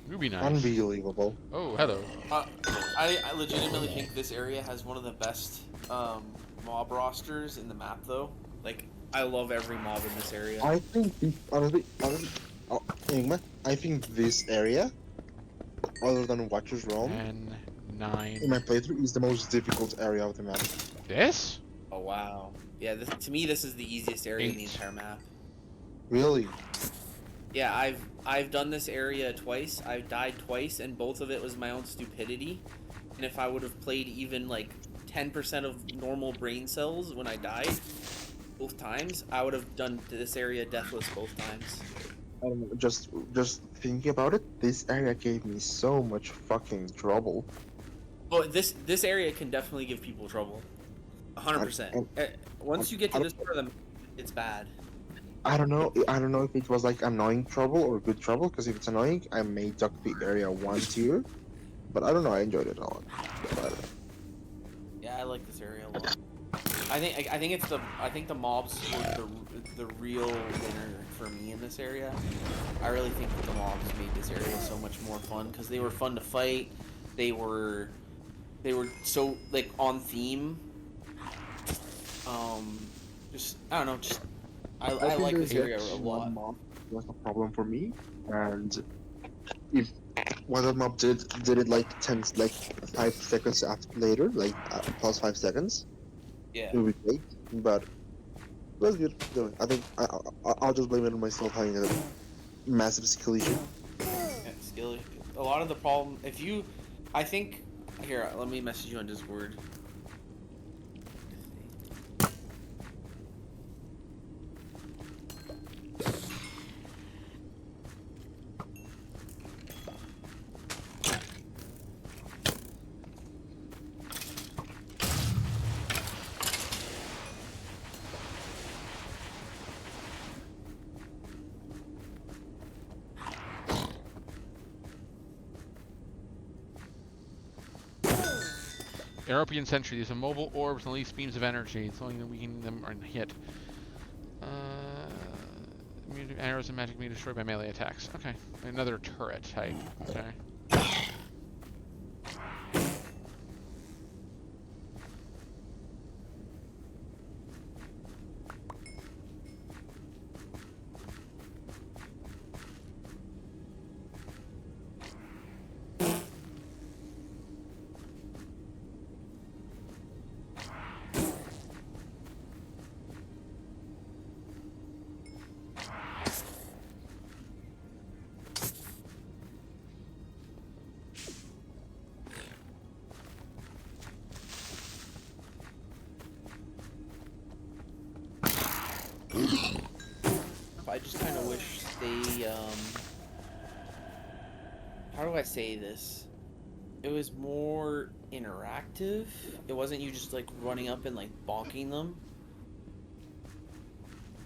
You'd be nice. Unbelievable. Oh, hello. I legitimately think this area has one of the best mob rosters in the map, though. Like, I love every mob in this area. I think honestly, oh, Enigma, I think this area, other than Watcher's Realm, 10, 9. in my playthrough, is the most difficult area of the map. This? Oh wow. Yeah, to me this is the easiest area in the 8. entire map. Really? Yeah, I've done this area twice. I've died twice, and both of it was my own stupidity. And if I would have played even like 10% of normal brain cells when I died, both times, I would have done this area deathless both times. Just thinking about it, this area gave me so much fucking trouble. Oh, this area can definitely give people trouble. 100%. Once you get to this part of the map, it's bad. I don't know if it was like annoying trouble or good trouble, because if it's annoying, I may duck the area 1 tier. But I don't know, I enjoyed it a lot. But, Yeah, I like this area a lot. I think the mobs were the real winner for me in this area. I really think that the mobs made this area so much more fun because they were fun to fight. They were so like on theme. Just I don't know, just I think like there's this area a just lot. one mob was a problem for me, and if what that mob did it like 5 seconds after later, like plus 5 seconds, Yeah. it would be great. But it was good. No, I think I'll just blame it on myself having a massive skill issue. Yeah, skill. A lot of the problem, if you, I think, here, let me message you on Discord. European Sentry. These are mobile orbs and release beams of energy. It's only weakening them or hit. Arrows and magic being destroyed by melee attacks. Okay. Another turret type. Okay. I just kind of wish they, how do I say this? It was more interactive. It wasn't you just like running up and like bonking them.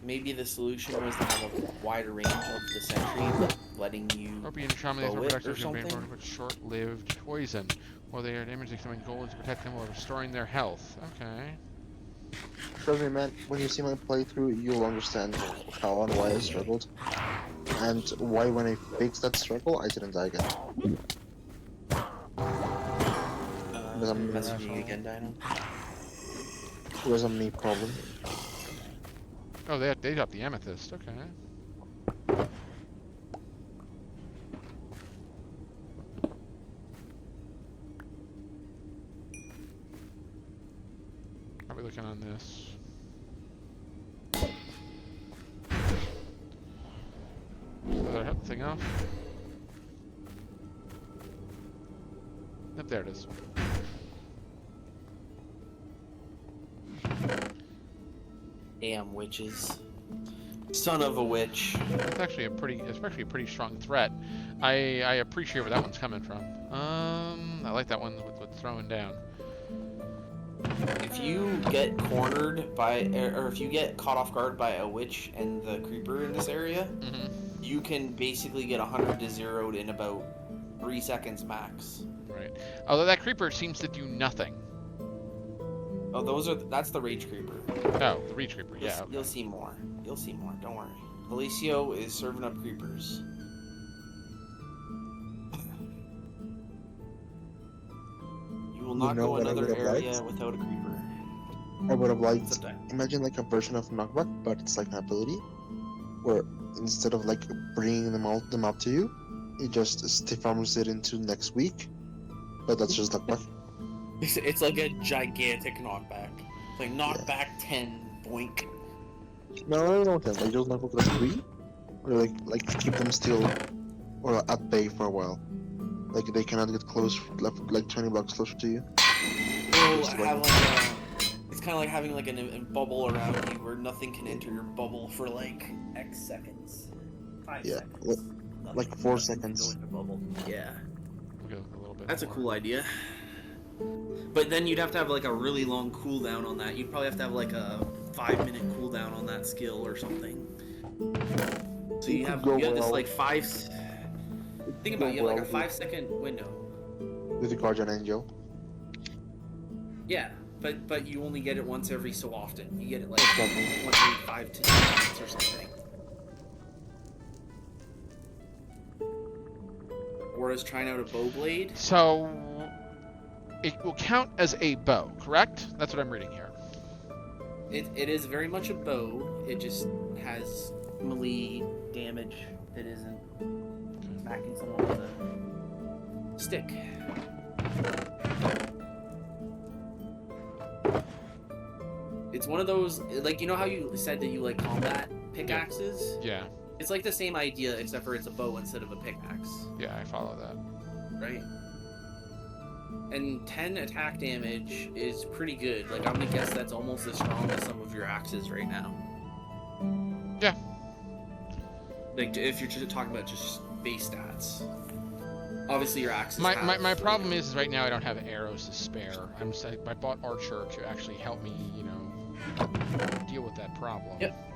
Maybe the solution was to have a wider range of the sentry, like letting you European Shaman is bow no it productive or something. with short-lived poison. While they are damaging someone, goal is to protect them while restoring their health. Okay. Trust me, man. When you see my playthrough, you'll understand how and why I struggled, and why when I fixed that struggle, I didn't die again. Because I'm Messaging you again, Dino. It was a me problem. Oh, they dropped the amethyst. Okay. How are we looking on this? Another thing off. Yep, there it is. Damn witches. Son of a witch. It's actually a pretty strong threat. I appreciate where that one's coming from. I like that one with throwing down. If you get cornered by, or if you get caught off guard by a witch and the creeper in this area, you can basically get 100 to 0'd in about 3 seconds max. Right. Although that creeper seems to do nothing. Oh, that's the rage creeper. Oh, the reach creeper. Yeah. Okay. You'll see more. You'll see more. Don't worry. Alicio is serving up creepers. You will not go what I another would have area liked? without a creeper. I would have liked, Sometimes. imagine like a version of knockback, but it's like an ability, where instead of like bringing them up to you, it just stiff arms it into next week. But that's just knockback. It's like a gigantic knockback. It's like knockback 10, boink. No, like just knockback like 3, or like keep them still or at bay for a while. Like they cannot get close, like 20 blocks closer to you. Well, Just like- have like it's kind of like having like a bubble around you where nothing can enter your bubble for like X seconds. 5 Yeah, seconds. like 4 Nothing can seconds. go in your bubble. Yeah. We'll go a little bit. That's a more. cool idea. But then you'd have to have like a really long cooldown on that. You'd probably have to have like a 5-minute cooldown on that skill or something. So you have this well. like 5. Think about it, you have like a well 5-second window. with the Guardian Angel. Yeah, but you only get it once every so often. You get it like Exactly. once every 5 to 10 minutes or something. Whereas trying out a bow blade, So it will count as a bow, correct? That's what I'm reading here. it is very much a bow. It just has melee damage that isn't smacking someone with a stick. It's one of those, like, you know how you said that you like combat pickaxes? Yeah. It's like the same idea, except for it's a bow instead of a pickaxe, Yeah, I follow that. right? And 10 attack damage is pretty good. Like, I'm gonna guess that's almost as strong as some of your axes right now. Yeah. Like, if you're just talking about just base stats. Obviously, your axes My problem is right now I don't have arrows to spare. I bought Archer to actually help me, you know, deal with that problem. Yep.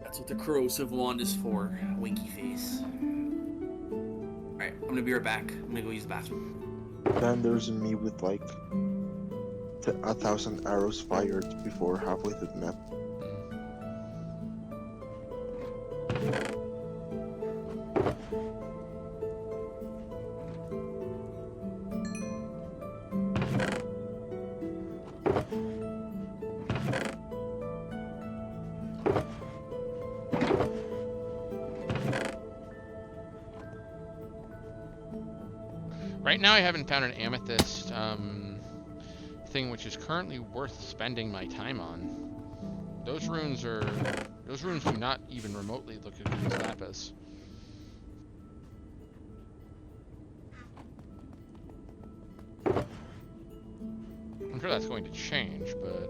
That's what the corrosive wand is for. Winky face. Alright, I'm gonna be right back. I'm gonna go use the bathroom. Then there's me with like 1,000 arrows fired before halfway through the map. Right now I haven't found an amethyst thing which is currently worth spending my time on. Those runes do not even remotely look as good as lapis. I'm sure that's going to change, but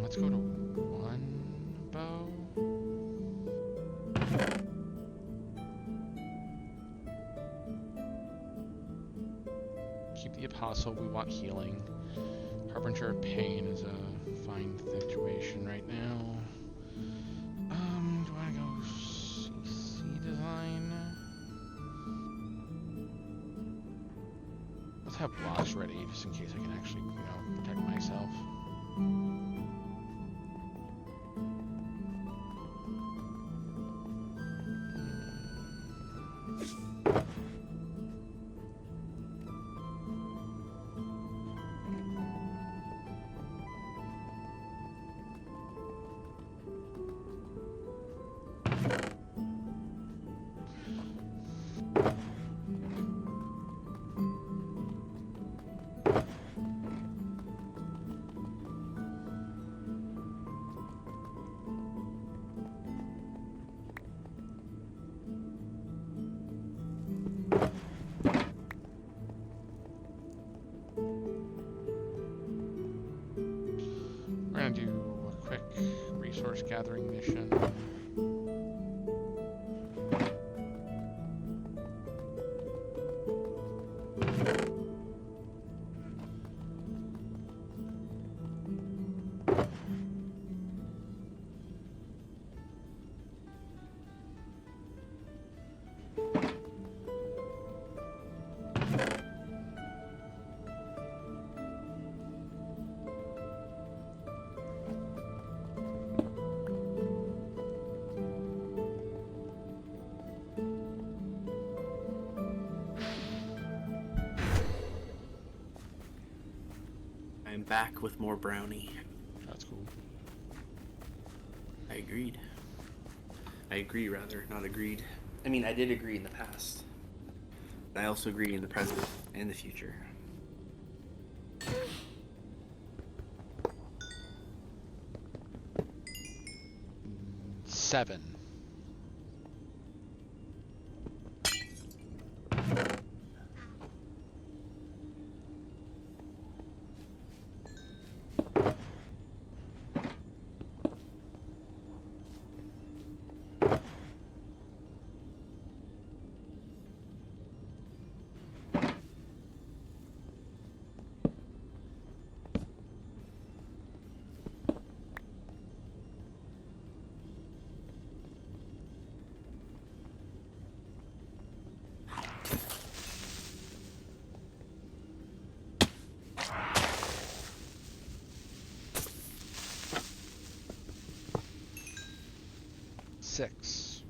let's go to one bow. Keep the apostle, we want healing. Harbinger of Pain is a fine situation right now. Do I go CC design? Let's have blocks ready just in case I can actually, you know, protect myself. We're gonna do a quick resource gathering mission. I'm back with more brownie. That's cool. I agreed. I agree, rather, not agreed. I mean, I did agree in the past. I also agree in the present and the future. Seven. Six.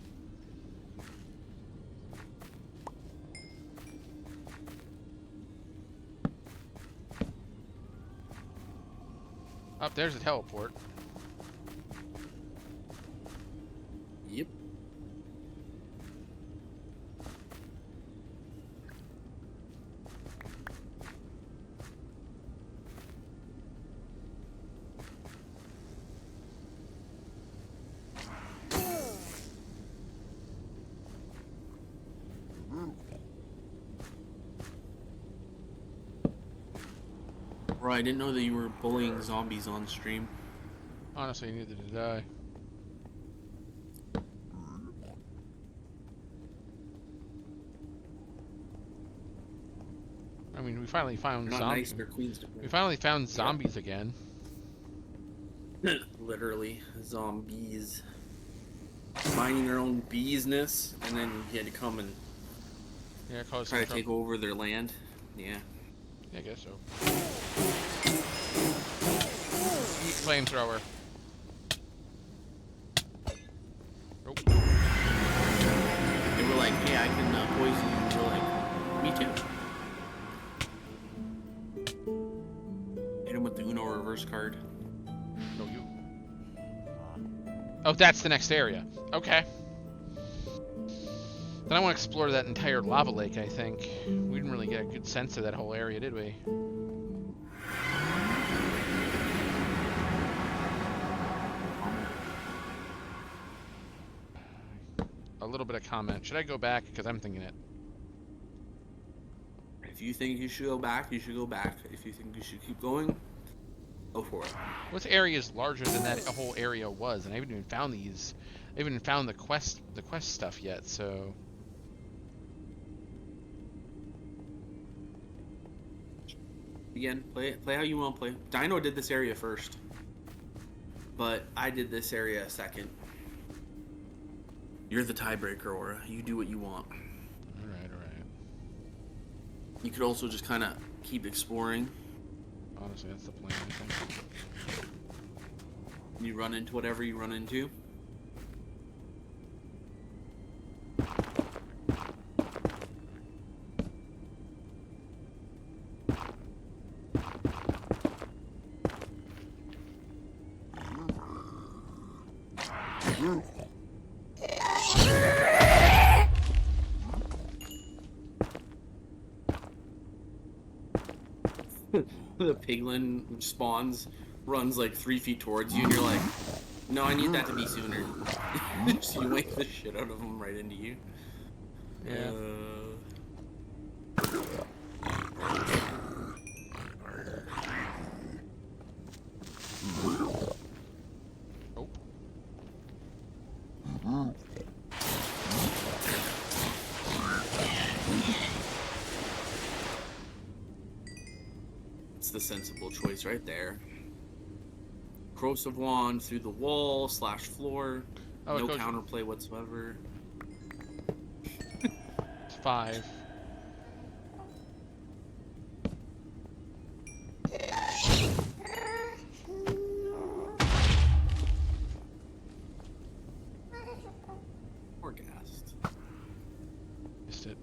Up there's a teleport. Yep. Bro, I didn't know that you were bullying zombies on stream. Honestly, neither did I. I mean, we finally found They're not nice, zombies. they're queens. We finally found zombies again. Literally, zombies. Minding their own business, and then you had to come and Yeah, cause try some to take over their land. Yeah. Yeah, I guess so. Flamethrower. Oh. They were like, hey, I can poison you. We're like, me too. Hit him with the Uno reverse card. No, you. Oh, that's the next area. Okay. Then I want to explore that entire lava lake, I think. We didn't really get a good sense of that whole area, did we? A little bit of comment. Should I go back? Because I'm thinking it. If you think you should go back, you should go back. If you think you should keep going, go for it. What's area is larger than that whole area was? And I haven't even found these. I haven't even found the quest stuff yet, so... Again, play how you want to play. Dino did this area first, but I did this area second. You're the tiebreaker, Aura. You do what you want. Alright, alright. You could also just kind of keep exploring. Honestly, that's the plan, I think. You run into whatever you run into. The piglin spawns, runs like 3 feet towards you, and you're like, no, I need that to be sooner. So you wake the shit out of them right into you. Yeah. Oh. It's the sensible choice right there. Corrosive wand through the wall / floor. Oh, No Coach. counterplay whatsoever. It's 5. Or gassed. Missed it.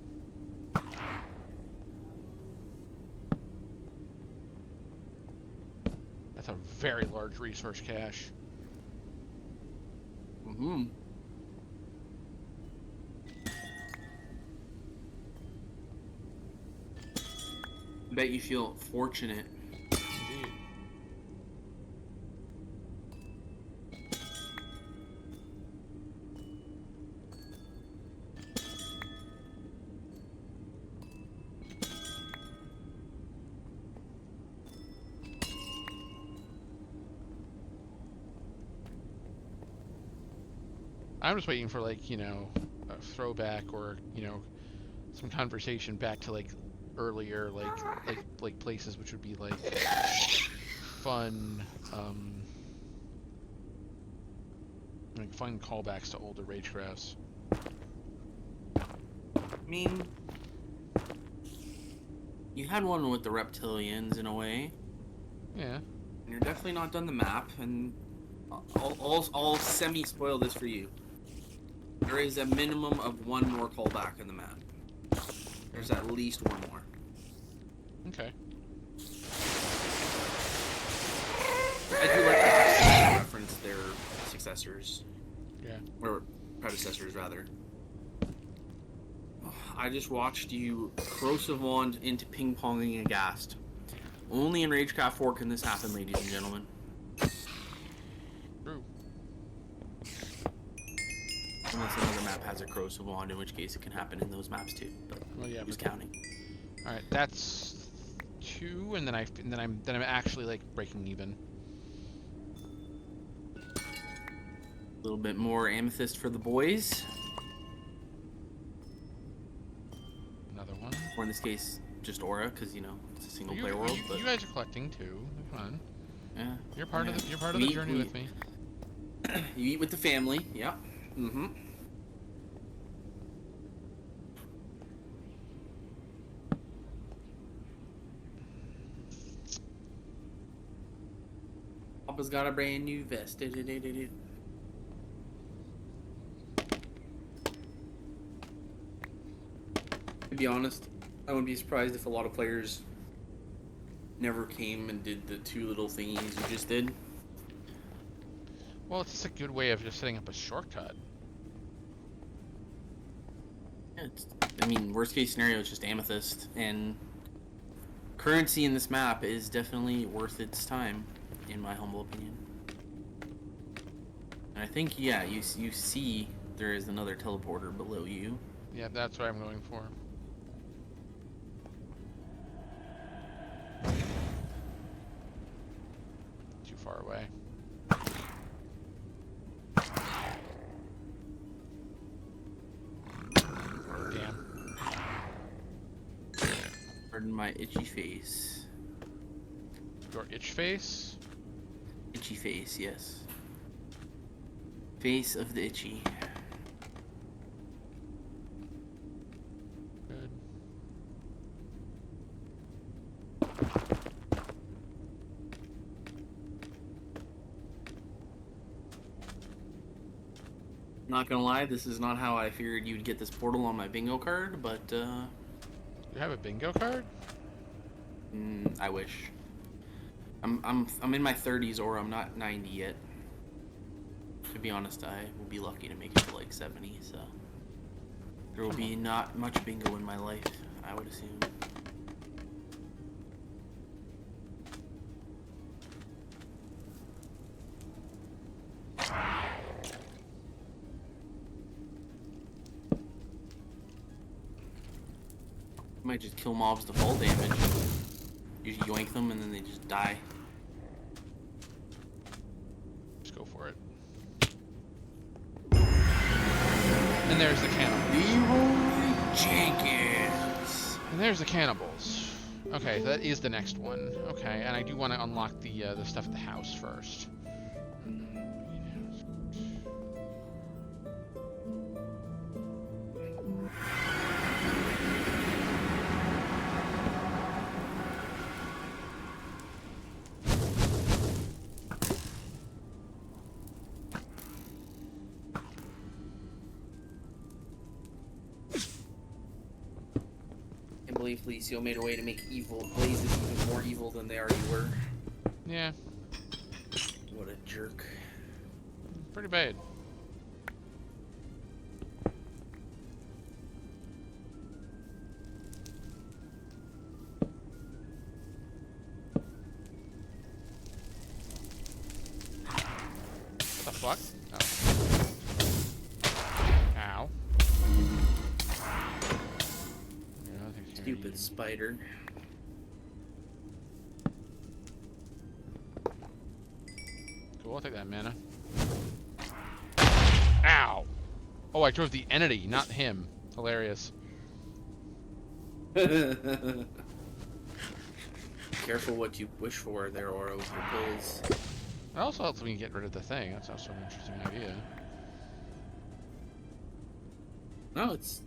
That's a very large resource cache. Mm-hmm. Bet you feel fortunate. Indeed. I'm just waiting for, like, you know, a throwback or, you know, some conversation back to, like, earlier, like places which would be, like, fun, like, fun callbacks to older Ragecrafts. I mean, you had one with the reptilians in a way. Yeah. And you're definitely not done the map, and I'll semi-spoil this for you. There is a minimum of one more callback in the map. There's at least one more. Okay. I do like to reference their successors. Yeah. Or predecessors, rather. I just watched you corrosive wand into ping-ponging aghast. Only in Ragecraft 4 can this happen, ladies and gentlemen. True. Unless another map has a corrosive wand, in which case it can happen in those maps too. But Well, yeah, who's but counting? all right, that's 2, and then I'm actually like breaking even. A little bit more amethyst for the boys, Another one. or in this case, just aura, because you know it's a single-player world. But You guys are collecting too. Come on. yeah, You're part of the We- journey we- with me. You eat with the family. Yep. Mm-hmm. Papa's got a brand new vest. Do-do-do-do-do. To be honest, I wouldn't be surprised if a lot of players never came and did the 2 little thingies you just did. Well, it's just a good way of just setting up a shortcut. Yeah, I mean, worst case scenario is just amethyst, and currency in this map is definitely worth its time, in my humble opinion. And I think, yeah, you see there is another teleporter below you. Yeah, that's what I'm going for. Too far away. Damn. Pardon my itchy face. Your itch face? Itchy face, yes. Face of the itchy. Good. Not gonna lie, this is not how I figured you'd get this portal on my bingo card, but You have a bingo card? I wish. I'm in my 30s, or I'm not 90 yet. To be honest, I will be lucky to make it to like 70, so there will be not much bingo in my life, I would assume. Might just kill mobs to fall damage. You yoink them and then they just die. Just go for it. And there's the cannibals. Leroy Jenkins. And there's the cannibals. Okay, that is the next one. Okay, and I do want to unlock the stuff at the house first. I believe Felicio made a way to make evil blazes even more evil than they already were. Yeah, What a jerk. pretty bad. What the fuck? Oh. Ow. Yeah, nothing's here. Stupid spider. Cool, I'll take that mana. Ow! Oh, I drove the entity, not him. Hilarious. Careful what you wish for there, Oro, with your pulls. It also helps me get rid of the thing. That's also an interesting idea. No, it's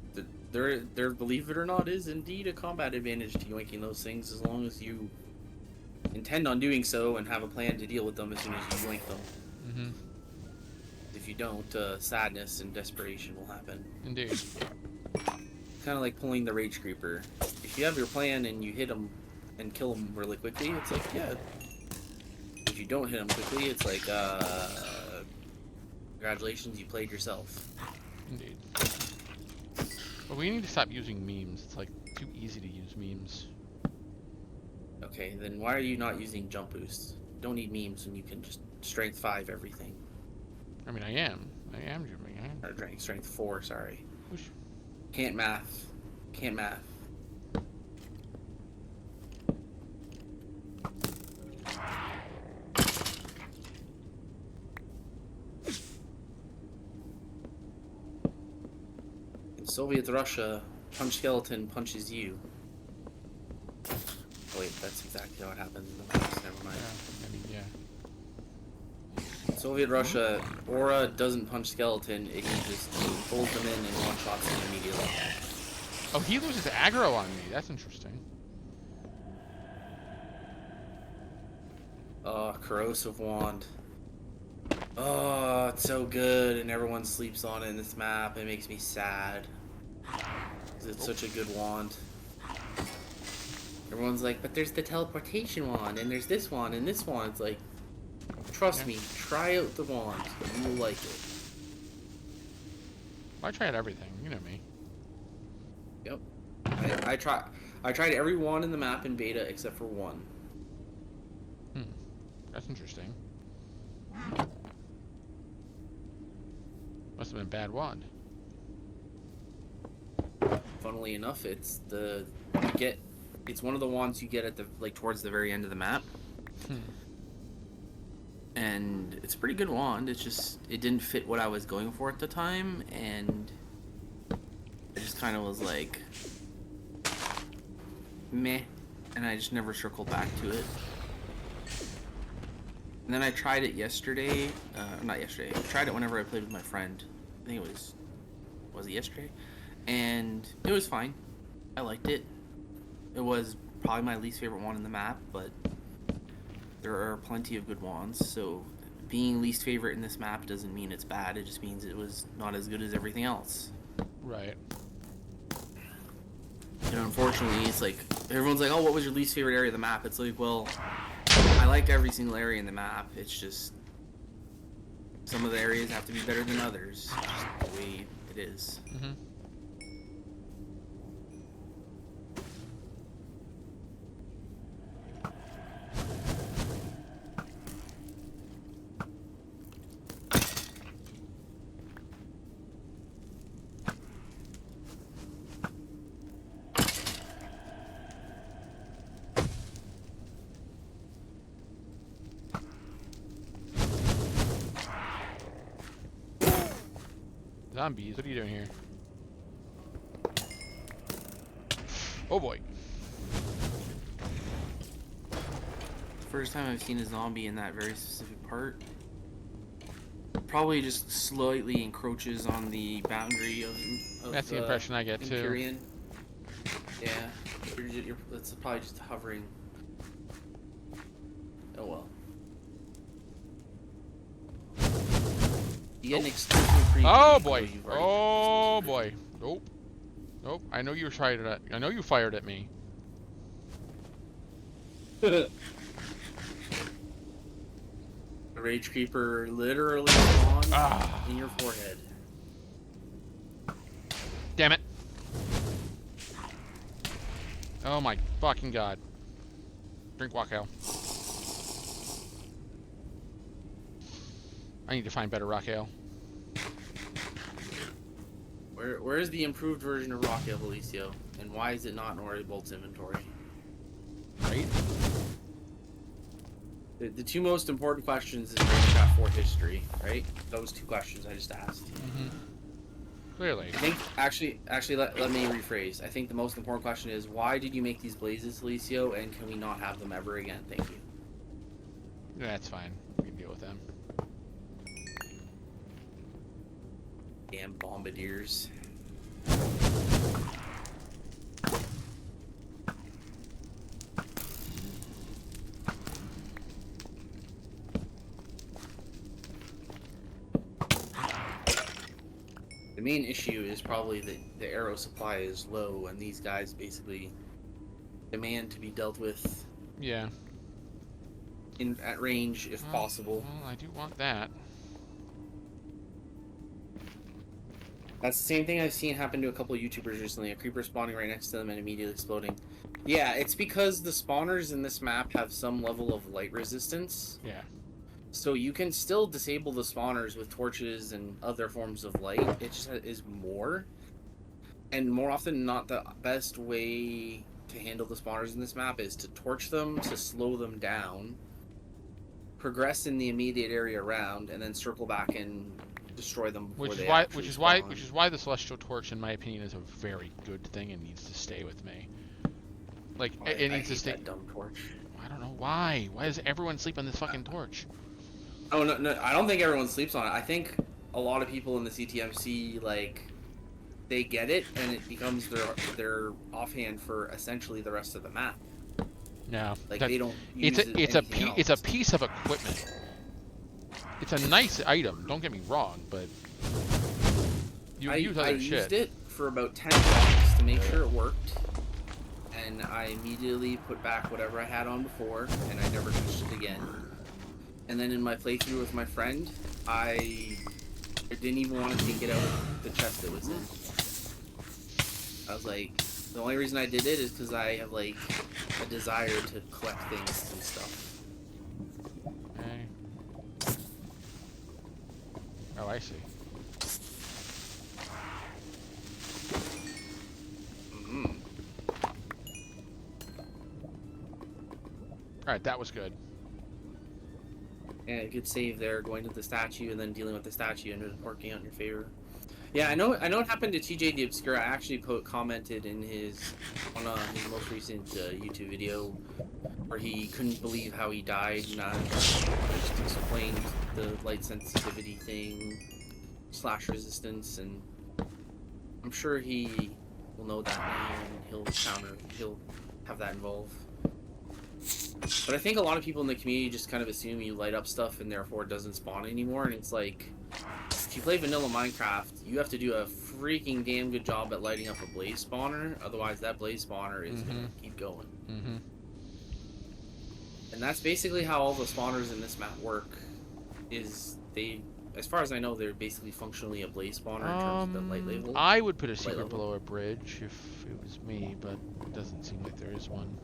there. Believe it or not, is indeed a combat advantage to yoinking those things as long as you intend on doing so and have a plan to deal with them as soon as you yoink them. Mm-hmm. If you don't, sadness and desperation will happen. Indeed. Kind of like pulling the Rage Creeper. If you have your plan and you hit them and kill them really quickly, it's like, yeah. If if you don't hit them quickly, it's like, congratulations, you played yourself. Indeed. But we need to stop using memes. It's like too easy to use memes. Okay, then why are you not using jump boosts? You don't need memes when you can just strength 5 everything. I mean, I am jumping. Or strength 4, sorry. Whoosh. Can't math. Can't math. In Soviet Russia, punch skeleton punches you. Oh wait, that's exactly how it happens in the past. Never mind. Yeah, I mean, yeah. Soviet Russia, Aura doesn't punch skeleton, he just pulls them in and one-shots them immediately. Oh, he loses aggro on me. That's interesting. Oh, Corrosive Wand. Oh, it's so good, and everyone sleeps on it in this map. It makes me sad. 'Cause it's such a good wand. Everyone's like, but there's the teleportation wand, and there's this wand, and this wand. It's like, trust me, try out the wand. You will like it. I tried everything. You know me. Yep. I tried every wand in the map in beta except for one. That's interesting. Must have been a bad wand. Funnily enough, it's one of the wands you get at the towards the very end of the map. And it's a pretty good wand. It's just it didn't fit what I was going for at the time, and I just kind of was like meh, and I just never circled back to it. And then I tried it yesterday. Not yesterday. I tried it whenever I played with my friend. I think it was it yesterday? And it was fine. I liked it. It was probably my least favorite wand in the map, but there are plenty of good wands, so being least favorite in this map doesn't mean it's bad. It just means it was not as good as everything else. Right. And unfortunately, it's like everyone's like, "Oh, what was your least favorite area of the map?" It's like, well, I like every single area in the map. It's just some of the areas have to be better than others. It's just the way it is. Mm-hmm. Zombies, what are you doing here? Oh boy. First time I've seen a zombie in that very specific part. Probably just slightly encroaches on the boundary of That's the impression I get too. Empyrean. Yeah, it's probably just hovering. Oh well. You get an exclusive preview. Oh boy. You've already Oh boy. Nope. Nope. I know you tried it. I know you fired at me. The Rage Creeper literally spawns in your forehead. Damn it. Oh my fucking god. Drink Wacko. I need to find better rock ale. Where is the improved version of Rock Evolucio? And why is it not in Ori Bolt's inventory? Right? The two most important questions in Ragecraft 4 history, right? Those two questions I just asked. Mm-hmm. Clearly. I think, actually, let me rephrase. I think the most important question is, why did you make these blazes, Alicio, and can we not have them ever again? Thank you. Yeah, that's fine. We can deal with them. Damn bombardiers. The main issue is probably that the arrow supply is low, and these guys basically demand to be dealt with. Yeah. at range if possible. Well, I do want that. That's the same thing I've seen happen to a couple of YouTubers recently. A creeper spawning right next to them and immediately exploding. Yeah, it's because the spawners in this map have some level of light resistance. Yeah. So you can still disable the spawners with torches and other forms of light. It just is more. And more often than not, the best way to handle the spawners in this map is to torch them to slow them down, progress in the immediate area around, and then circle back and destroy them before they actually spawn. Which is why the celestial torch, in my opinion, is a very good thing and needs to stay with me. Like it needs to stay. That dumb torch. I don't know why. Why does everyone sleep on this fucking torch? Oh no, I don't think everyone sleeps on it. I think a lot of people in the CTMC like they get it and it becomes their offhand for essentially the rest of the map. No, like they don't. Use it's a piece of equipment. It's a nice item. Don't get me wrong, but you use other shit. I used it for about 10 seconds to make sure it worked, and I immediately put back whatever I had on before, and I never touched it again. And then in my playthrough with my friend, I didn't even want to take it out of the chest it was in. I was like, the only reason I did it is because I have like a desire to collect things and stuff. Okay. Oh, I see. Alright, that was good. Yeah, a good save there, going to the statue and then dealing with the statue and it working out in your favor. Yeah, I know it happened to TJ the Obscura. I actually commented in his his most recent YouTube video where he couldn't believe how he died, and I just explained the light sensitivity thing, slash resistance, and I'm sure he will know that now and he'll have that involved. But I think a lot of people in the community just kind of assume you light up stuff and therefore it doesn't spawn anymore, and it's like, if you play vanilla Minecraft, you have to do a freaking damn good job at lighting up a blaze spawner, otherwise that blaze spawner is gonna keep going. And that's basically how all the spawners in this map work, is they, as far as I know, they're basically functionally a blaze spawner in terms of the light level. I would put a secret below a bridge if it was me, but it doesn't seem like there is one.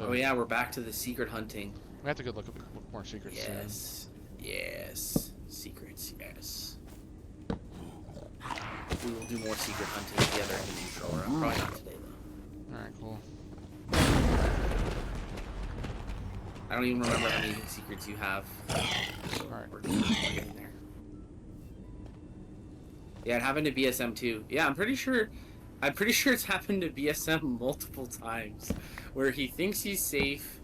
Oh yeah, we're back to the secret hunting. We have to go look more secrets soon. Yes. Secrets, yes. We will do more secret hunting together in the future. Probably not today, though. Alright, cool. I don't even remember how many secrets you have. Alright. We're getting there. Yeah, it happened to BSM too. Yeah, I'm pretty sure it's happened to BSM multiple times, where he thinks he's safe.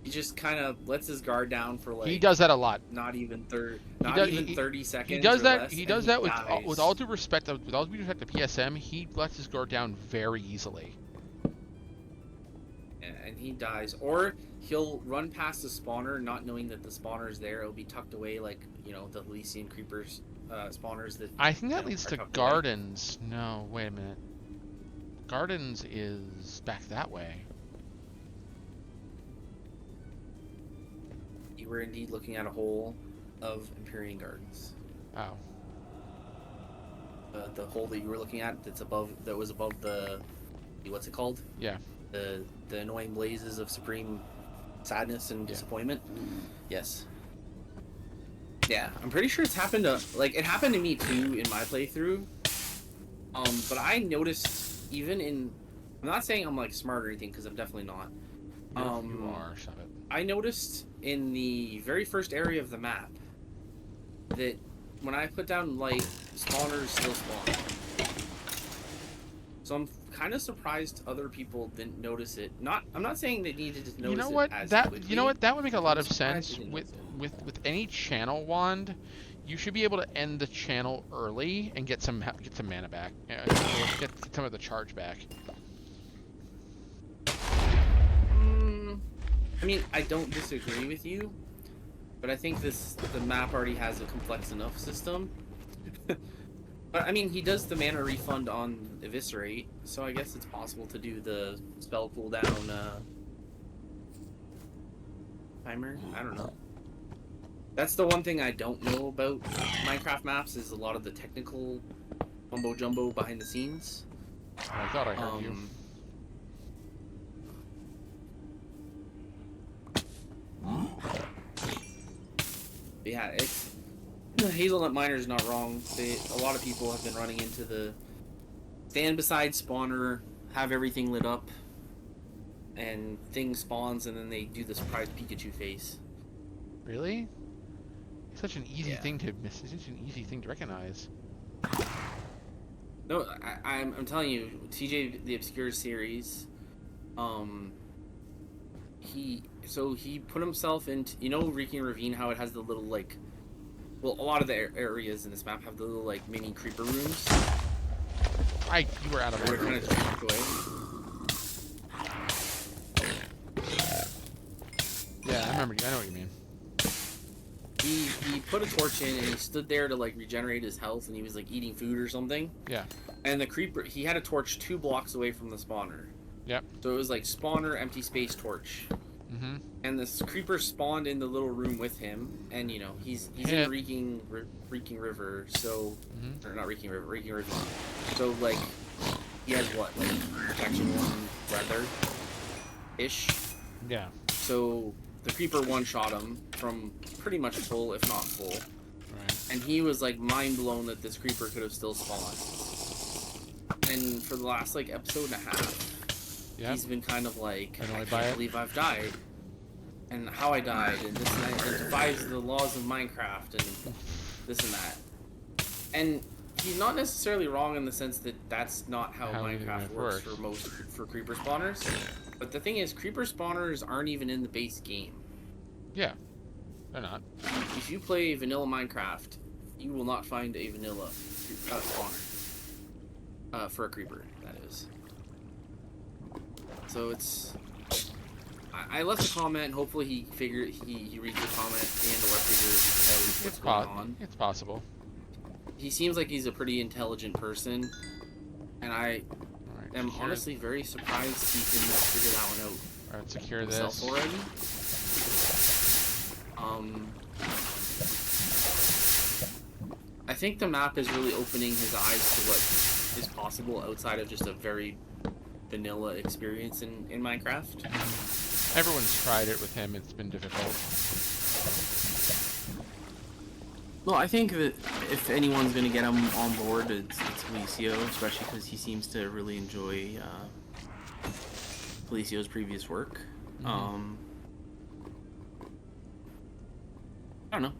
He just kind of lets his guard down for like. He does that a lot. Not even 30 seconds. He does that. Less, he does that with all due respect. With all due respect to PSM, he lets his guard down very easily. Yeah, and he dies, or he'll run past the spawner, not knowing that the spawner is there. It'll be tucked away, like the Elysian creepers spawners that. I think that leads to gardens. Away. No, wait a minute. Gardens is back that way. You were indeed looking at a hole of Empyrean Gardens. Oh. The hole that you were looking at that was above the, what's it called? Yeah. The annoying blazes of supreme sadness and disappointment. Yes. Yeah, I'm pretty sure it's happened to it happened to me too in my playthrough. But I noticed even in, I'm not saying I'm like smart or anything because I'm definitely not. You are. Shut it. I noticed in the very first area of the map that when I put down light, spawners still spawn. So I'm kind of surprised other people didn't notice it. I'm not saying they needed to notice it as quickly. You know what? That would make a lot of sense with any channel wand. You should be able to end the channel early and get some mana back. Get some of the charge back. I mean, I don't disagree with you, but I think the map already has a complex enough system. But I mean, he does the mana refund on Eviscerate, so I guess it's possible to do the spell cooldown timer. I don't know. That's the one thing I don't know about Minecraft maps is a lot of the technical mumbo jumbo behind the scenes. I thought I heard you. Yeah, it's Hazelnut Miner's not wrong. A lot of people have been running into the stand beside spawner, have everything lit up, and thing spawns, and then they do the surprise Pikachu face. Really? It's such an easy Yeah. thing to miss. It's such an easy thing to recognize. No, I'm telling you, TJ the Obscure series, he put himself into, you know, Reeking Ravine, how it has the little, like, well, a lot of the areas in this map have the little, like, mini creeper rooms. You were out of They're order. kind of tucked away. Yeah, I know what you mean. He put a torch in and he stood there to, like, regenerate his health, and he was, like, eating food or something. Yeah. And the creeper, he had a torch 2 blocks away from the spawner. Yep. So it was like spawner, empty space, torch. Mm-hmm. And this creeper spawned in the little room with him, and you know he's in Reeking River, so or not Reeking River, Reeking River. So like he has what, like protection 1 weather ish. Yeah. So the creeper one-shot him from pretty much full, if not full. Right. And he was like mind blown that this creeper could have still spawned. And for the last like episode and a half, Yep. he's been kind of like, I Annoyed by can't it. believe I've died, and how I died, and this and that. It defies the laws of Minecraft, and this and that. And he's not necessarily wrong in the sense that that's not how Minecraft works for creeper spawners. But the thing is, creeper spawners aren't even in the base game. Yeah. They're not. If you play vanilla Minecraft, you will not find a vanilla spawner. For a creeper, that is. So it's... I left a comment, hopefully he reads the comment and or figures out what's going on. It's possible. He seems like he's a pretty intelligent person, and I am honestly very surprised he can figure that one out. Alright, secure himself this. already. I think the map is really opening his eyes to what is possible outside of just a very vanilla experience in Minecraft. Everyone's tried it with him. It's been difficult. Well, I think that if anyone's going to get him on board, it's Felicio, especially because he seems to really enjoy Felicio's previous work. I don't know.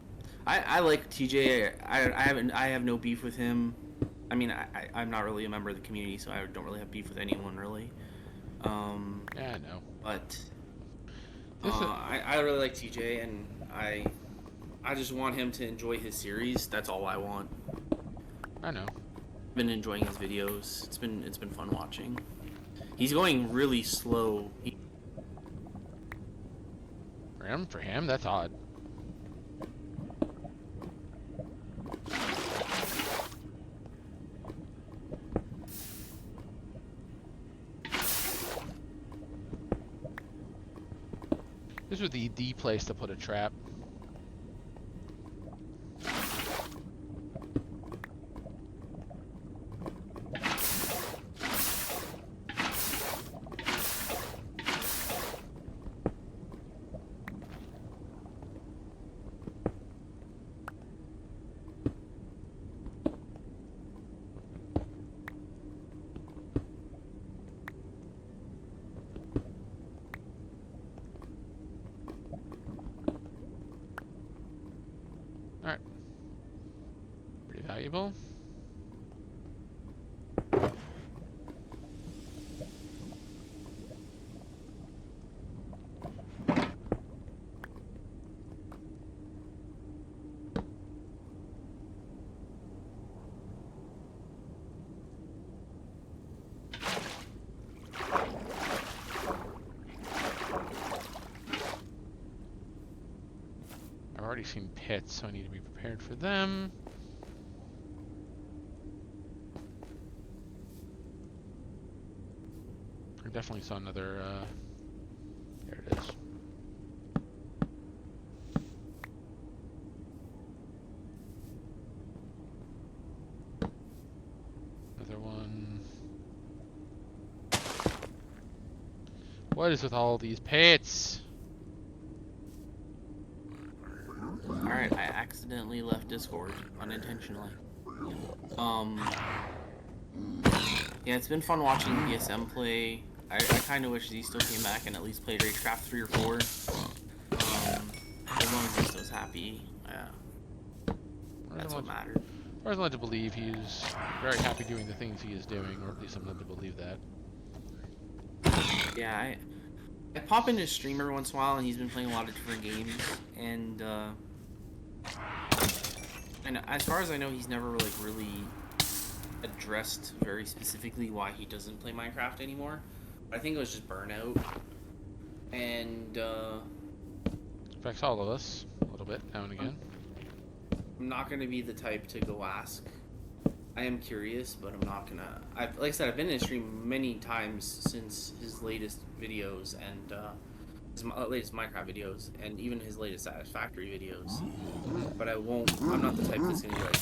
I like TJ. I have no beef with him. I mean, I'm not really a member of the community, so I don't really have beef with anyone, really. Yeah, I know. But I really like TJ, and I just want him to enjoy his series. That's all I want. I know. I've been enjoying his videos. It's been fun watching. He's going really slow. For him, that's odd. This would be the place to put a trap. Alright. Pretty valuable. I've already seen pits, so I need to be prepared for them. I definitely saw another, there it is. What is with all these pits? Alright, I accidentally left Discord unintentionally. Yeah, it's been fun watching BSM play. I kind of wish Zisto came back and at least played Ragecraft 3 or 4. As long as Zisto's happy, yeah, that's what mattered. I was led to believe he's very happy doing the things he is doing, or at least I'm led to believe that. Yeah, I pop into his stream every once in a while, and he's been playing a lot of different games, and as far as I know, he's never really addressed very specifically why he doesn't play Minecraft anymore. I think it was just burnout, and Affects all of us a little bit now and again. I'm not gonna be the type to go ask. I am curious, but I'm not gonna. Like I said, I've been in his stream many times since his latest videos and his latest Minecraft videos, and even his latest Satisfactory videos. But I won't. I'm not the type that's gonna be like,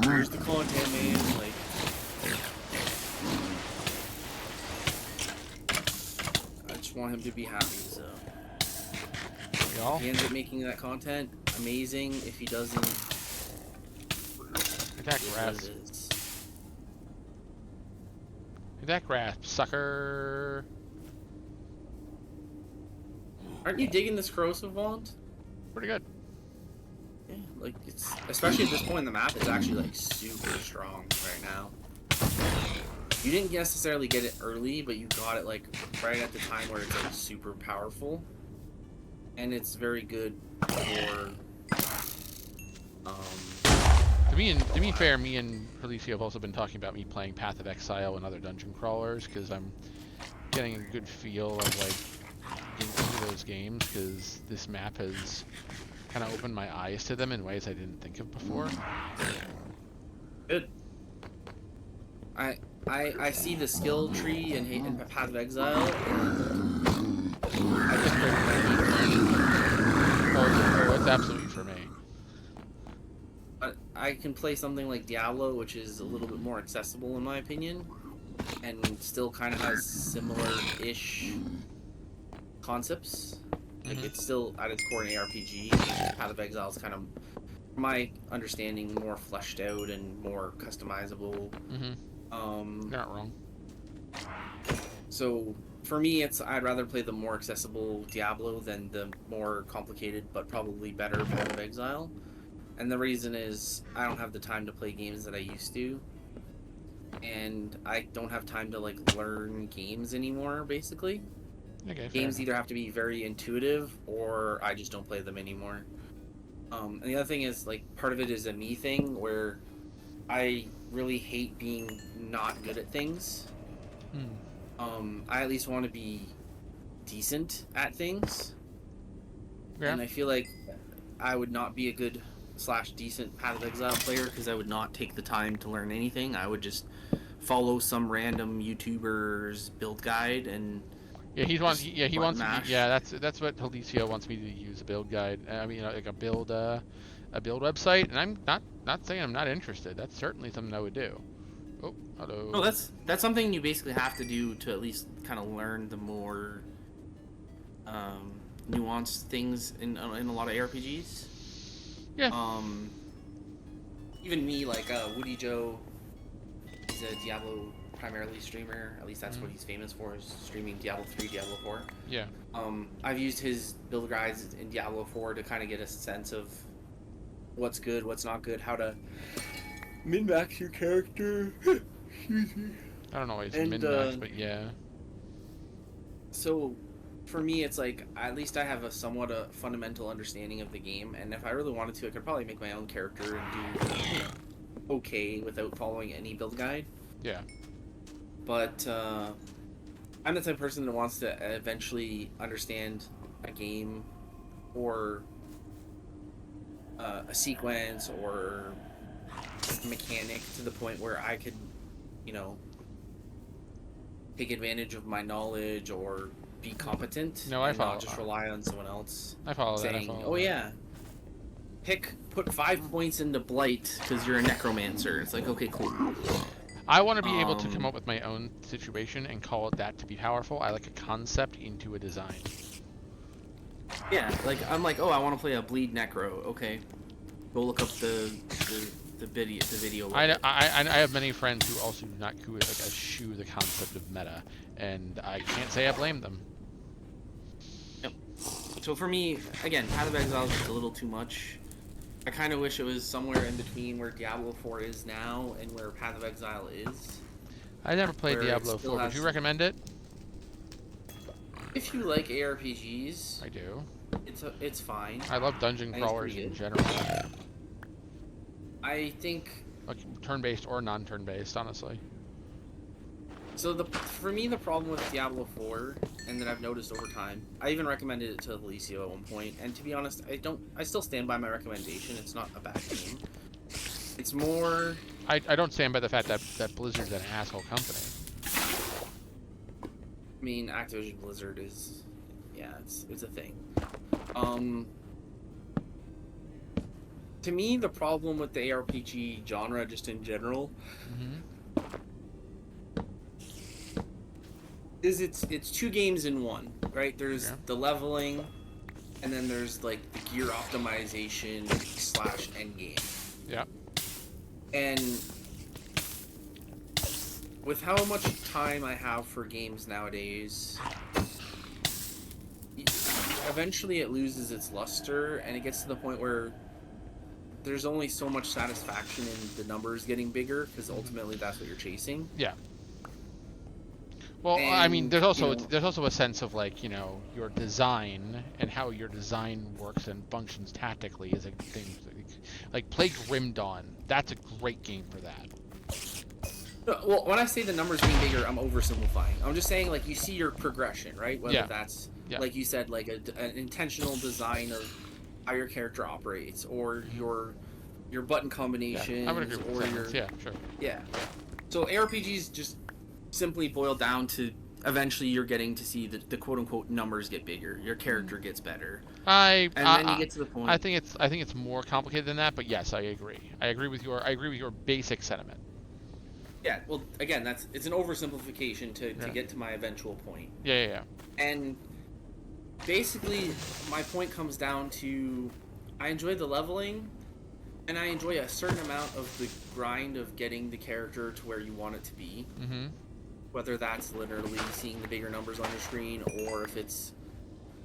"Here's the content, man." Like, I just want him to be happy. So Y'all? if he ends up making that content, amazing. If he doesn't, Attack it is what grass. it is. Attack grass, sucker. Aren't you digging this corrosive wand? Pretty good. Yeah, like it's especially at this point in the map, it's actually like super strong right now. You didn't necessarily get it early, but you got it like right at the time where it's like super powerful, and it's very good for. To be fair, me and Felicia have also been talking about me playing Path of Exile and other dungeon crawlers because I'm getting a good feel of like getting into those games because this map has kind of opened my eyes to them in ways I didn't think of before. Good. I see the skill tree in Path of Exile. I just Oh, it's absolutely for me. But I can play something like Diablo, which is a little bit more accessible in my opinion, and still kind of has similar-ish concepts. Like it's still at its core an ARPG. Path of Exile is kind of, from my understanding, more fleshed out and more customizable. You're not wrong. So for me, I'd rather play the more accessible Diablo than the more complicated but probably better Path of Exile. And the reason is I don't have the time to play games that I used to, and I don't have time to like learn games anymore. Basically, Okay, games either have to be very intuitive or I just don't play them anymore. And the other thing is like part of it is a me thing where I really hate being not good at things. I at least want to be decent at things, and I feel like I would not be a good / decent Path of Exile player because I would not take the time to learn anything. I would just follow some random YouTuber's build guide and he wants me. mash. Yeah, that's what Alicia wants me to use, a build guide. I mean, like a build website, and I'm not saying I'm not interested. That's certainly something I would do. Oh, hello. No, that's something you basically have to do to at least kind of learn the more nuanced things in a lot of RPGs. Yeah. Even me, like Woody Joe, he's a Diablo primarily streamer. At least that's what he's famous for, is streaming Diablo 3, Diablo 4. Yeah. I've used his build guides in Diablo 4 to kind of get a sense of what's good, what's not good, how to min-max your character. Excuse me. I don't know why it's min-max, but yeah. So, for me, it's like, at least I have a somewhat fundamental understanding of the game, and if I really wanted to, I could probably make my own character and do okay without following any build guide. Yeah. But, I'm the type of person that wants to eventually understand a game, or a sequence, or a mechanic to the point where I could, take advantage of my knowledge or be competent. No, I and follow. not just rely on someone else. I follow saying, that. "Oh yeah, put 5 points into Blight because you're a necromancer." It's like, okay, cool. I want to be able to come up with my own situation and call it that to be powerful. I like a concept into a design. Yeah, like I'm like, oh, I want to play a bleed necro. Okay, go look up the video. I have many friends who also do not eschew the concept of meta, and I can't say I blame them. Yep. So for me, again, Path of Exile is just a little too much. I kind of wish it was somewhere in between where Diablo 4 is now and where Path of Exile is. I never played Diablo 4. Would you recommend it? If you like ARPGs, I do. It's fine. I love dungeon crawlers in general. I think like turn-based or non-turn-based, honestly. So for me, the problem with Diablo 4, and that I've noticed over time, I even recommended it to Alicio at one point, and to be honest, I still stand by my recommendation. It's not a bad game. It's more... I don't stand by the fact that Blizzard's an asshole company. I mean, Activision Blizzard is... Yeah, it's a thing. To me, the problem with the ARPG genre, just in general... is it's two games in one, right? There's the leveling, and then there's like the gear optimization / end game. Yeah. And with how much time I have for games nowadays, eventually it loses its luster, and it gets to the point where there's only so much satisfaction in the numbers getting bigger, because ultimately that's what you're chasing. Yeah. Well, and, I mean, there's also a sense of like, you know, your design and how your design works and functions tactically is a thing. Like play Grim Dawn. That's a great game for that. Well, when I say the numbers being bigger, I'm oversimplifying. I'm just saying like you see your progression, right? Whether that's like you said, like an intentional design of how your character operates, or your button combinations, I would agree with your sure. Yeah. So ARPGs just simply boil down to eventually you're getting to see the quote unquote numbers get bigger, your character gets better, and then you get to the point. I think it's more complicated than that, but yes, I agree. I agree with your basic sentiment. Yeah, well, again, it's an oversimplification to get to my eventual point. Yeah. And basically, my point comes down to I enjoy the leveling, and I enjoy a certain amount of the grind of getting the character to where you want it to be. Mm-hmm. Whether that's literally seeing the bigger numbers on your screen, or if it's,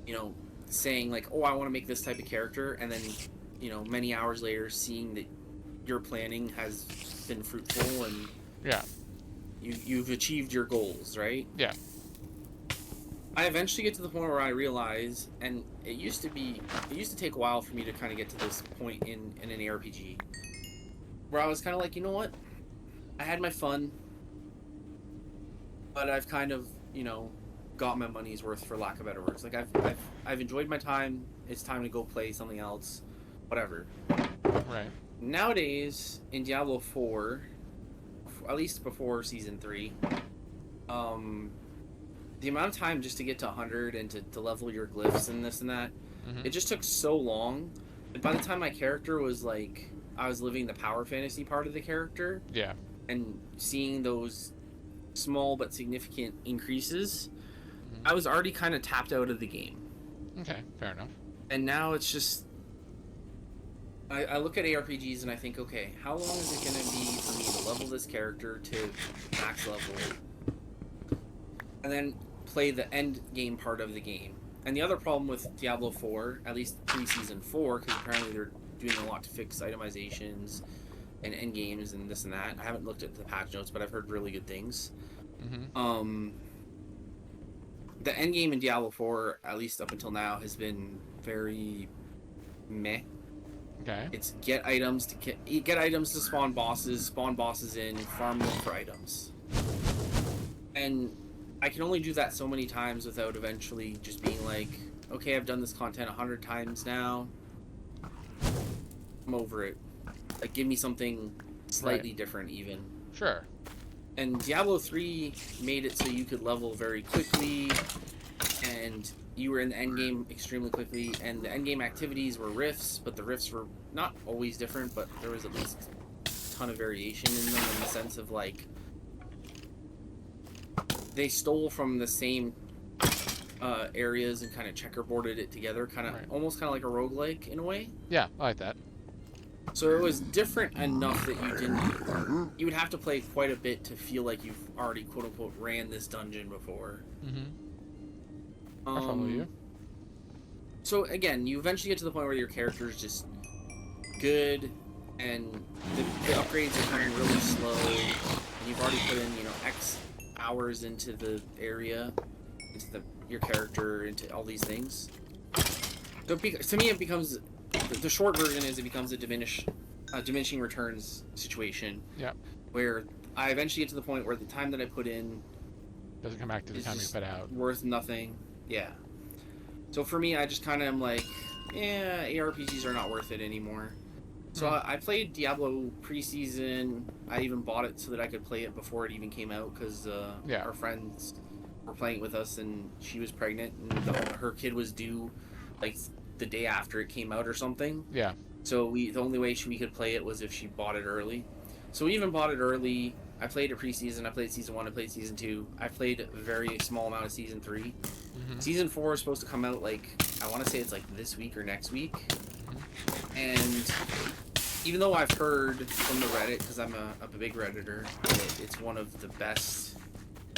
you know, saying like, oh, I want to make this type of character, and then, you know, many hours later seeing that your planning has been fruitful and you've achieved your goals, right? Yeah. I eventually get to the point where I realize, and it used to take a while for me to kind of get to this point in an ARPG, where I was kind of like, you know what, I had my fun, but I've kind of, you know, got my money's worth, for lack of better words. Like I've enjoyed my time. It's time to go play something else, whatever. Right. Nowadays in Diablo 4, at least before Season 3, the amount of time just to get to 100 and to level your glyphs and this and that, it just took so long. And by the time my character was like, I was living the power fantasy part of the character. Yeah. And seeing those small but significant increases, I was already kind of tapped out of the game. Okay, fair enough. And now it's just, I look at ARPGs and I think, okay, how long is it going to be for me to level this character to max level, and then play the end game part of the game? And the other problem with Diablo 4, at least pre-Season 4, because apparently they're doing a lot to fix itemizations and end games and this and that. I haven't looked at the patch notes, but I've heard really good things. The end game in Diablo 4, at least up until now, has been very meh. Okay. It's get items to spawn bosses in, farm them for items. And I can only do that so many times without eventually just being like, okay, I've done this content 100 times now. I'm over it. Like, give me something slightly different even. Sure. And Diablo 3 made it so you could level very quickly, and you were in the end game extremely quickly, and the end game activities were rifts, but the rifts were not always different, but there was at least a ton of variation in them, in the sense of like, they stole from the same areas and kind of checkerboarded it together, kind of Right. almost kind of like a roguelike in a way. Yeah, I like that. So it was different enough that you would have to play quite a bit to feel like you've already quote unquote ran this dungeon before. Mm-hmm. I follow you. So again, you eventually get to the point where your character is just good, and the upgrades are coming really slow, and you've already put in, you know, X hours into the area, into your character, into all these things. So to me, it becomes the short version is it becomes a diminishing returns situation. Yeah. Where I eventually get to the point where the time that I put in Doesn't come back to the time you put out. worth nothing. Yeah. So for me, I just kind of am like, yeah, ARPGs are not worth it anymore. So I played Diablo preseason. I even bought it so that I could play it before it even came out because our friends were playing it with us, and she was pregnant, and her kid was due like the day after it came out or something. Yeah. So the only way we could play it was if she bought it early. So we even bought it early. I played it preseason. I played season 1. I played season 2. I played a very small amount of season 3. Mm-hmm. Season 4 is supposed to come out like, I want to say it's like this week or next week. And even though I've heard from the Reddit, because I'm a big Redditor, that it's one of the best,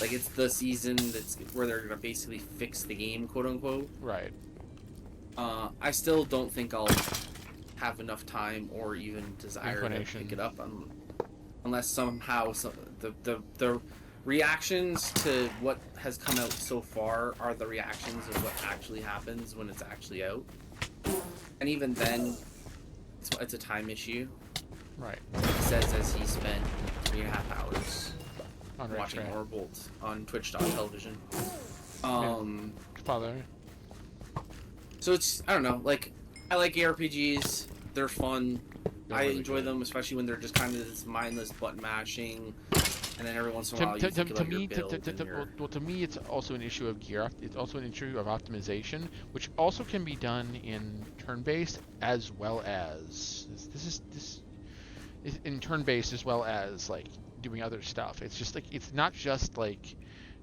like it's the season that's where they're gonna basically fix the game, quote unquote. Right. I still don't think I'll have enough time or even desire to pick it up unless somehow the reactions to what has come out so far are the reactions of what actually happens when it's actually out. And even then, it's a time issue. Right. He says as he spent 3.5 hours On watching Ragecraft. Orbolt on Twitch.television. Father. So it's, I don't know, like, I like ARPGs, they're fun. They're I really enjoy good. them, especially when they're just kind of this mindless button mashing, and then every once in a while you think about your build and your... Well, to me, it's also an issue of gear. It's also an issue of optimization, which also can be done in turn-based as well as this is in turn-based as well as like doing other stuff. It's just like it's not just like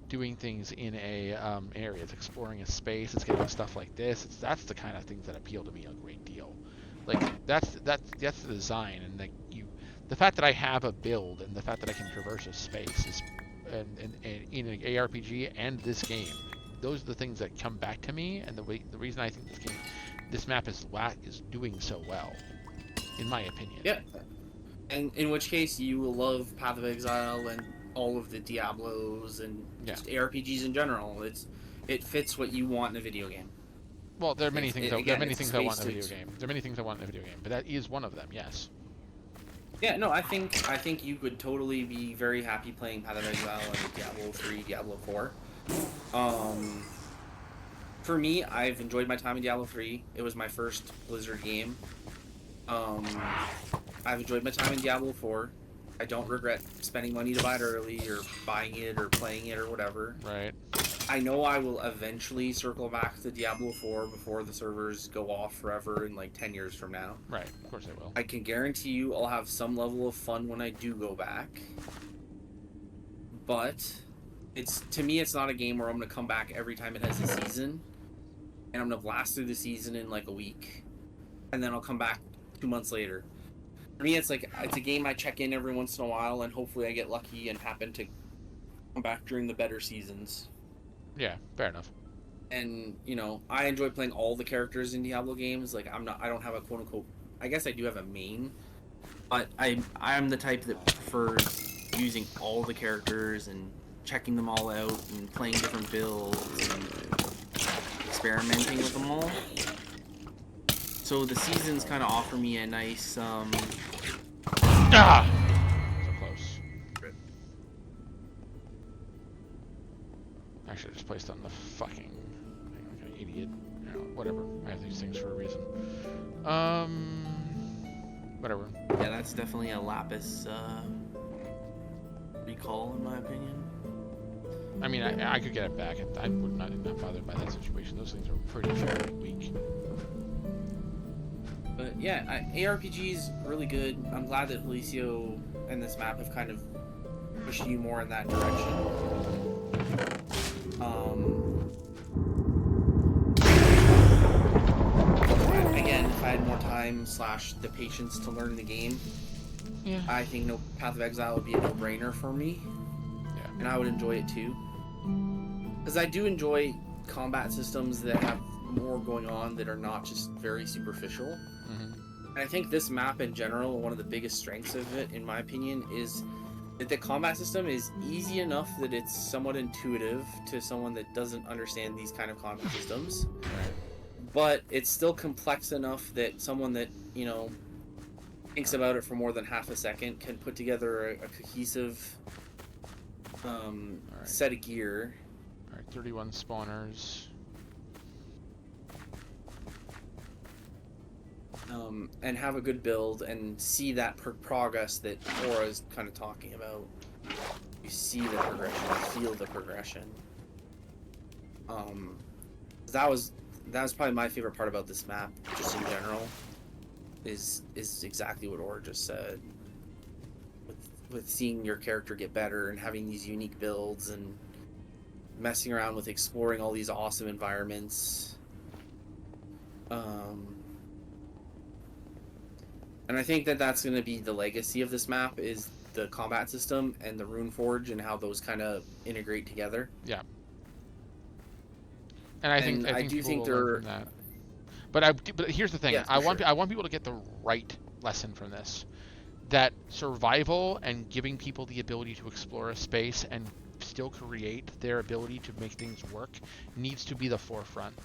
doing things in a area. It's exploring a space. It's getting stuff like this. That's the kind of things that appeal to me a great deal. Like that's the design, and like the fact that I have a build and the fact that I can traverse a space is, and in an ARPG and this game, those are the things that come back to me, and the reason I think this map is doing so well, in my opinion. Yeah, and in which case you will love Path of Exile and all of the Diablos and just ARPGs in general. It fits what you want in a video game. Well, there are many things. There are many things I want in a video space game. There are many things I want in a video game, but that is one of them. Yes. Yeah, no, I think you could totally be very happy playing Path of Exile and Diablo 3, Diablo 4. For me, I've enjoyed my time in Diablo 3. It was my first Blizzard game. I've enjoyed my time in Diablo 4. I don't regret spending money to buy it early or buying it or playing it or whatever. Right. I know I will eventually circle back to Diablo 4 before the servers go off forever in like 10 years from now. Right, of course I will. I can guarantee you I'll have some level of fun when I do go back. But to me it's not a game where I'm going to come back every time it has a season and I'm going to blast through the season in like a week and then I'll come back 2 months later. For me it's a game I check in every once in a while and hopefully I get lucky and happen to come back during the better seasons. Yeah, fair enough. And, you know, I enjoy playing all the characters in Diablo games. Like, I don't have a quote-unquote... I guess I do have a main. But I'm the type that prefers using all the characters and checking them all out and playing different builds and experimenting with them all. So the seasons kind of offer me a nice, So close. I should have just placed on the fucking... I'm an idiot. You know, whatever. I have these things for a reason. Whatever. Yeah, that's definitely a Lapis recall, in my opinion. I mean, I could get it back. I would not be bothered by that situation. Those things are pretty fairly weak. But yeah, ARPG's really good. I'm glad that Felicio and this map have kind of pushed you more in that direction. time / the patience to learn the game, Yeah. I think no Path of Exile would be a no-brainer for me. Yeah. And I would enjoy it too. Because I do enjoy combat systems that have more going on that are not just very superficial. Mm-hmm. And I think this map in general, one of the biggest strengths of it, in my opinion, is that the combat system is easy enough that it's somewhat intuitive to someone that doesn't understand these kind of combat systems. But it's still complex enough that someone that, you know, thinks about it for more than half a second can put together a cohesive set of gear. Alright, 31 spawners. And have a good build and see that progress that Aura is kind of talking about. You see the progression, you feel the progression. That was probably my favorite part about this map, just in general, is exactly what Aura just said. With seeing your character get better and having these unique builds and messing around with exploring all these awesome environments. And I think that that's going to be the legacy of this map, is the combat system and the Rune Forge and how those kind of integrate together. Yeah. And I think do people think will learn from that. But here's the thing. Yeah, I want sure. people to get the right lesson from this. That survival and giving people the ability to explore a space and still create their ability to make things work needs to be the forefront.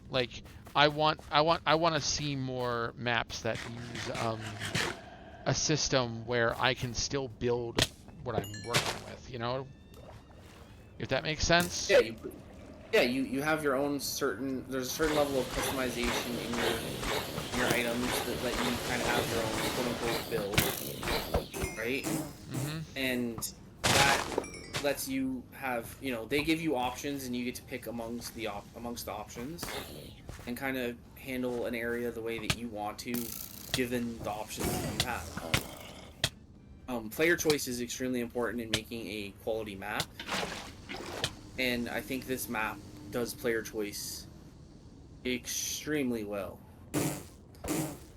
Like, I want to see more maps that use a system where I can still build what I'm working with, you know? If that makes sense? Yeah, you have your own there's a certain level of customization in your items that let you kind of have your own quote-unquote build, right? Mm-hmm. And that lets you have, you know, they give you options and you get to pick amongst the options and kind of handle an area the way that you want to, given the options that you have. Player choice is extremely important in making a quality map, and I think this map does player choice extremely well.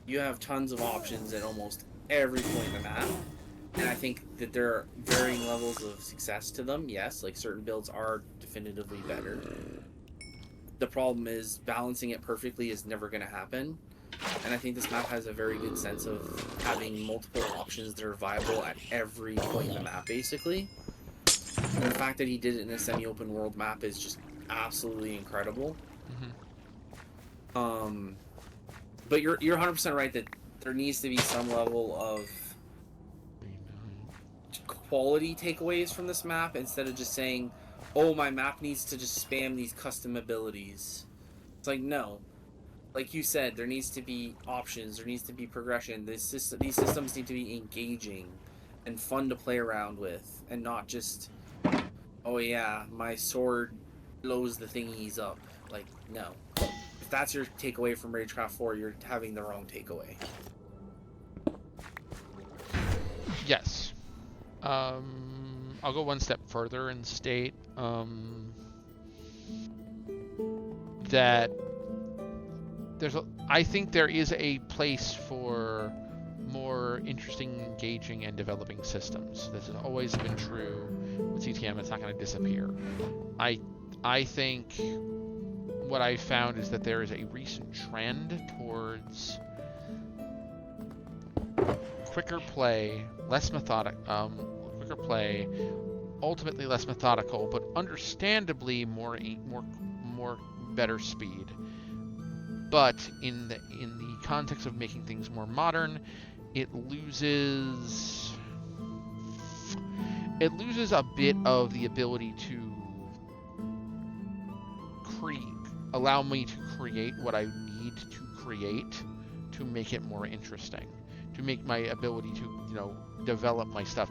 You have tons of options at almost every point in the map, and I think that there are varying levels of success to them. Yes, like certain builds are definitively better. The problem is balancing it perfectly is never going to happen. And I think this map has a very good sense of having multiple options that are viable at every point in the map, basically. And the fact that he did it in a semi-open world map is just absolutely incredible. Mm-hmm. But you're 100% right that there needs to be some level of quality takeaways from this map, instead of just saying, oh, my map needs to just spam these custom abilities. It's like, no. Like you said, there needs to be options, there needs to be progression. These systems need to be engaging and fun to play around with, and not just, oh yeah, my sword blows the thingies up. Like, no. If that's your takeaway from Ragecraft 4, you're having the wrong takeaway. Yes. I'll go one step further and state that I think there is a place for more interesting, engaging, and developing systems. This has always been true with CTM. It's not going to disappear. I think what I found is that there is a recent trend towards quicker play, less quicker play, ultimately less methodical, but understandably more better speed. But in the context of making things more modern, it loses a bit of the ability to allow me to create what I need to create to make it more interesting, to make my ability to, you know, develop my stuff.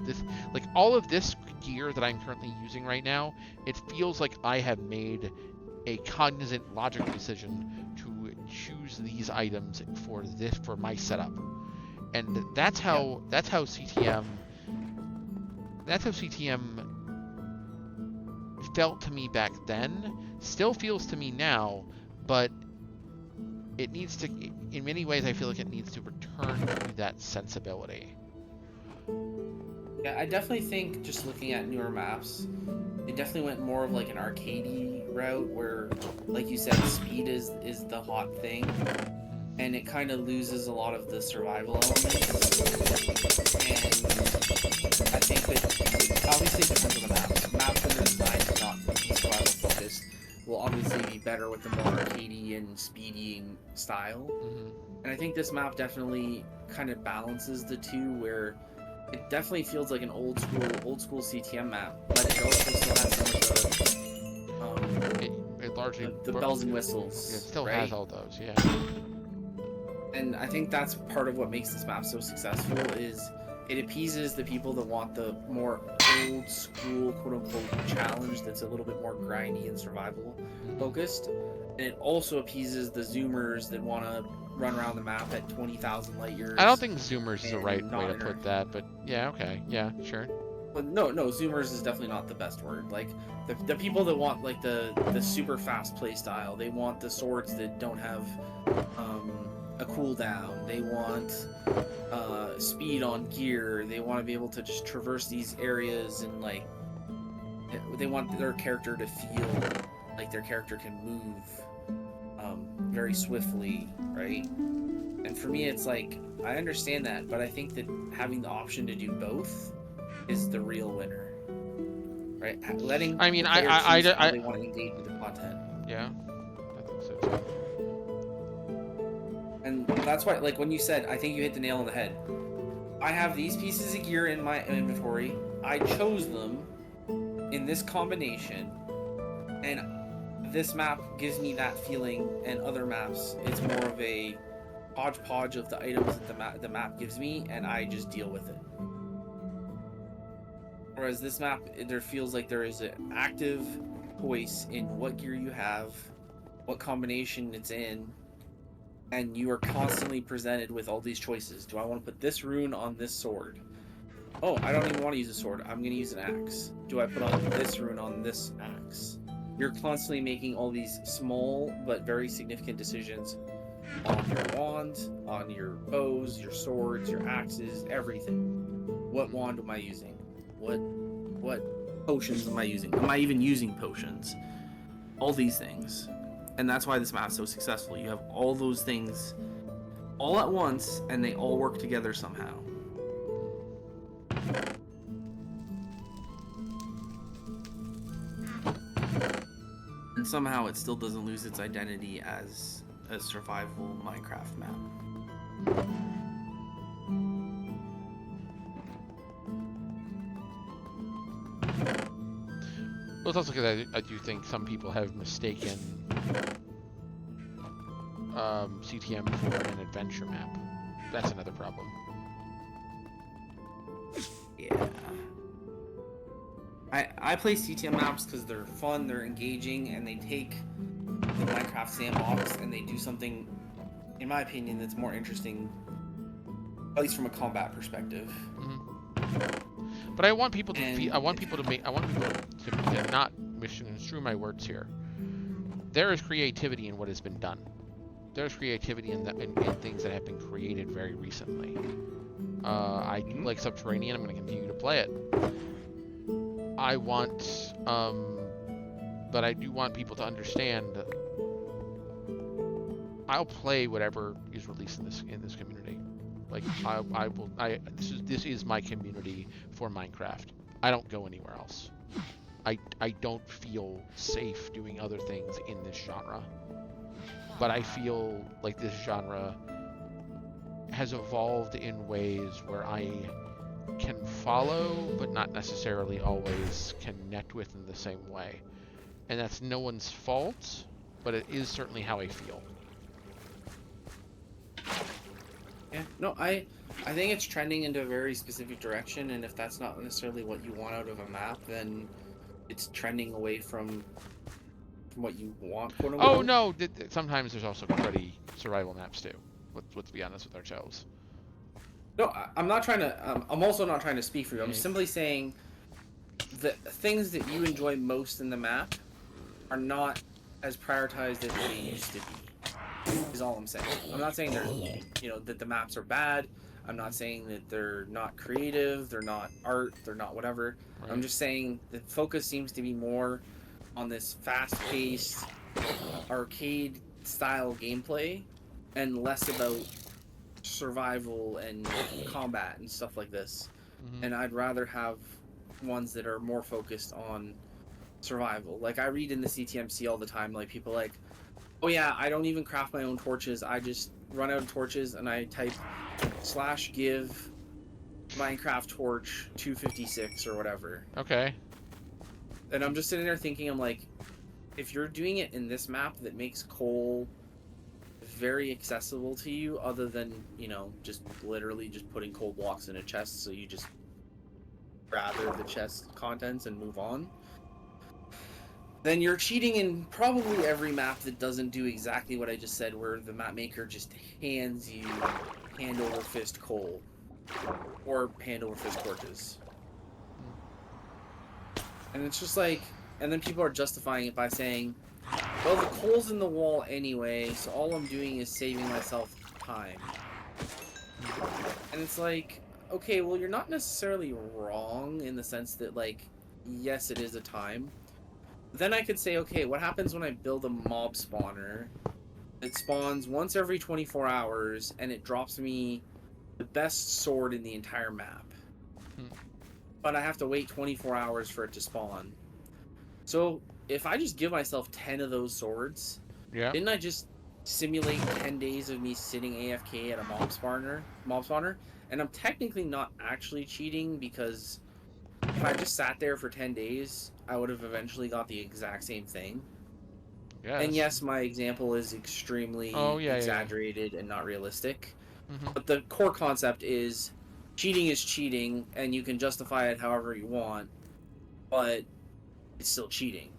Like all of this gear that I'm currently using right now, it feels like I have made a cognizant, logical decision to choose these items for my setup, and that's how CTM felt to me back then. Still feels to me now, but it needs to, in many ways, I feel like it needs to return to that sensibility. Yeah, I definitely think just looking at newer maps, it definitely went more of like an arcadey route where, like you said, speed is the hot thing, and it kind of loses a lot of the survival elements. And I think that obviously it depends on the maps. Maps that are designed to not be survival focused will obviously be better with the more arcadey and speedy style. And I think this map definitely kind of balances the two, where it definitely feels like an old school CTM map, but it also still has some of It largely the bells and whistles. It still right? has all those, yeah. And I think that's part of what makes this map so successful, is it appeases the people that want the more old school quote unquote challenge that's a little bit more grindy and survival focused. And it also appeases the zoomers that want to run around the map at 20,000 light years. I don't think zoomers is the and right not way to put that, but yeah, okay, yeah, sure. But no, zoomers is definitely not the best word. Like the people that want like the super fast play style, they want the swords that don't have a cooldown. They want speed on gear. They want to be able to just traverse these areas, and like they want their character to feel like their character can move very swiftly, right? And for me, it's like, I understand that, but I think that having the option to do both is the real winner, right? Letting I mean, the player choose how I they want to engage with the content. Yeah, I think so too. And that's why, like, when you said, I think you hit the nail on the head. I have these pieces of gear in my inventory. I chose them in this combination, and this map gives me that feeling, and other maps, it's more of a hodgepodge of the items that the map gives me, and I just deal with it. Whereas this map, there feels like there is an active choice in what gear you have, what combination it's in, and you are constantly presented with all these choices. Do I want to put this rune on this sword? Oh, I don't even want to use a sword. I'm going to use an axe. Do I put on this rune on this axe? You're constantly making all these small but very significant decisions on your wand, on your bows, your swords, your axes, everything. What wand am I using? What potions am I using? Am I even using potions? All these things. And that's why this map's so successful. You have all those things all at once, and they all work together somehow. And somehow it still doesn't lose its identity as a survival Minecraft map. Well, it's also because I do think some people have mistaken CTM for an adventure map. That's another problem. Yeah. I play CTM maps because they're fun, they're engaging, and they take the Minecraft sandbox and they do something, in my opinion, that's more interesting, at least from a combat perspective. Mm-hmm. But I want people to I want people to not misconstrue my words here. There is creativity in what has been done. There's creativity in things that have been created very recently. I do like Subterranean. I'm going to continue to play it. I want, but I do want people to understand that I'll play whatever is released in this community. Like this is my community for Minecraft. I don't go anywhere else. I don't feel safe doing other things in this genre. But I feel like this genre has evolved in ways where I can follow, but not necessarily always connect with in the same way. And that's no one's fault, but it is certainly how I feel. Yeah, no, I think it's trending into a very specific direction, and if that's not necessarily what you want out of a map, then it's trending away from what you want, quote unquote. Oh no, sometimes there's also cruddy survival maps too. Let's be honest with ourselves. No, I'm not trying to. I'm also not trying to speak for you. I'm simply saying the things that you enjoy most in the map are not as prioritized as they used to be. Is all I'm saying. I'm not saying they're, that the maps are bad. I'm not saying that they're not creative, they're not art, they're not whatever. Right. I'm just saying the focus seems to be more on this fast-paced, arcade-style gameplay, and less about survival and combat and stuff like this. Mm-hmm. And I'd rather have ones that are more focused on survival. Like, I read in the CTMC all the time, like, people like, oh yeah, I don't even craft my own torches, I just run out of torches and I type /give Minecraft torch 256 or whatever. Okay. And I'm just sitting there thinking, I'm like, if you're doing it in this map that makes coal very accessible to you, other than, just literally just putting coal blocks in a chest so you just gather the chest contents and move on, then you're cheating in probably every map that doesn't do exactly what I just said, where the map maker just hands you hand over fist coal or hand over fist torches. And it's just like, and then people are justifying it by saying, well, the coal's in the wall anyway, so all I'm doing is saving myself time. And it's like, okay, well, you're not necessarily wrong in the sense that, like, yes, it is a time. Then I could say, okay, what happens when I build a mob spawner that spawns once every 24 hours and it drops me the best sword in the entire map? But I have to wait 24 hours for it to spawn. So if I just give myself 10 of those swords, didn't I just simulate 10 days of me sitting AFK at a mob spawner? And I'm technically not actually cheating, because if I just sat there for 10 days, I would have eventually got the exact same thing. Yes. And yes, my example is extremely exaggerated and not realistic. Mm-hmm. But the core concept is cheating, and you can justify it however you want, but it's still cheating.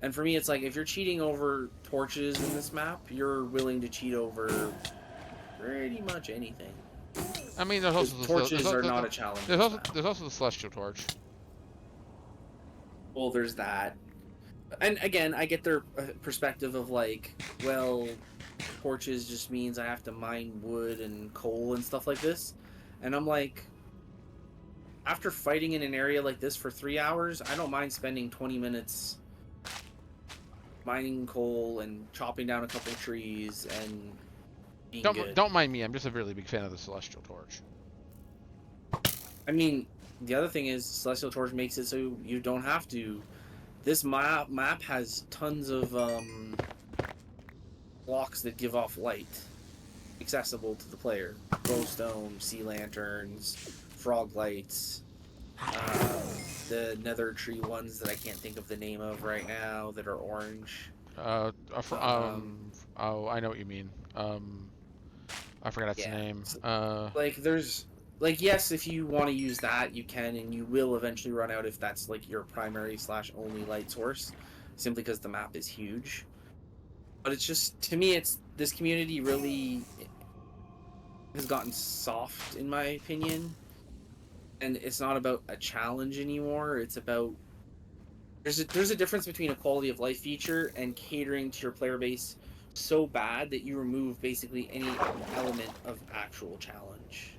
And for me, it's like, if you're cheating over torches in this map, you're willing to cheat over pretty much anything. I mean, there's also torches are not a challenge. There's also the celestial torch. Well, there's that. And again, I get their perspective of like, well, torches just means I have to mine wood and coal and stuff like this. And I'm like, after fighting in an area like this for 3 hours, I don't mind spending 20 minutes mining coal and chopping down a couple trees and being good. Don't mind me, I'm just a really big fan of the celestial torch. I mean, the other thing is, celestial torch makes it so you don't have to. This map has tons of blocks that give off light, accessible to the player. Glowstone, sea lanterns, frog lights, the nether tree ones that I can't think of the name of right now that are orange. Oh, I know what you mean. I forgot its name. Like, there's, like, yes, if you want to use that, you can, and you will eventually run out if that's like your primary / only light source, simply because the map is huge. But it's just, to me, it's, this community really has gotten soft, in my opinion. And it's not about a challenge anymore. It's about, there's a difference between a quality of life feature and catering to your player base so bad that you remove basically any element of actual challenge.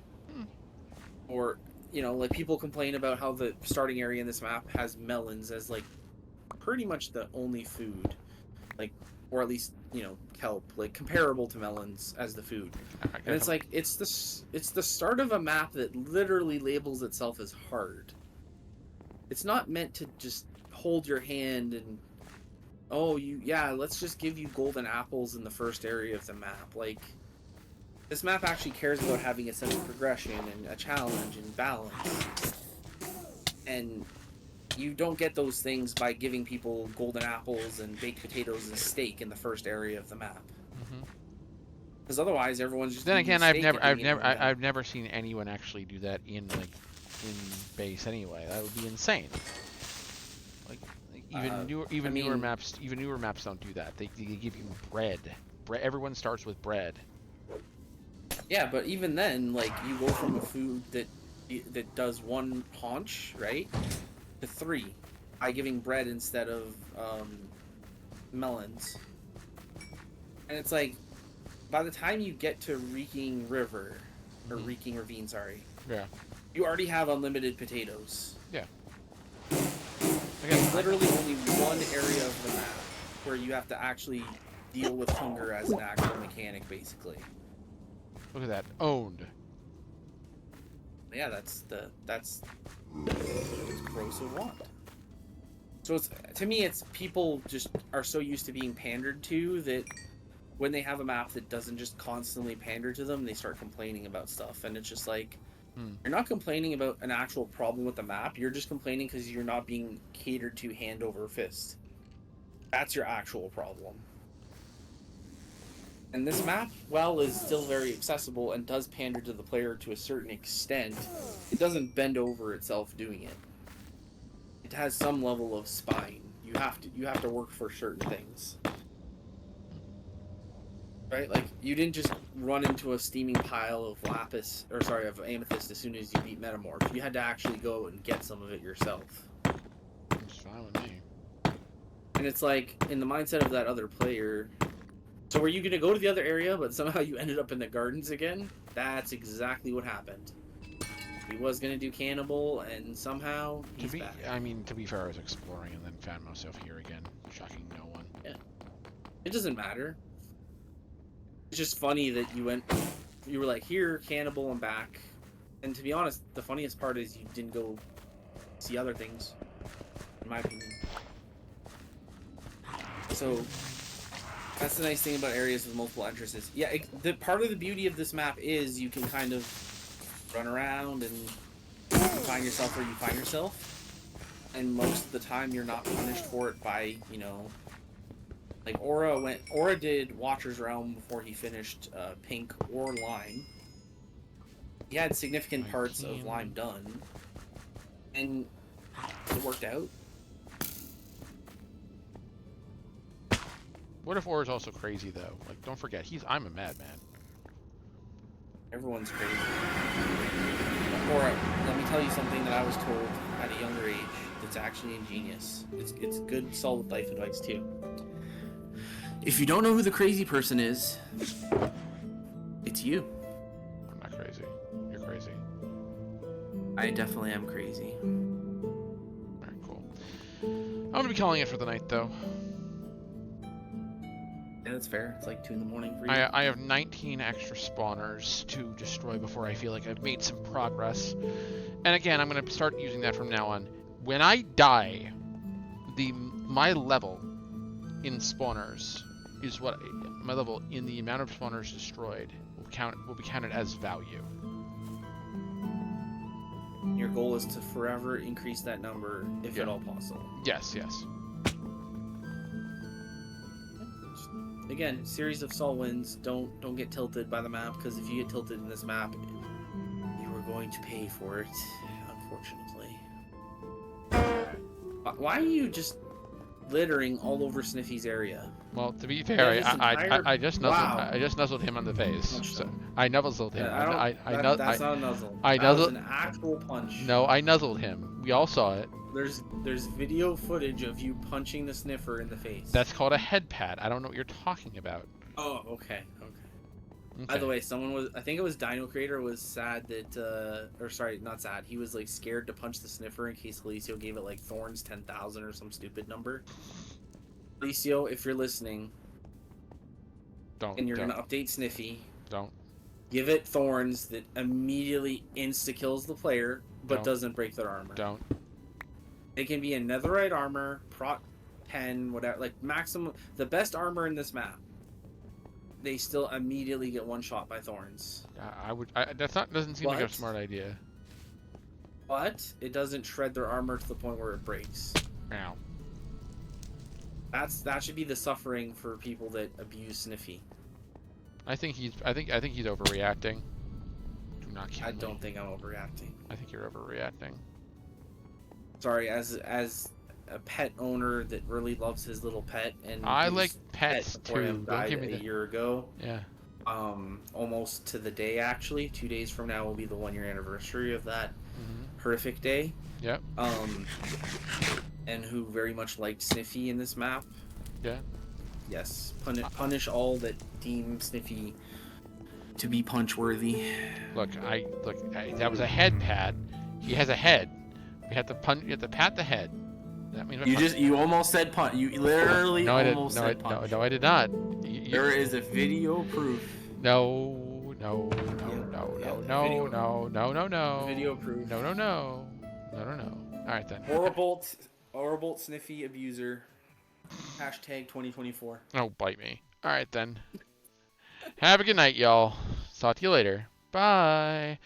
Or, like, people complain about how the starting area in this map has melons as, like, pretty much the only food. Like, or at least, kelp, like, comparable to melons as the food. And it's like, it's the start of a map that literally labels itself as hard. It's not meant to just hold your hand and, let's just give you golden apples in the first area of the map. Like, this map actually cares about having a sense of progression and a challenge and balance. And you don't get those things by giving people golden apples and baked potatoes and steak in the first area of the map. Because otherwise, everyone's just. Then again, I've never seen anyone actually do that in base anyway. That would be insane. Like newer maps don't do that. They give you bread. Everyone starts with bread. Yeah, but even then, like, you go from a food that does one haunch, right, to 3 by giving bread instead of melons. And it's like, by the time you get to Reeking River, or Mhm. Reeking Ravine, sorry, Yeah. you already have unlimited potatoes. Yeah. There's Again, literally only one area of the map where you have to actually deal with hunger as an actual mechanic, basically. look at that. Owned. Yeah, that's corrosive want. So it's, to me, it's people just are so used to being pandered to that when they have a map that doesn't just constantly pander to them, they start complaining about stuff, and it's just like, you're not complaining about an actual problem with the map. You're just complaining because you're not being catered to hand over fist. That's your actual problem. And this map, while is still very accessible and does pander to the player to a certain extent, it doesn't bend over itself doing it. It has some level of spine. You have to work for certain things. Right? Like, you didn't just run into a steaming pile of of amethyst as soon as you beat Metamorph. You had to actually go and get some of it yourself. It's fine with me. And it's like, in the mindset of that other player, so were you going to go to the other area, but somehow you ended up in the gardens again? That's exactly what happened. He was going to do Cannibal, and somehow he's back. I mean, to be fair, I was exploring and then found myself here again, shocking no one. Yeah. It doesn't matter. It's just funny that you were like, here, Cannibal, and back. And to be honest, the funniest part is you didn't go see other things, in my opinion. So, that's the nice thing about areas with multiple entrances. Yeah, the part of the beauty of this map is you can kind of run around and you find yourself where you find yourself. And most of the time you're not punished for it by, like Aura did Watcher's Realm before he finished Pink or Lime. He had significant parts of Lime done. And it worked out. What if Aura's also crazy though? Like, don't forget, I'm a madman. Everyone's crazy. Aura, let me tell you something that I was told at a younger age that's actually ingenious. It's good, solid life advice too. If you don't know who the crazy person is, it's you. I'm not crazy. You're crazy. I definitely am crazy. Alright, cool. I'm gonna be calling it for the night though. Yeah, that's fair. It's like 2 in the morning for you. I have 19 extra spawners to destroy before I feel like I've made some progress. And again, I'm gonna start using that from now on. When I die, my level in spawners is what my level in the amount of spawners destroyed will be counted as value. Your goal is to forever increase that number, if at all possible. Yes, yes. Again, series of Sol wins. Don't get tilted by the map, because if you get tilted in this map, you are going to pay for it, unfortunately. Why are you just littering all over Sniffy's area? Well, to be fair, I just nuzzled him on the face. Punched So him. I nuzzled him. That's not a nuzzle. I That was nuzzled. an actual punch. No, I nuzzled him. We all saw it. There's video footage of you punching the sniffer in the face. That's called a head pat. I don't know what you're talking about. Oh, okay. Okay. By the way, I think it was Dino Creator was sad that, or sorry, not sad. He was like scared to punch the sniffer in case Alicio gave it like Thorns 10,000 or some stupid number. Alicio, if you're listening, and you're gonna update Sniffy, don't give it Thorns that immediately insta kills the player, but doesn't break their armor. Don't. It can be a netherite armor, prot 10, whatever, like maximum, the best armor in this map. They still immediately get one shot by Thorns. Doesn't seem like a smart idea. But it doesn't shred their armor to the point where it breaks. Ow. That should be the suffering for people that abuse Sniffy. I think he's overreacting. Do not kill me. I don't think I'm overreacting. I think you're overreacting. Sorry, as a pet owner that really loves his little pet, and I like pets too. Don't give me a year ago. Yeah. Almost to the day actually. 2 days from now will be the 1-year anniversary of that horrific day. Yep. And who very much liked Sniffy in this map. Yeah. Yes, punish all that deem Sniffy to be punch worthy. Look, that was a head pat. He has a head. We have to punch. You have to pat the head. That means You almost said punch. You literally no, I didn't. almost No, said punch. no, I did not. There is a video proof. No, no, no, Yep, no, yep, no, the no, video- no, no, no, no. Video proof. No, no, no, no, no, no. All right then. Horrible Sniffy abuser. Hashtag 2024. Oh, bite me. All right then. Have a good night, y'all. Talk to you later. Bye.